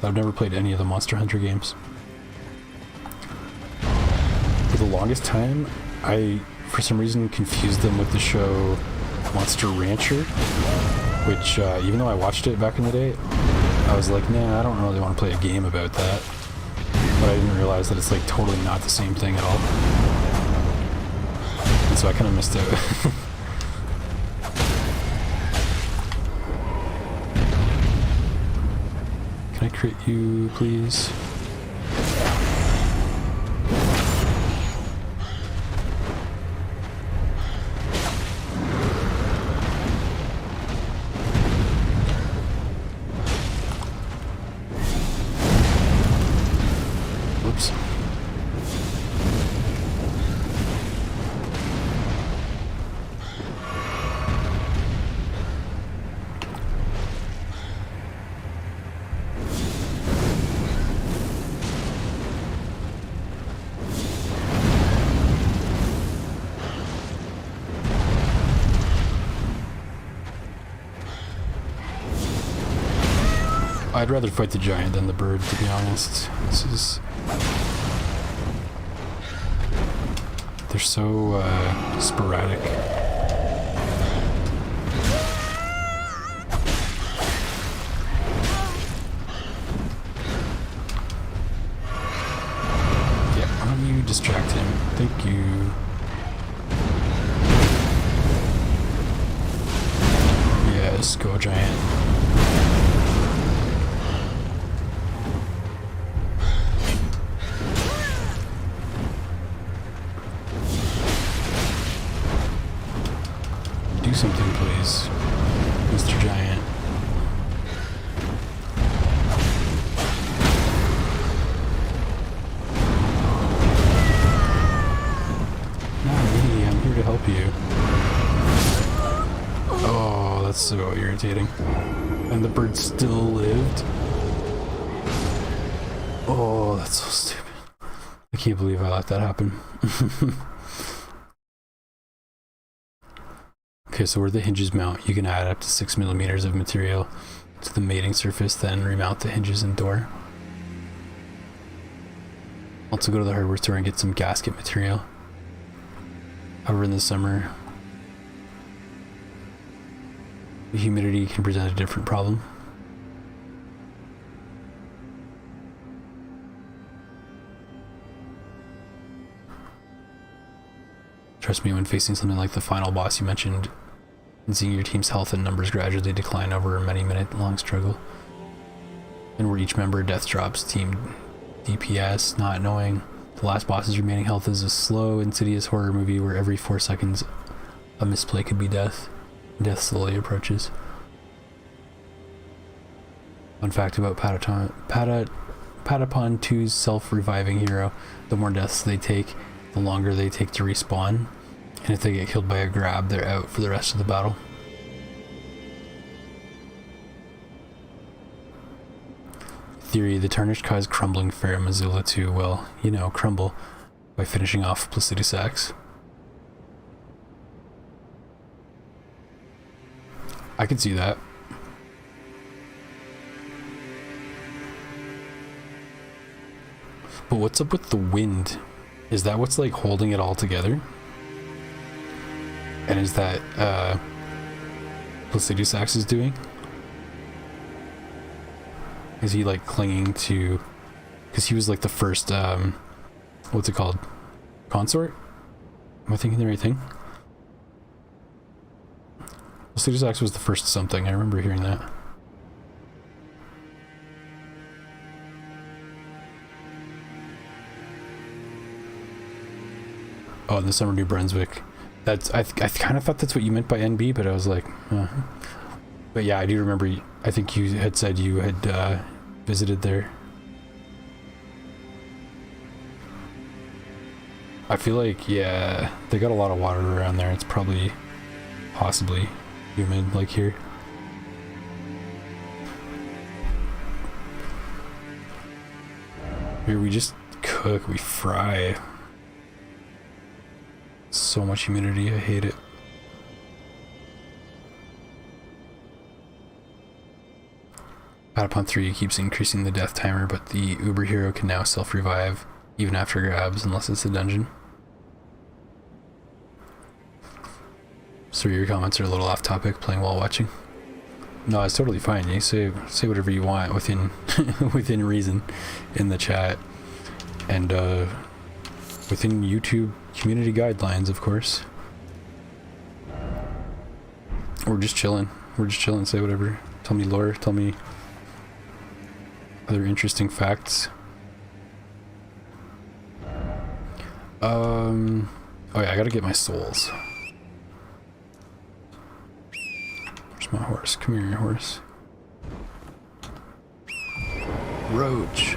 I've never played any of the Monster Hunter games. For the longest time, I, for some reason, confused them with the show Monster Rancher, which, even though I watched it back in the day, I was like, nah, I don't really want to play a game about that. But I didn't realize that it's like totally not the same thing at all. And so I kind of missed out. Can I crit you, please? Whoops. I'd rather fight the giant than the bird, to be honest. This is... They're so, sporadic. Yeah, why don't you distract him? Thank you. Yes, go giant. Do something, please, Mr. Giant. Not me, I'm here to help you. Oh, that's so irritating. And the bird still lived. Oh, that's so stupid. I can't believe I let that happen. Okay, so where the hinges mount, you can add up to 6 millimeters of material to the mating surface, then remount the hinges and door. Also go to the hardware store and get some gasket material. However, in the summer, the humidity can present a different problem. Trust me, when facing something like the final boss you mentioned, and seeing your team's health and numbers gradually decline over a many minute long struggle, and where each member death drops team DPS, not knowing the last boss's remaining health is a slow, insidious horror movie where every 4 seconds a misplay could be death. Death slowly approaches. Fun fact about Patapon 2's self-reviving hero: the more deaths they take, the longer they take to respawn, and if they get killed by a grab, they're out for the rest of the battle. Theory: the tarnished cause crumbling Fair Missoula to, well, you know, crumble by finishing off Placidus Axe. I could see that. But what's up with the wind? Is that what's like holding it all together? And is that Placidus Axe is doing? Is he like clinging to, because he was like the first what's it called, consort? Am I thinking the right thing? Placidus Axe was the first something, I remember hearing that. Oh, in the summer New Brunswick. That's I kind of thought that's what you meant by NB, but I was like, But yeah, I do remember. I think you had said you had visited there. I feel like, yeah, they got a lot of water around there. It's probably, possibly, humid like here. Here we just cook, we fry. So much humidity, I hate it. Patapon 3 keeps increasing the death timer, but the Uber hero can now self-revive even after grabs, unless it's a dungeon. So your comments are a little off topic, playing while watching. No, it's totally fine. You say whatever you want within within reason in the chat, and within YouTube community guidelines, of course. We're just chilling. Say whatever. Tell me lore. Tell me other interesting facts. Oh yeah, I gotta get my souls. Where's my horse? Come here, horse. Roach.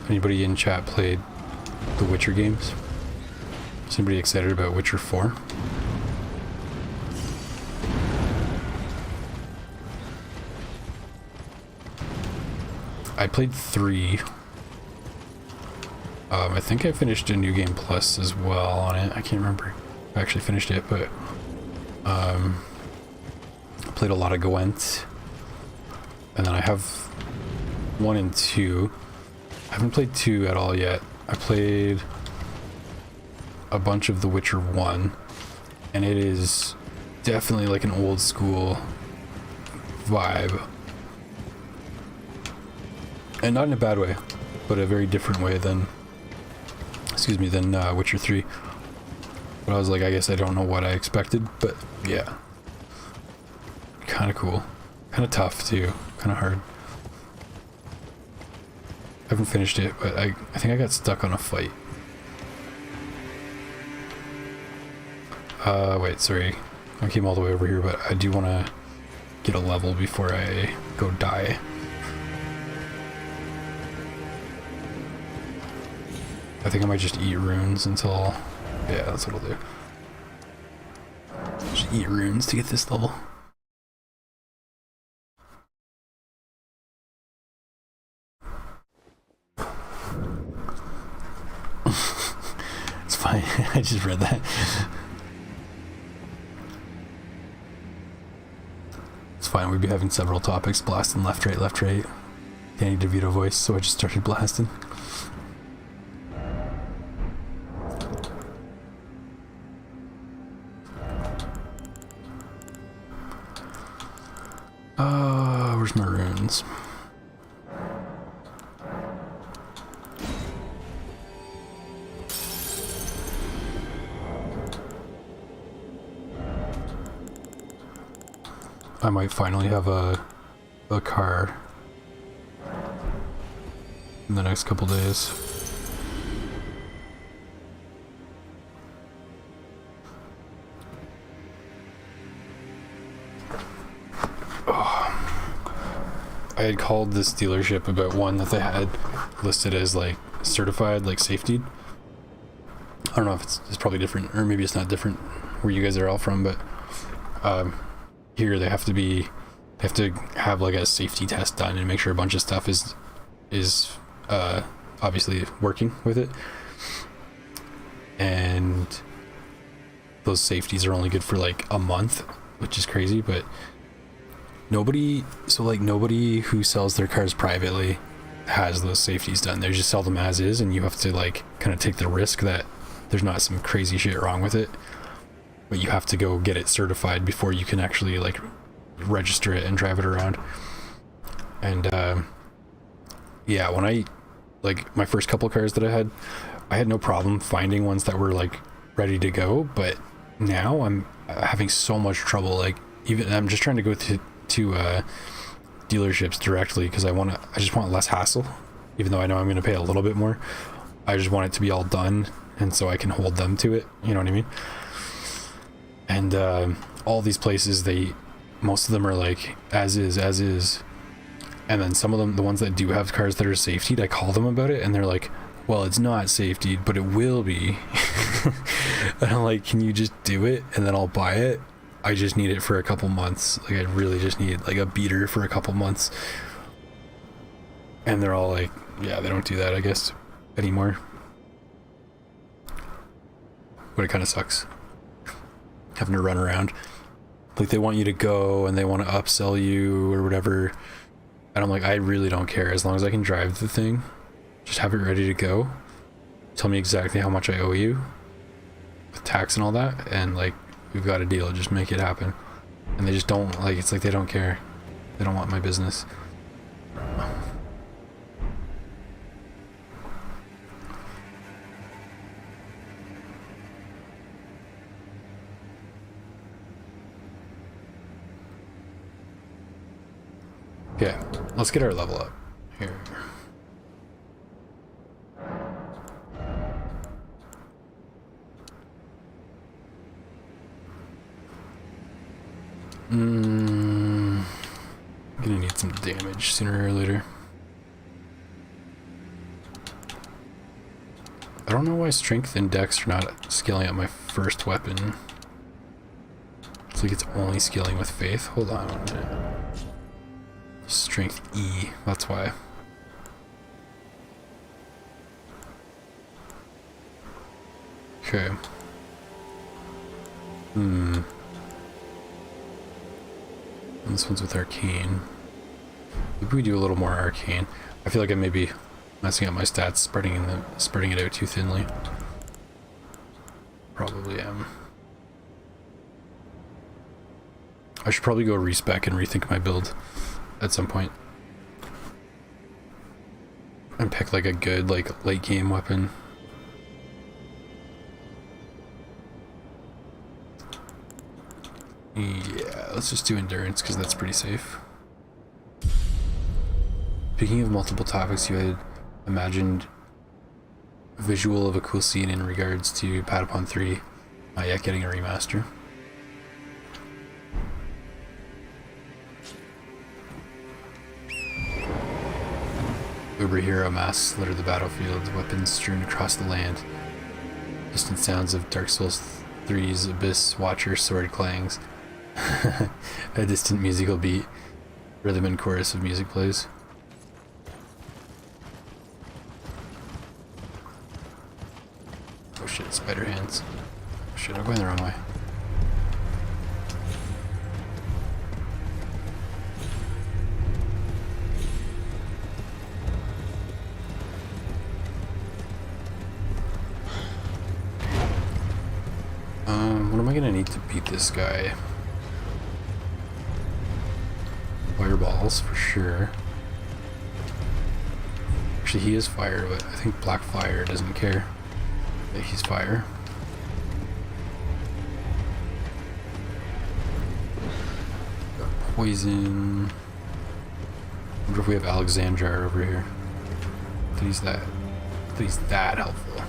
Anybody in chat played the Witcher games? Is anybody excited about Witcher 4? I played 3. I think I finished a New Game Plus as well on it. I can't remember if I actually finished it, but played a lot of Gwent. And then I have 1 and 2. I haven't played 2 at all yet. I played a bunch of The Witcher 1, and it is definitely like an old school vibe. And not in a bad way, but a very different way than Witcher 3. But I was like, I guess I don't know what I expected, but yeah. Kind of cool. Kind of tough too. Kind of hard. I haven't finished it, but I think I got stuck on a fight. Wait, sorry. I came all the way over here, but I do want to get a level before I go die. I think I might just eat runes until... Yeah, that's what I'll do. Just eat runes to get this level. It's fine. I just read that. It's fine. We'd be having several topics, blasting left, right, left, right. Danny DeVito voice, so I just started blasting. Where's my runes? I might finally have a car in the next couple days. I had called this dealership about one that they had listed as like certified, like safety. I don't know if it's probably different, or maybe it's not different where you guys are all from, but here they have to have like a safety test done and make sure a bunch of stuff is obviously working with it, and those safeties are only good for like a month, which is crazy. But nobody who sells their cars privately has those safeties done. They just sell them as is, and you have to like kind of take the risk that there's not some crazy shit wrong with it, but you have to go get it certified before you can actually like register it and drive it around. And yeah, when I like my first couple cars that I had no problem finding ones that were like ready to go, but now I'm having so much trouble. Like, even I'm just trying to go to dealerships directly because I just want less hassle, even though I know I'm going to pay a little bit more. I just want it to be all done, and so I can hold them to it, you know what I mean? And all these places, most of them are like as is, and then some of them, the ones that do have cars that are safetied, I call them about it and they're like, well, it's not safetied, but it will be. And I'm like, can you just do it and then I'll buy it? I just need it for a couple months. Like, I really just need like a beater for a couple months. And they're all like, yeah, they don't do that, I guess, anymore. But it kind of sucks having to run around. Like, they want you to go and they want to upsell you or whatever. And I'm like, I really don't care. As long as I can drive the thing, just have it ready to go. Tell me exactly how much I owe you with tax and all that. And like, we've got a deal. Just make it happen. And they just don't, like, it's like they don't care. They don't want my business. Okay, let's get our level up here. I'm gonna need some damage sooner or later. I don't know why strength and dex are not scaling up my first weapon. It's like it's only scaling with faith. Hold on a minute. Strength E, that's why. Okay. And this one's with arcane. Maybe we do a little more arcane. I feel like I may be messing up my stats, spreading it out too thinly. Probably am. I should probably go respec and rethink my build at some point. And pick like a good like late game weapon. Yeah, let's just do endurance because that's pretty safe. Speaking of multiple topics, you had imagined visual of a cool scene in regards to Patapon 3 not yet getting a remaster. Uber hero masks litter the battlefield, weapons strewn across the land. Distant sounds of Dark Souls 3's Abyss Watcher sword clangs. A distant musical beat. Rhythm and chorus of music plays. Oh shit, spider hands. Oh shit, I'm going the wrong way. What am I gonna need to beat this guy? Fireballs for sure. Actually, he is fire, but I think black fire doesn't care that he's fire. Got poison. Wonder if we have Alexandra over here. That he's that helpful.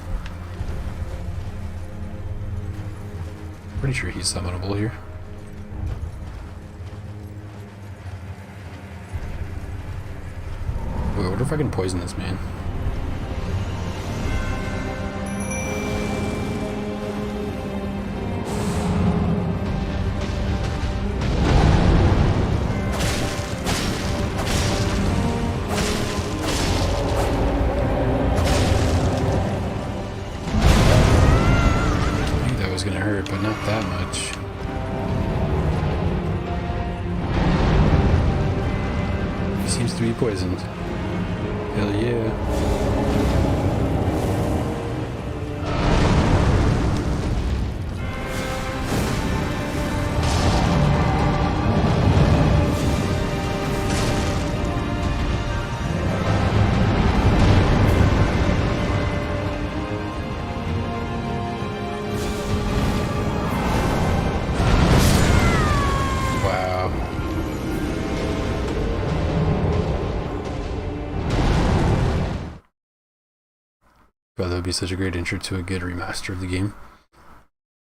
Pretty sure he's summonable here. Wait, I wonder if I can poison this man. I think that was gonna hurt, but not that much. He seems to be poisoned. Hell yeah. Wow. Well, that would be such a great intro to a good remaster of the game,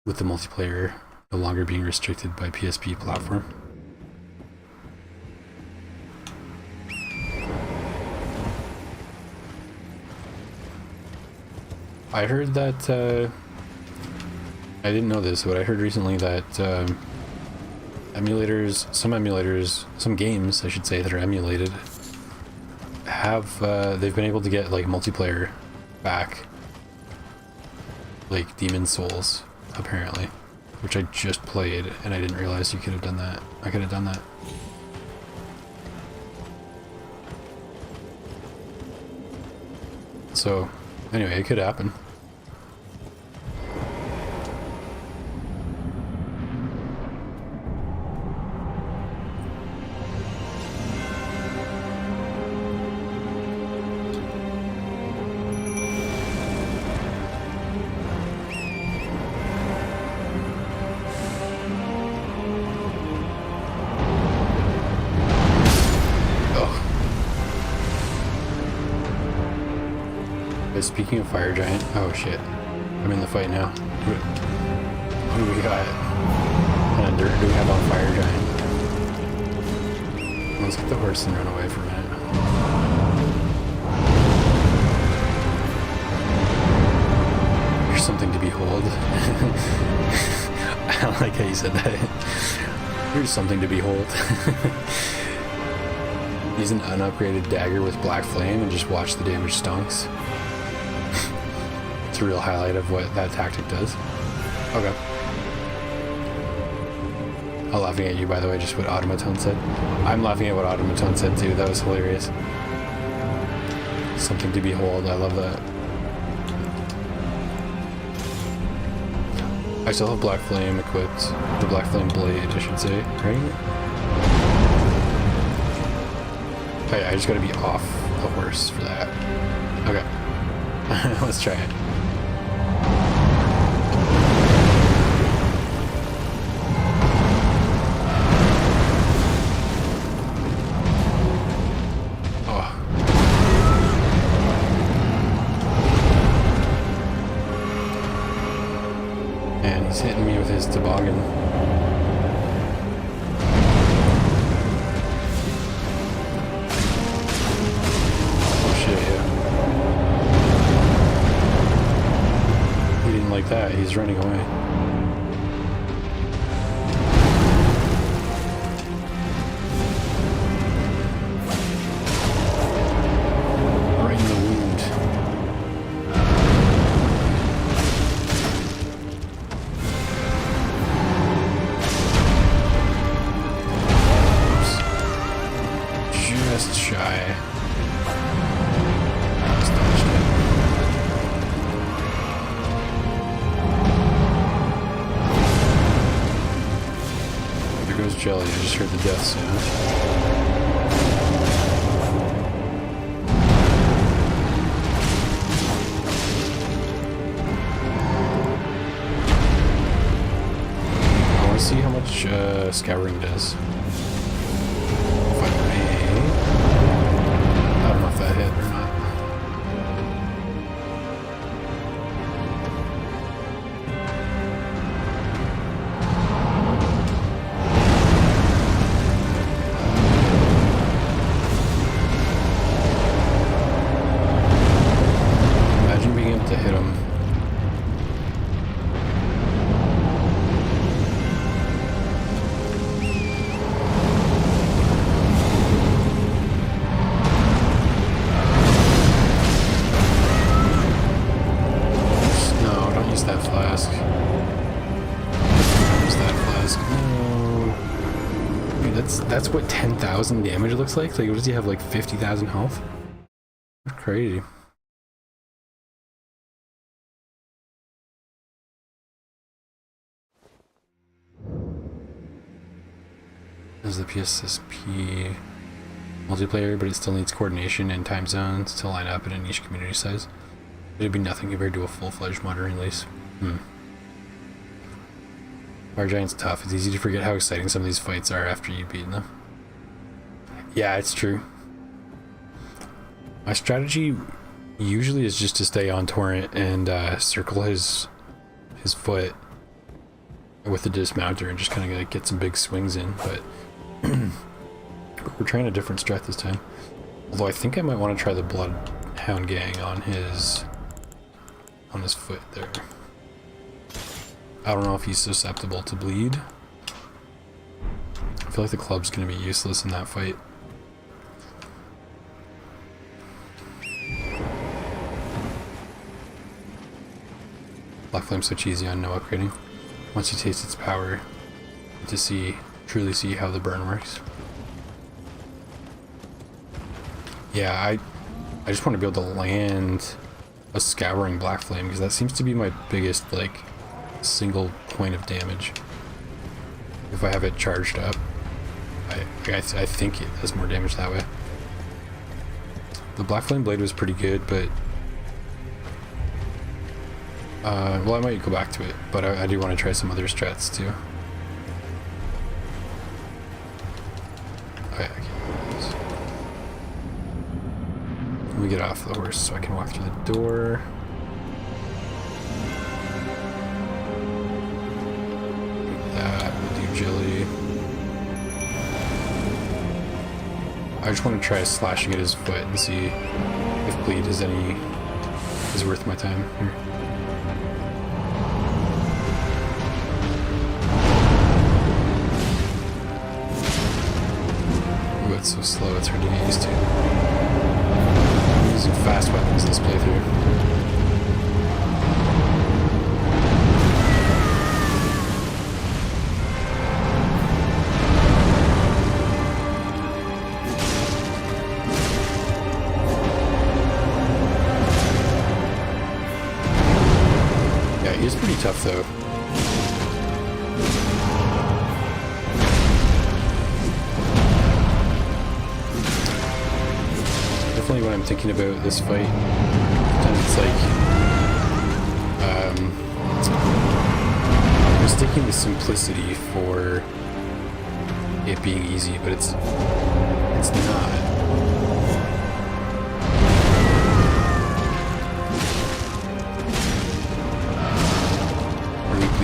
with the multiplayer no longer being restricted by PSP platform. I heard that, I didn't know this, but I heard recently that some games, I should say, that are emulated have they've been able to get like multiplayer back, like Demon Souls apparently, which I just played and I didn't realize you could have done that. I could have done that. So anyway, it could happen. Speaking of fire giant, oh shit, I'm in the fight now. Who do we got? What kind of dirt do we have on fire giant? Let's get the horse and run away for a minute. Here's something to behold. I don't like how you said that. Here's something to behold. Use an unupgraded dagger with black flame and just watch the damage stonks. It's a real highlight of what that tactic does. Okay. I'm laughing at you, by the way, just what Automaton said. I'm laughing at what Automaton said too. That was hilarious. Something to behold. I love that. I still have Black Flame equipped. The Black Flame blade, I should say. Right? Okay, I just gotta be off the horse for that. Okay. Let's try it. He's hitting me with his toboggan. Oh shit, yeah. He didn't like that, he's running away. Right in the wound. Just shy. Just dodged it. There goes Jelly. I just heard the death sound. I want to see how much scouring does. That hit or not. Imagine being able to hit him. That flask. Use that flask. No. Dude, that's what 10,000 damage looks like? Like, what does he have, like 50,000 health? That's crazy. This is the PSSP multiplayer, but it still needs coordination and time zones to line up at an each community size. It'd be nothing compared to a full-fledged modern release. Fire Giant's tough. It's easy to forget how exciting some of these fights are after you've beaten them. Yeah, it's true. My strategy usually is just to stay on Torrent and circle his foot with the dismounter and just kind of like get some big swings in, but we're trying a different strat this time. Although I think I might want to try the Bloodhound Gang on his foot there. I don't know if he's susceptible to bleed. I feel like the club's gonna be useless in that fight. Black Flame switch easy on no upgrading. Once you taste its power, you get to truly see how the burn works. Yeah, I just want to be able to land a Scouring Black Flame, because that seems to be my biggest, like, single point of damage. If I have it charged up, I think it does more damage that way. The Black Flame Blade was pretty good, but well, I might go back to it, but I do want to try some other strats too. Okay, let me get off the horse so I can walk through the door. Agility. I just want to try slashing at his foot and see if bleed is worth my time here. Ooh, it's so slow, it's hard to get used to. I'm using fast weapons this playthrough. He's pretty tough though. Definitely when I'm thinking about this fight, sometimes it's like I'm mistaking the simplicity for it being easy, but it's not.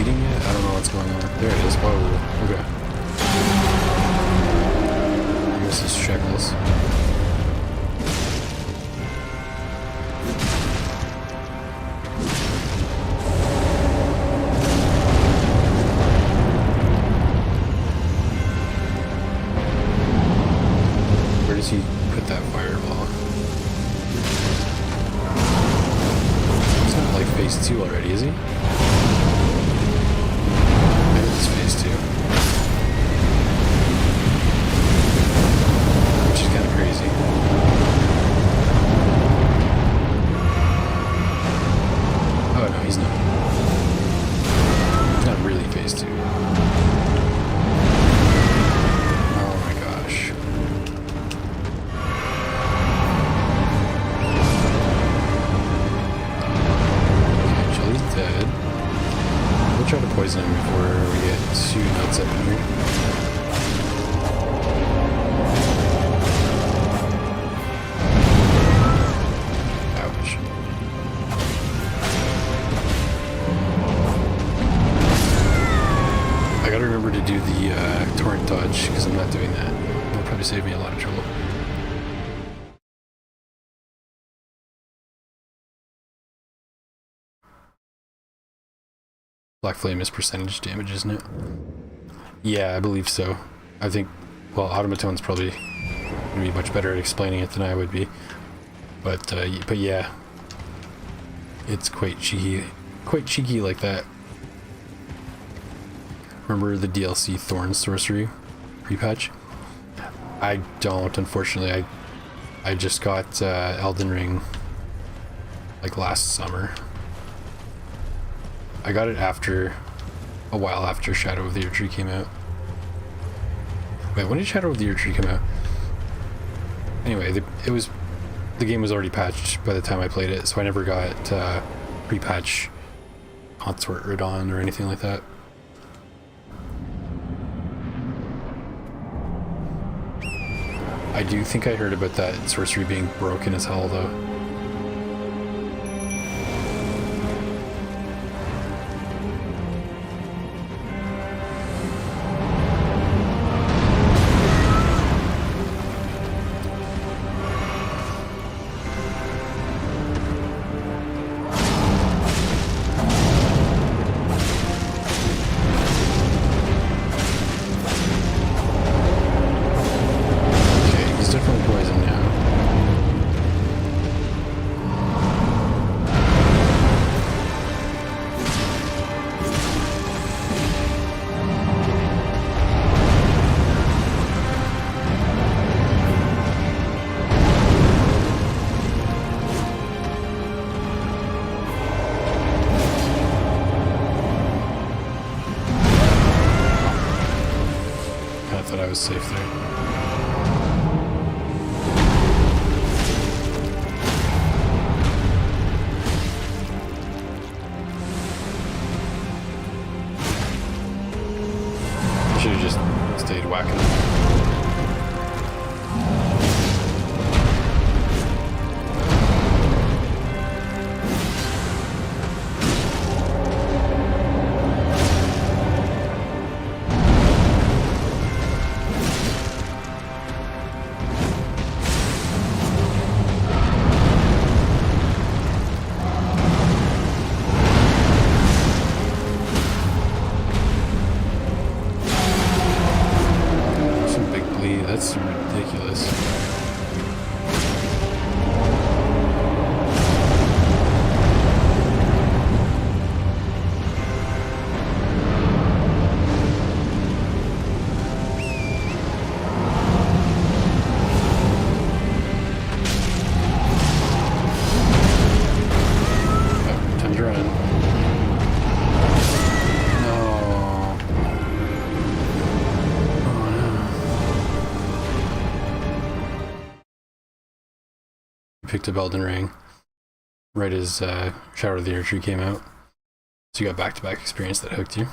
I don't know what's going on. There it is. Oh, okay. I miss his shekels. Where does he put that fireball? He's not like phase 2 already, is he? Phase 2. Which is kind of crazy. Oh no, he's not. He's not really phase 2. Oh my gosh. Okay, Jilly's dead. We'll try to poison him before we get too nuts up in here. Ouch. I gotta remember to do the torrent dodge, because I'm not doing that. It'll probably save me a lot of trouble. Black Flame is percentage damage, isn't it? Yeah, I believe so. I think, well, Automatone's probably going to be much better at explaining it than I would be. But yeah, it's quite cheeky like that. Remember the DLC Thorn Sorcery pre-patch? I don't, unfortunately. I just got Elden Ring like last summer. I got it a while after Shadow of the Erdtree came out. Wait, when did Shadow of the Erdtree come out? Anyway, the game was already patched by the time I played it, so I never got pre-patch Consort Radon or anything like that. I do think I heard about that sorcery being broken as hell though. I was safe there. Should have just stayed whacking them. That's ridiculous. Oh, time to run. Picked up Elden Ring right as Shadow of the Erdtree came out, so you got back-to-back experience that hooked you.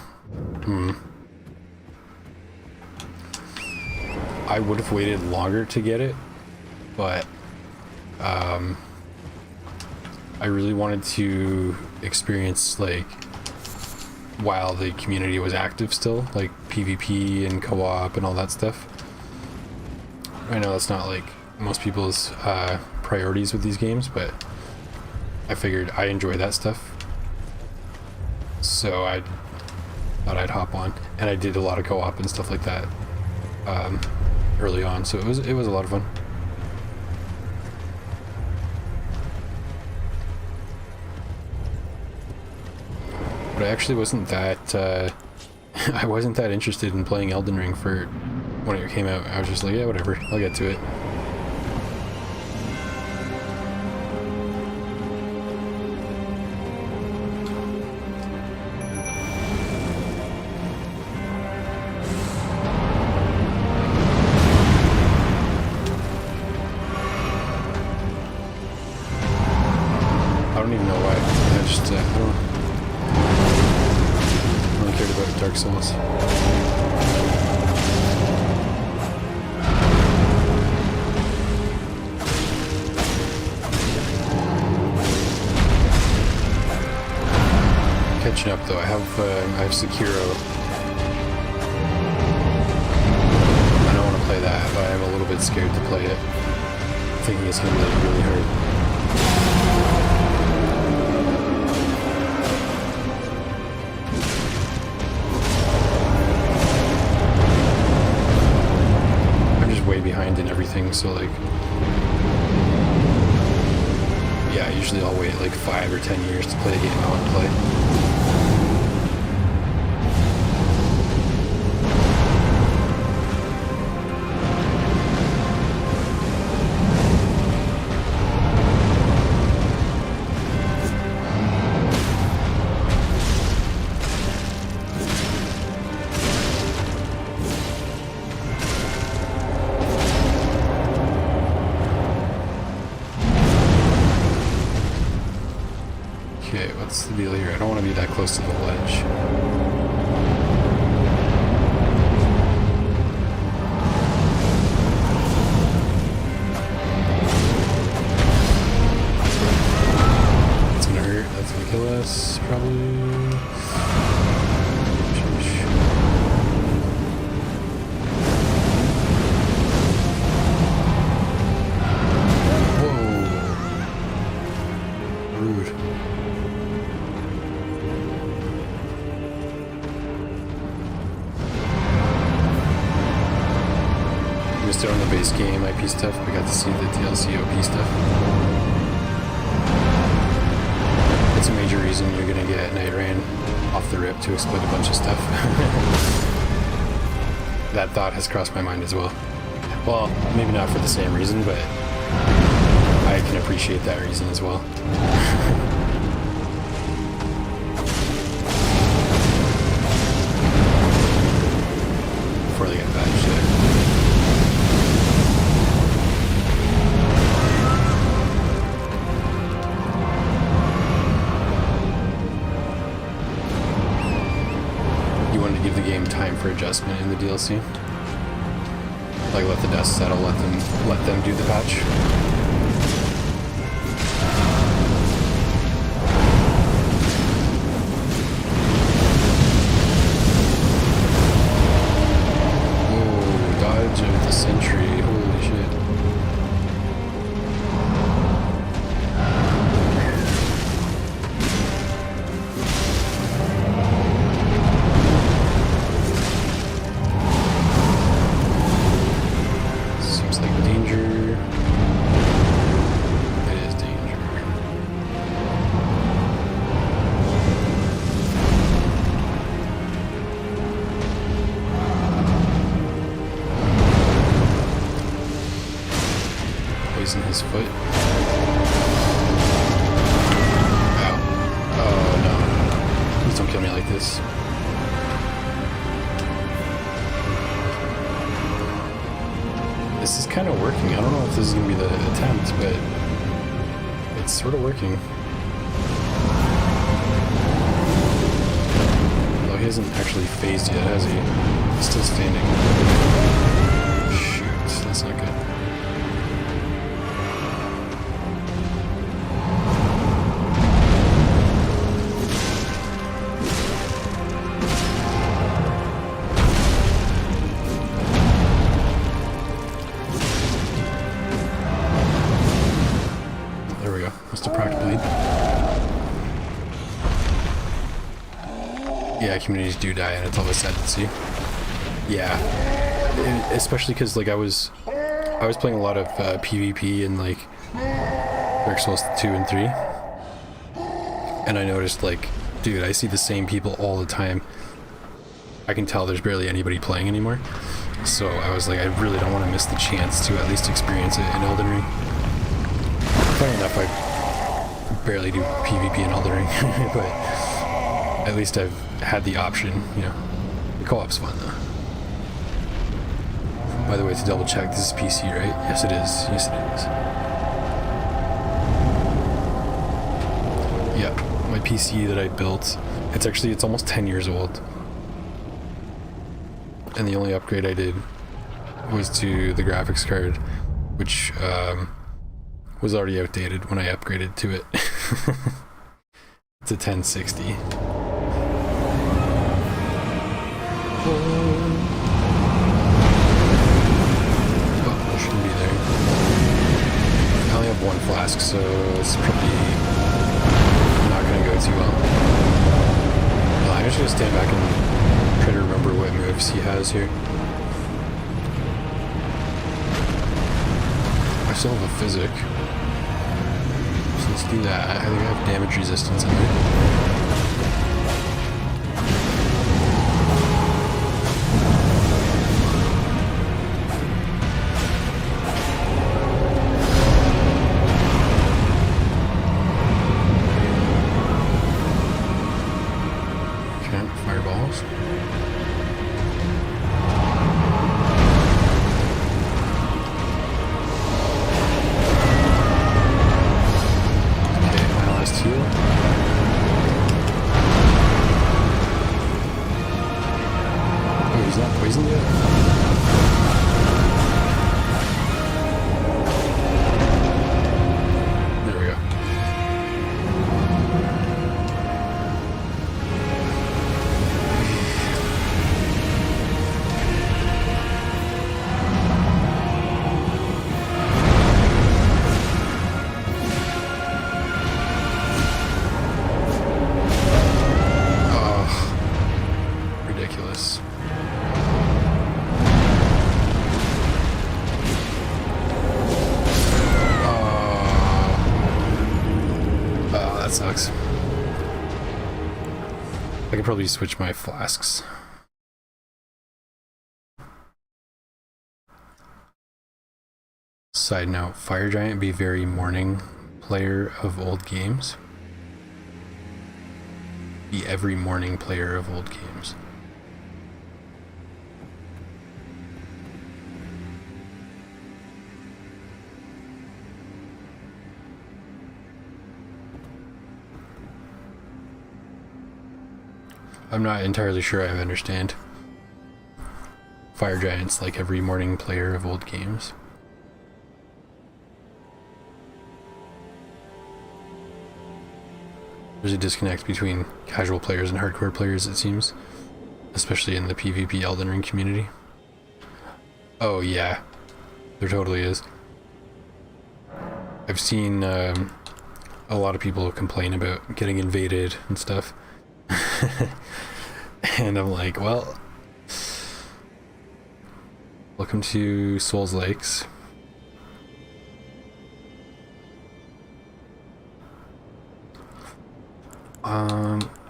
I would have waited longer to get it, but I really wanted to experience, like, while the community was active still, like PvP and co-op and all that stuff. I know that's not like most people's priorities with these games, but I figured I enjoy that stuff, so I thought I'd hop on, and I did a lot of co-op and stuff like that early on, so it was a lot of fun. But I actually wasn't that I wasn't that interested in playing Elden Ring for when it came out. I was just like, yeah, whatever, I'll get to it. I don't even know why. I just, I don't really cared about Dark Souls. Catching up though, I have Sekiro. I don't want to play that, but I'm a little bit scared to play it, thinking it's going to be like really hard. Way behind in everything, so like, yeah, usually I'll wait like 5 or 10 years to play a game I want to play. Okay, what's the deal here? I don't want to be that close to the ledge. That's gonna hurt. That's gonna kill us, probably. Whoa. Rude. Missed out on the base game IP stuff, but got to see the DLC OP stuff. That's a major reason you're gonna get Night Rain off the rip to exploit a bunch of stuff. That thought has crossed my mind as well. Well, maybe not for the same reason, but I can appreciate that reason as well. Before they get patched there. wanted to give the game time for adjustment in the DLC. Like let the dust settle, let them do the patch. Oh, dodge of the century. Holy shit. Seems like danger. It is danger. Poison his foot. Ow. Oh no. Please don't kill me like this. This is kind of working. I don't know if this is going to be the attempt, but it's sort of working. Although he hasn't actually phased yet, has he? He's still standing. Shoot, that's not good. There we go. Must have proc bleed. Yeah, communities do die, and it's always sad to see. Yeah, especially because like I was playing a lot of PvP in like Dark Souls 2 and 3, and I noticed like, dude, I see the same people all the time. I can tell there's barely anybody playing anymore. So I was like, I really don't want to miss the chance to at least experience it in Elden Ring. Funny enough, I barely do PvP in Elden Ring, but at least I've had the option, you know. The co-op's fun though. By the way, to double check, this is PC, right? Yes it is. Yes it is. Yeah, my PC that I built, it's almost 10 years old. And the only upgrade I did was to the graphics card, which was already outdated when I upgraded to it. It's a 1060. Oh, shouldn't be there. I only have one flask, so it's probably not gonna go too well. Well, I'm just gonna stand back and try to remember what moves he has here. I still have a physic. So let's do that. I think I have damage resistance in there. Okay, fireballs. Oh, he's not poisoned yet? There we go. Ridiculous. Oh, that sucks. I could probably switch my flasks. Side note, Fire Giant be very morning player of old games. Be every morning player of old games. I'm not entirely sure I understand fire giants like every morning player of old games. There's a disconnect between casual players and hardcore players, it seems. Especially in the PvP Elden Ring community. Oh yeah, there totally is. I've seen a lot of people complain about getting invaded and stuff. And I'm like, well, welcome to Souls Lakes.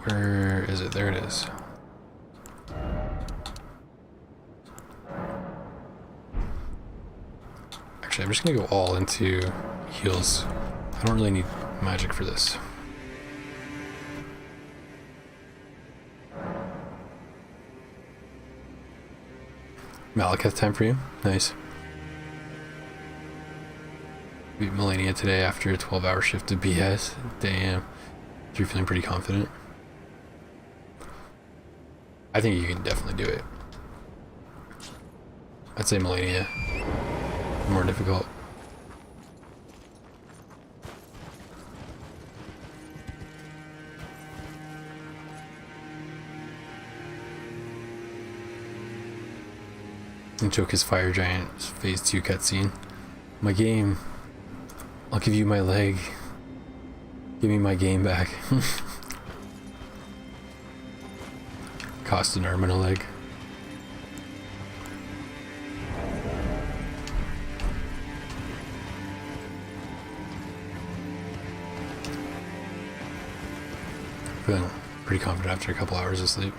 Where is it? There it is. Actually, I'm just gonna go all into heals. I don't really need magic for this. Malekith time for you. Nice. Beat Melania today after a 12-hour shift to BS. Damn. You're feeling pretty confident. I think you can definitely do it. I'd say Melania. More difficult. And choke his fire giant phase 2 cutscene. My game. I'll give you my leg. Give me my game back. Cost an arm and a leg. Feeling pretty confident after a couple hours of sleep.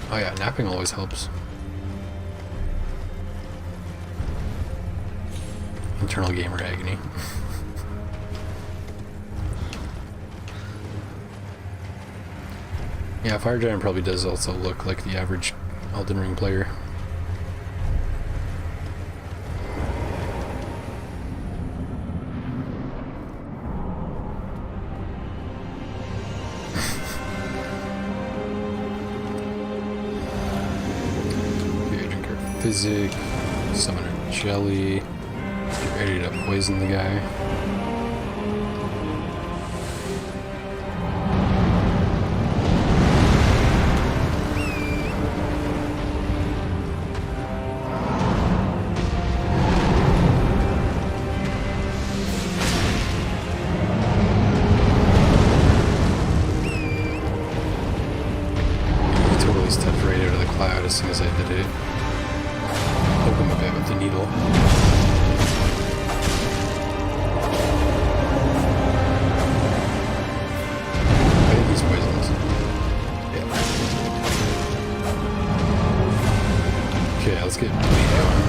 Oh yeah, napping always helps. Internal gamer agony. Yeah, Fire Giant probably does also look like the average Elden Ring player. Okay, drink our physic, summon our jelly. Get ready to poison the guy. He totally stepped right out of the cloud as soon as I did it. Poke him a bit with the needle. Okay, let's get bleed going.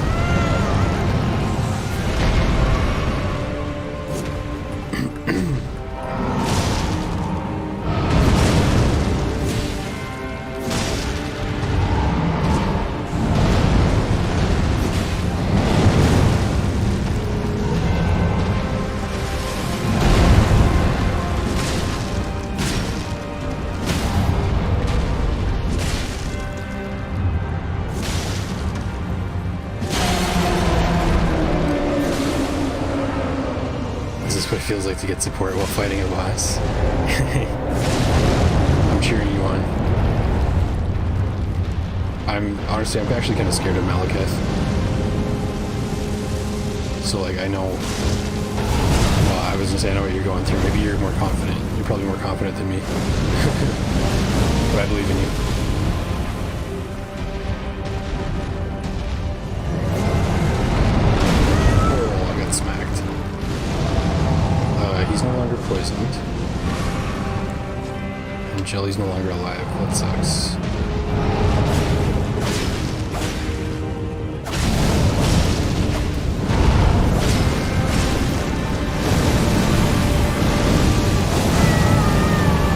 What it feels like to get support while fighting a boss. I'm cheering you on. I'm actually kind of scared of Malekith. So like I know, well, I was gonna say I know what you're going through. Maybe you're more confident. You're probably more confident than me. But I believe in you. Oh, I got smacked. He's no longer poisoned. And Jelly's no longer alive. That sucks.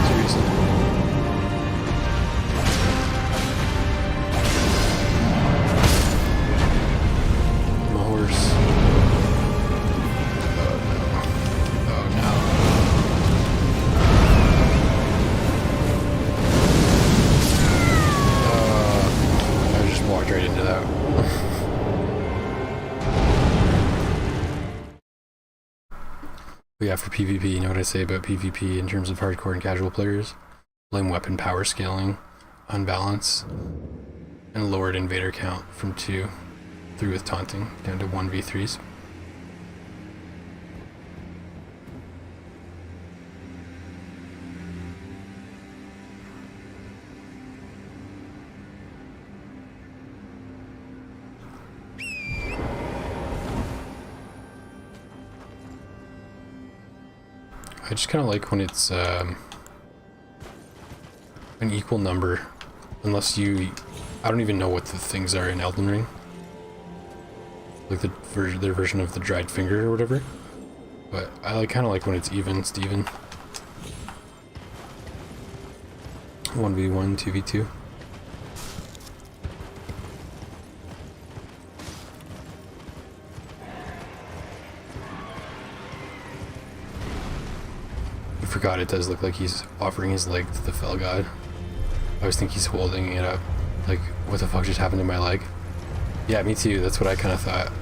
Seriously. My horse. But yeah, for PvP, you know what I say about PvP in terms of hardcore and casual players? Blame weapon power scaling, unbalance, and lowered invader count from 2 through with taunting down to 1v3s. I just kind of like when it's an equal number, unless you... I don't even know what the things are in Elden Ring. Like their version of the dried finger or whatever. But I kind of like when it's even, Steven. 1v1, 2v2. I forgot it does look like he's offering his leg to the fell god. I always think he's holding it up. Like, what the fuck just happened to my leg? Yeah, me too. That's what I kind of thought.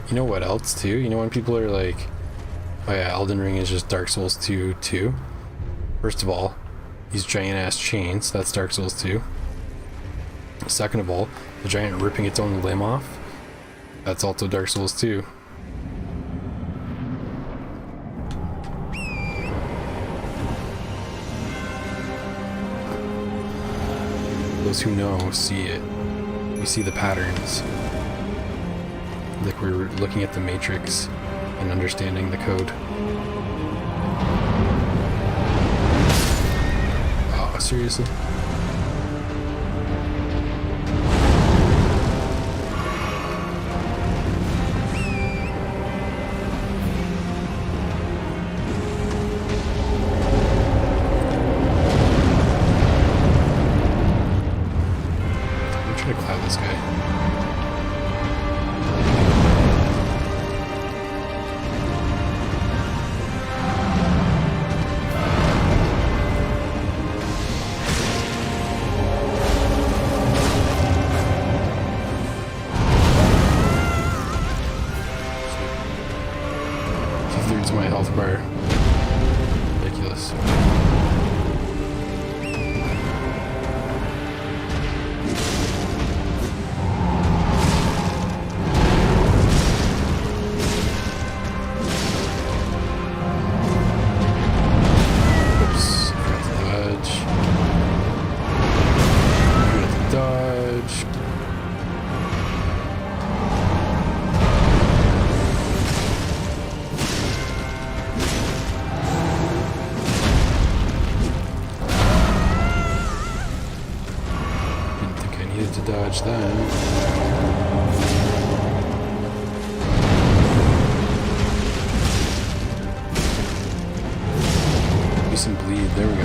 You know what else too? You know when people are like, oh yeah, Elden Ring is just Dark Souls 2 2? First of all, these giant ass chains, that's Dark Souls 2. Second of all, the giant ripping its own limb off, that's also Dark Souls 2. Those who know see it. We see the patterns. Like we're looking at the Matrix and understanding the code. Oh, seriously? I'm trying to cloud this guy. Two-thirds of my health bar. Ridiculous. Oops, forgot to dodge. Forgot to dodge. Didn't think I needed to dodge that. Maybe some bleed. There we go.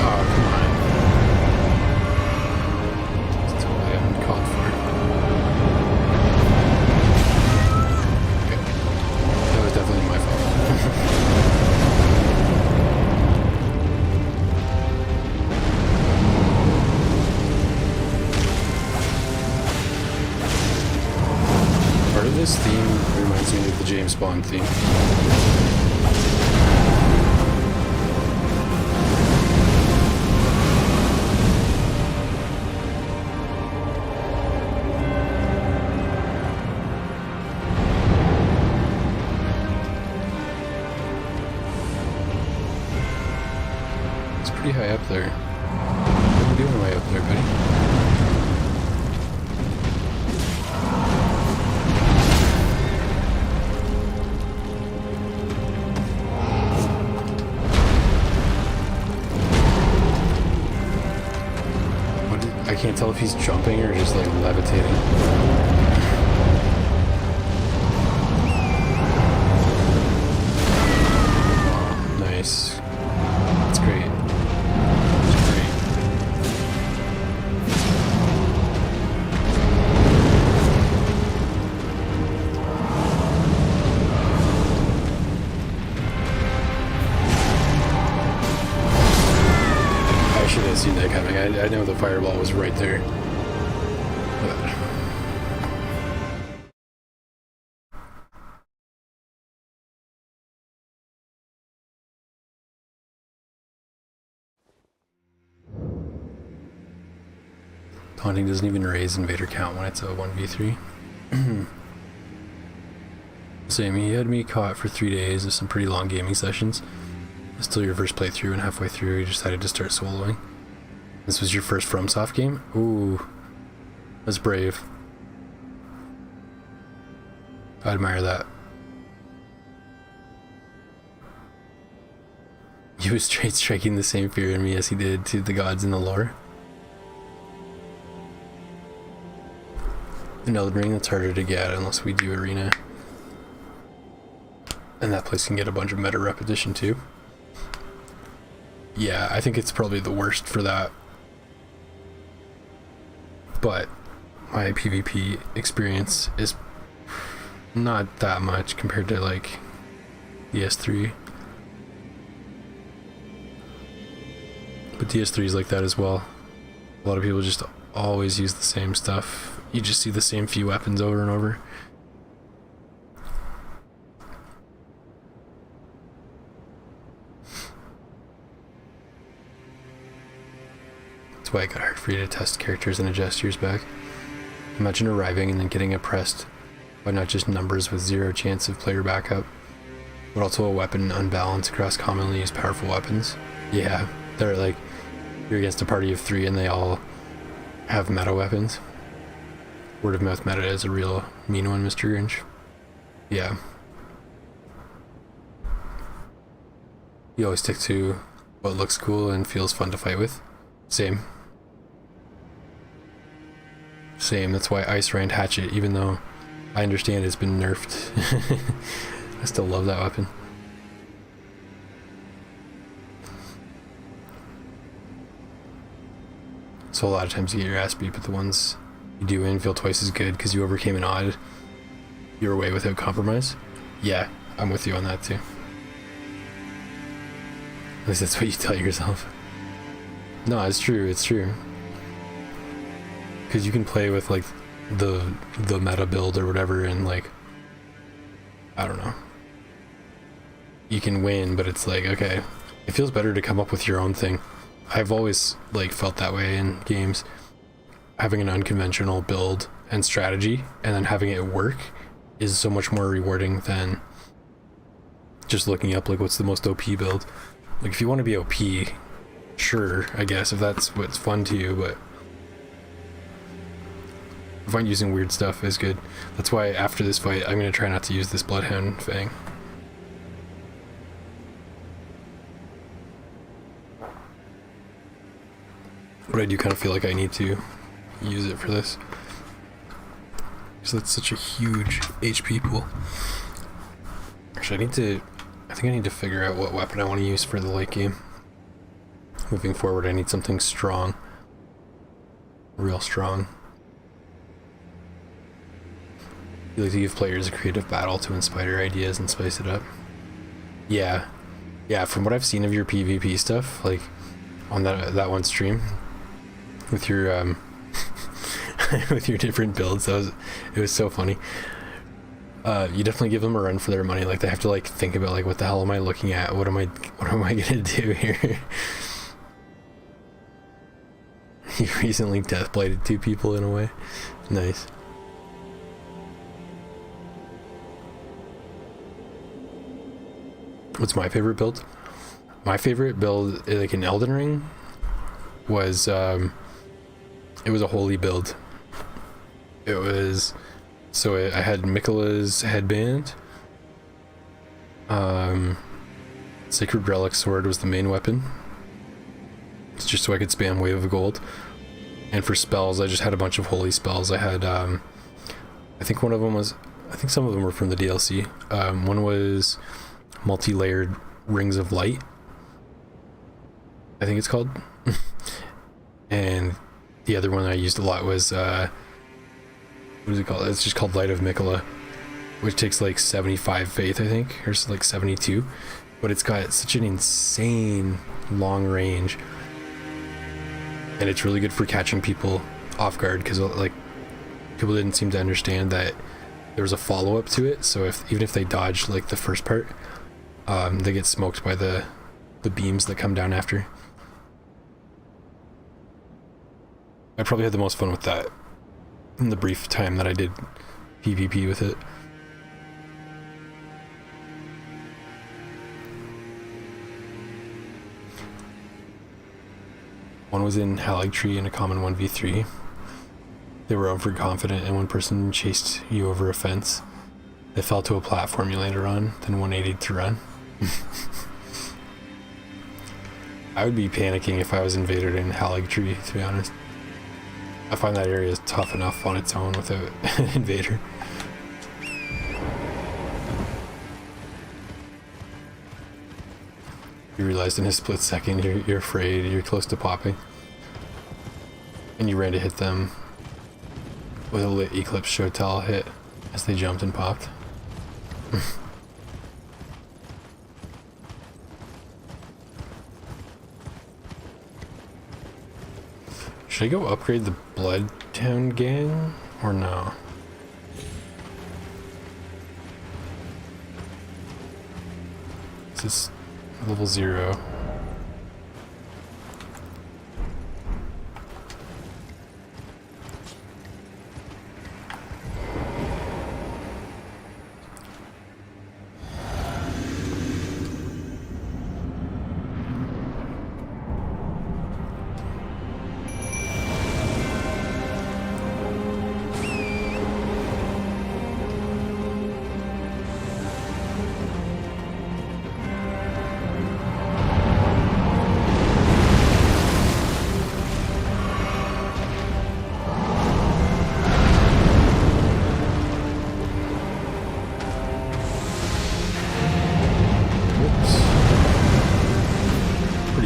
Oh, come on. It's totally uncalled for. Okay. That was definitely my fault. Part of this theme reminds me of the James Bond theme. It's pretty high up there. What are you doing way up there, buddy? I can't tell if he's jumping or just like levitating. seen that coming. I know the fireball was right there. But... Taunting doesn't even raise invader count when it's a 1v3. Same, he had me caught for 3 days of some pretty long gaming sessions. Still your first playthrough, and halfway through you decided to start soloing. This was your first FromSoft game? Ooh, that's brave. I admire that. He was straight striking the same fear in me as he did to the gods in the lore. In Elden Ring, it's harder to get unless we do arena. And that place can get a bunch of meta repetition too. Yeah, I think it's probably the worst for that. But my PvP experience is not that much compared to like DS3. But DS3 is like that as well. A lot of people just always use the same stuff. You just see the same few weapons over and over. That's why it got hard for you to test characters and adjust years back. Imagine arriving and then getting oppressed by not just numbers with zero chance of player backup, but also a weapon unbalanced across commonly used powerful weapons. Yeah, they're like, you're against a party of 3 and they all have meta weapons. Word of mouth meta is a real mean one, Mr. Grinch. Yeah. You always stick to what looks cool and feels fun to fight with. Same. Same, that's why Ice Rand Hatchet, even though I understand it's been nerfed, I still love that weapon. So a lot of times you get your ass beat, but the ones you do win feel twice as good because you overcame an odd your way without compromise. Yeah, I'm with you on that too. At least that's what you tell yourself. No, it's true, it's true. Because you can play with like the meta build or whatever, and like, I don't know, you can win, but it's like, okay, it feels better to come up with your own thing. I've always like felt that way in games. Having an unconventional build and strategy and then having it work is so much more rewarding than just looking up like what's the most OP build. Like if you want to be OP, sure, I guess, if that's what's fun to you, but I find using weird stuff is good. That's why after this fight I'm going to try not to use this Bloodhound Fang. But I do kind of feel like I need to use it for this, because that's such a huge HP pool. Actually, I think I need to figure out what weapon I want to use for the late game. Moving forward, I need something strong. Real strong. You like to give players a creative battle to inspire ideas and spice it up. Yeah, from what I've seen of your PvP stuff, like on that one stream with your with your different builds, it was so funny. You definitely give them a run for their money. Like they have to like think about like, what the hell am I looking at? What am I gonna do here? You recently death blighted 2 people in a way. Nice. What's my favorite build? My favorite build, like in Elden Ring, was it was a holy build. It was, so I had Miquella's headband. Sacred Relic Sword was the main weapon. It's just so I could spam Wave of Gold. And for spells, I just had a bunch of holy spells. I had, I think one of them was, I think some of them were from the DLC. One was multi-layered Rings of Light, I think it's called. And the other one I used a lot was, what is it called? It's just called Light of Miquella, which takes like 75 faith, I think, or like 72. But it's got such an insane long range. and it's really good for catching people off guard, because like people didn't seem to understand that there was a follow-up to it. So even if they dodge like the first part, they get smoked by the beams that come down after. I probably had the most fun with that in the brief time that I did PvP with it. One was in Haligtree in a common 1v3. They were overconfident and one person chased you over a fence. They fell to a platform you landed on, then 180'd to run. I would be panicking if I was invaded in Haligtree, to be honest. I find that area is tough enough on its own without an invader. You realized in a split second you're afraid, you're close to popping. And you ran to hit them with a lit Eclipse Shotel hit as they jumped and popped. Should I go upgrade the Bloodtown gang or no? This is level 0.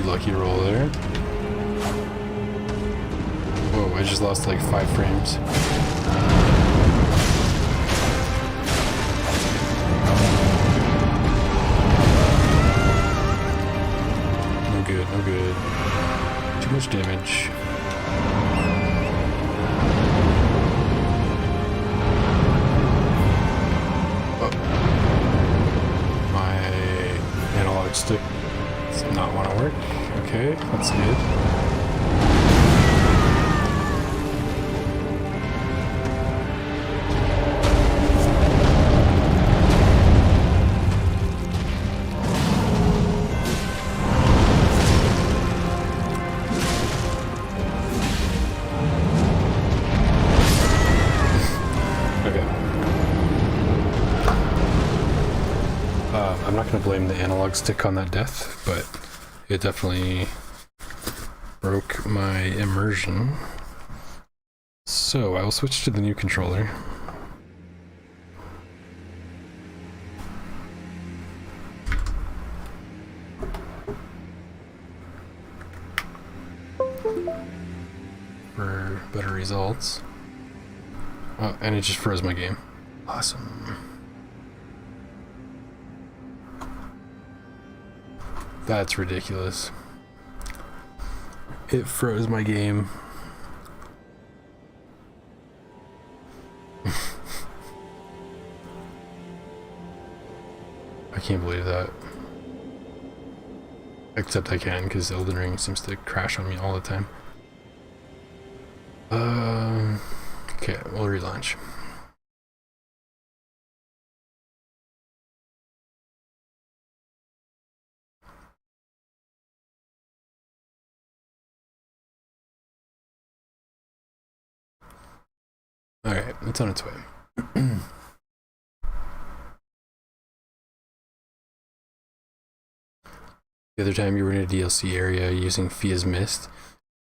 Lucky roll there. Whoa, I just lost like 5 frames. No good, no good. Too much damage. Oh. My analog stick does not want to work. Okay, that's good. Okay. I'm not going to blame the analog stick on that death, but it definitely broke my immersion. So I will switch to the new controller. For better results. Oh, and it just froze my game. Awesome. That's ridiculous. It froze my game. I can't believe that. Except I can, because Elden Ring seems to crash on me all the time. Okay, we'll relaunch. Alright, it's on its way. The other time you were in a DLC area using Fia's Mist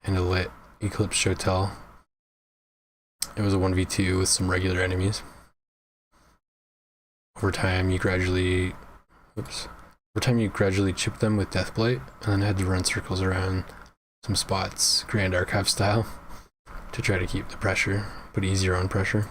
and a lit Eclipse Shotel. It was a 1v2 with some regular enemies. Over time you gradually chipped them with Deathblight and then had to run circles around some spots, Grand Archive style, to try to keep the pressure, but easier on pressure.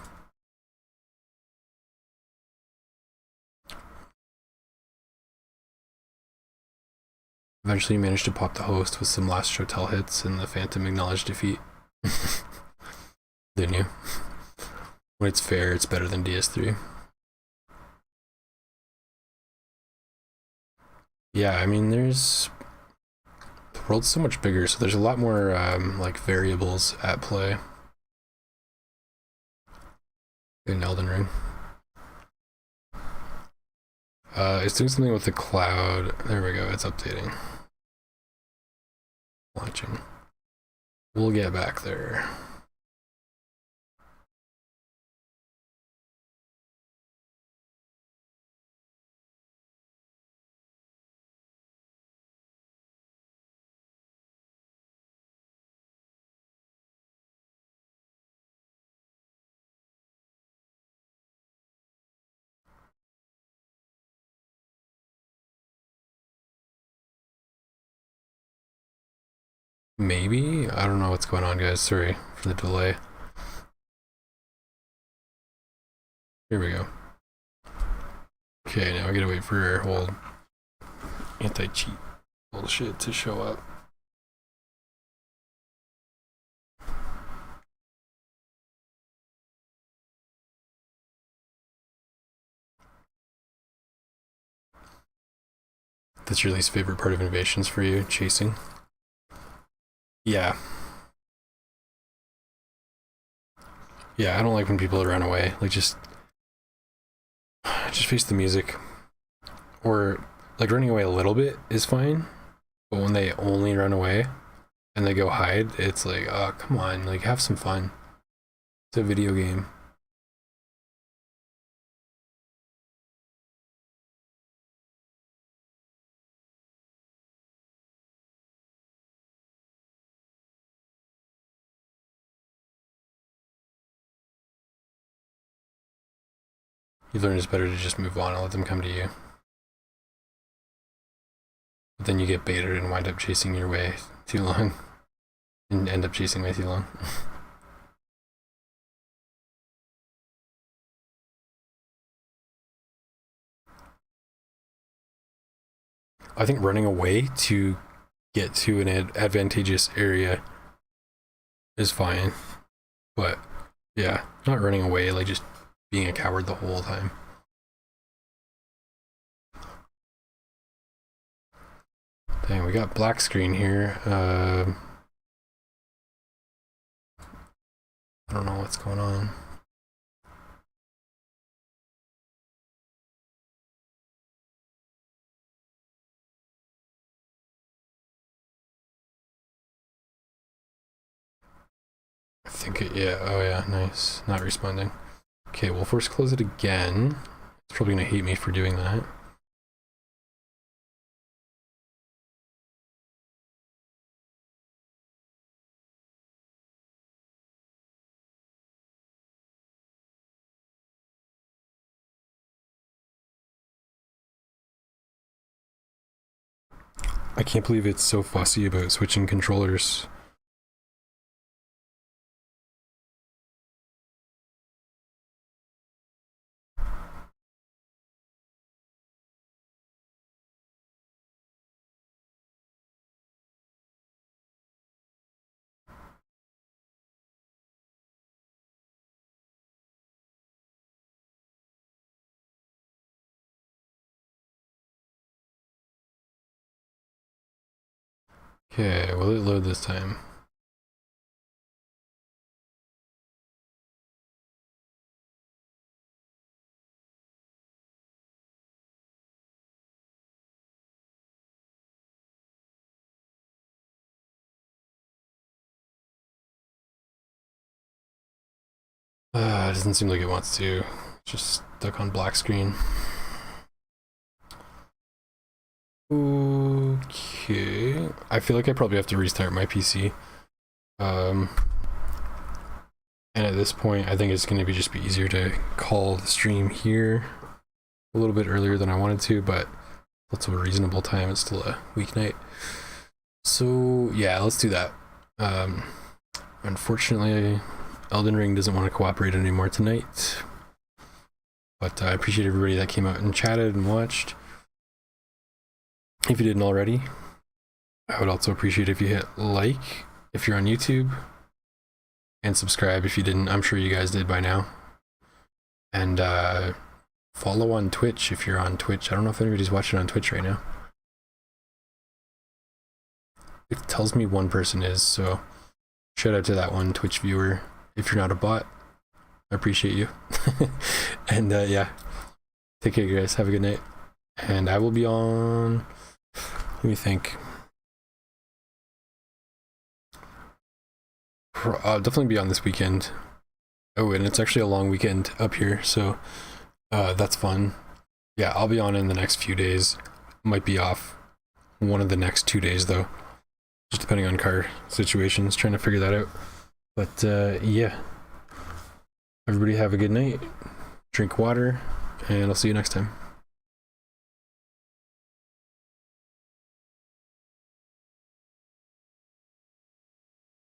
Eventually managed to pop the host with some last Shotel hits and the Phantom acknowledged defeat. Didn't you? When it's fair, it's better than DS3. Yeah, I mean, the world's so much bigger, so there's a lot more like variables at play in Elden Ring. It's doing something with the cloud. There we go, it's updating. Launching. We'll get back there. Maybe? I don't know what's going on, guys. Sorry for the delay. Here we go. Okay, now I gotta wait for our whole anti-cheat bullshit to show up. That's your least favorite part of innovations for you, chasing? Yeah. Yeah, I don't like when people run away. Like, just face the music. Or, like, running away a little bit is fine, but when they only run away and they go hide, it's like, oh, come on, like, have some fun. It's a video game. You learn it's better to just move on and let them come to you. But then you get baited and wind up chasing your way too long. And end up chasing way too long. I think running away to get to an advantageous area is fine. But yeah, not running away, like just being a coward the whole time. Dang, we got black screen here. I don't know what's going on. I think it, yeah, oh yeah, nice. Not responding. Okay, we'll force close it again. It's probably gonna hate me for doing that. I can't believe it's so fussy about switching controllers. Okay, will it load this time? It doesn't seem like it wants to. It's just stuck on black screen. Okay. I feel like I probably have to restart my PC. And at this point, I think it's going to be just be easier to call the stream here a little bit earlier than I wanted to, but that's a reasonable time. It's still a weeknight. So yeah, let's do that. Unfortunately, Elden Ring doesn't want to cooperate anymore tonight, but I appreciate everybody that came out and chatted and watched. If you didn't already, I would also appreciate if you hit like if you're on YouTube, and subscribe if you didn't. I'm sure you guys did by now. And follow on Twitch if you're on Twitch. I don't know if anybody's watching on Twitch right now. It tells me one person is, so shout out to that one Twitch viewer. If you're not a bot, I appreciate you. And yeah, take care, guys. Have a good night. And I will be on, let me think. I'll definitely be on this weekend. Oh, and it's actually a long weekend up here, so that's fun. Yeah, I'll be on in the next few days. Might be off one of the next 2 days though, just depending on car situations, trying to figure that out. But yeah, everybody have a good night, drink water, and I'll see you next time.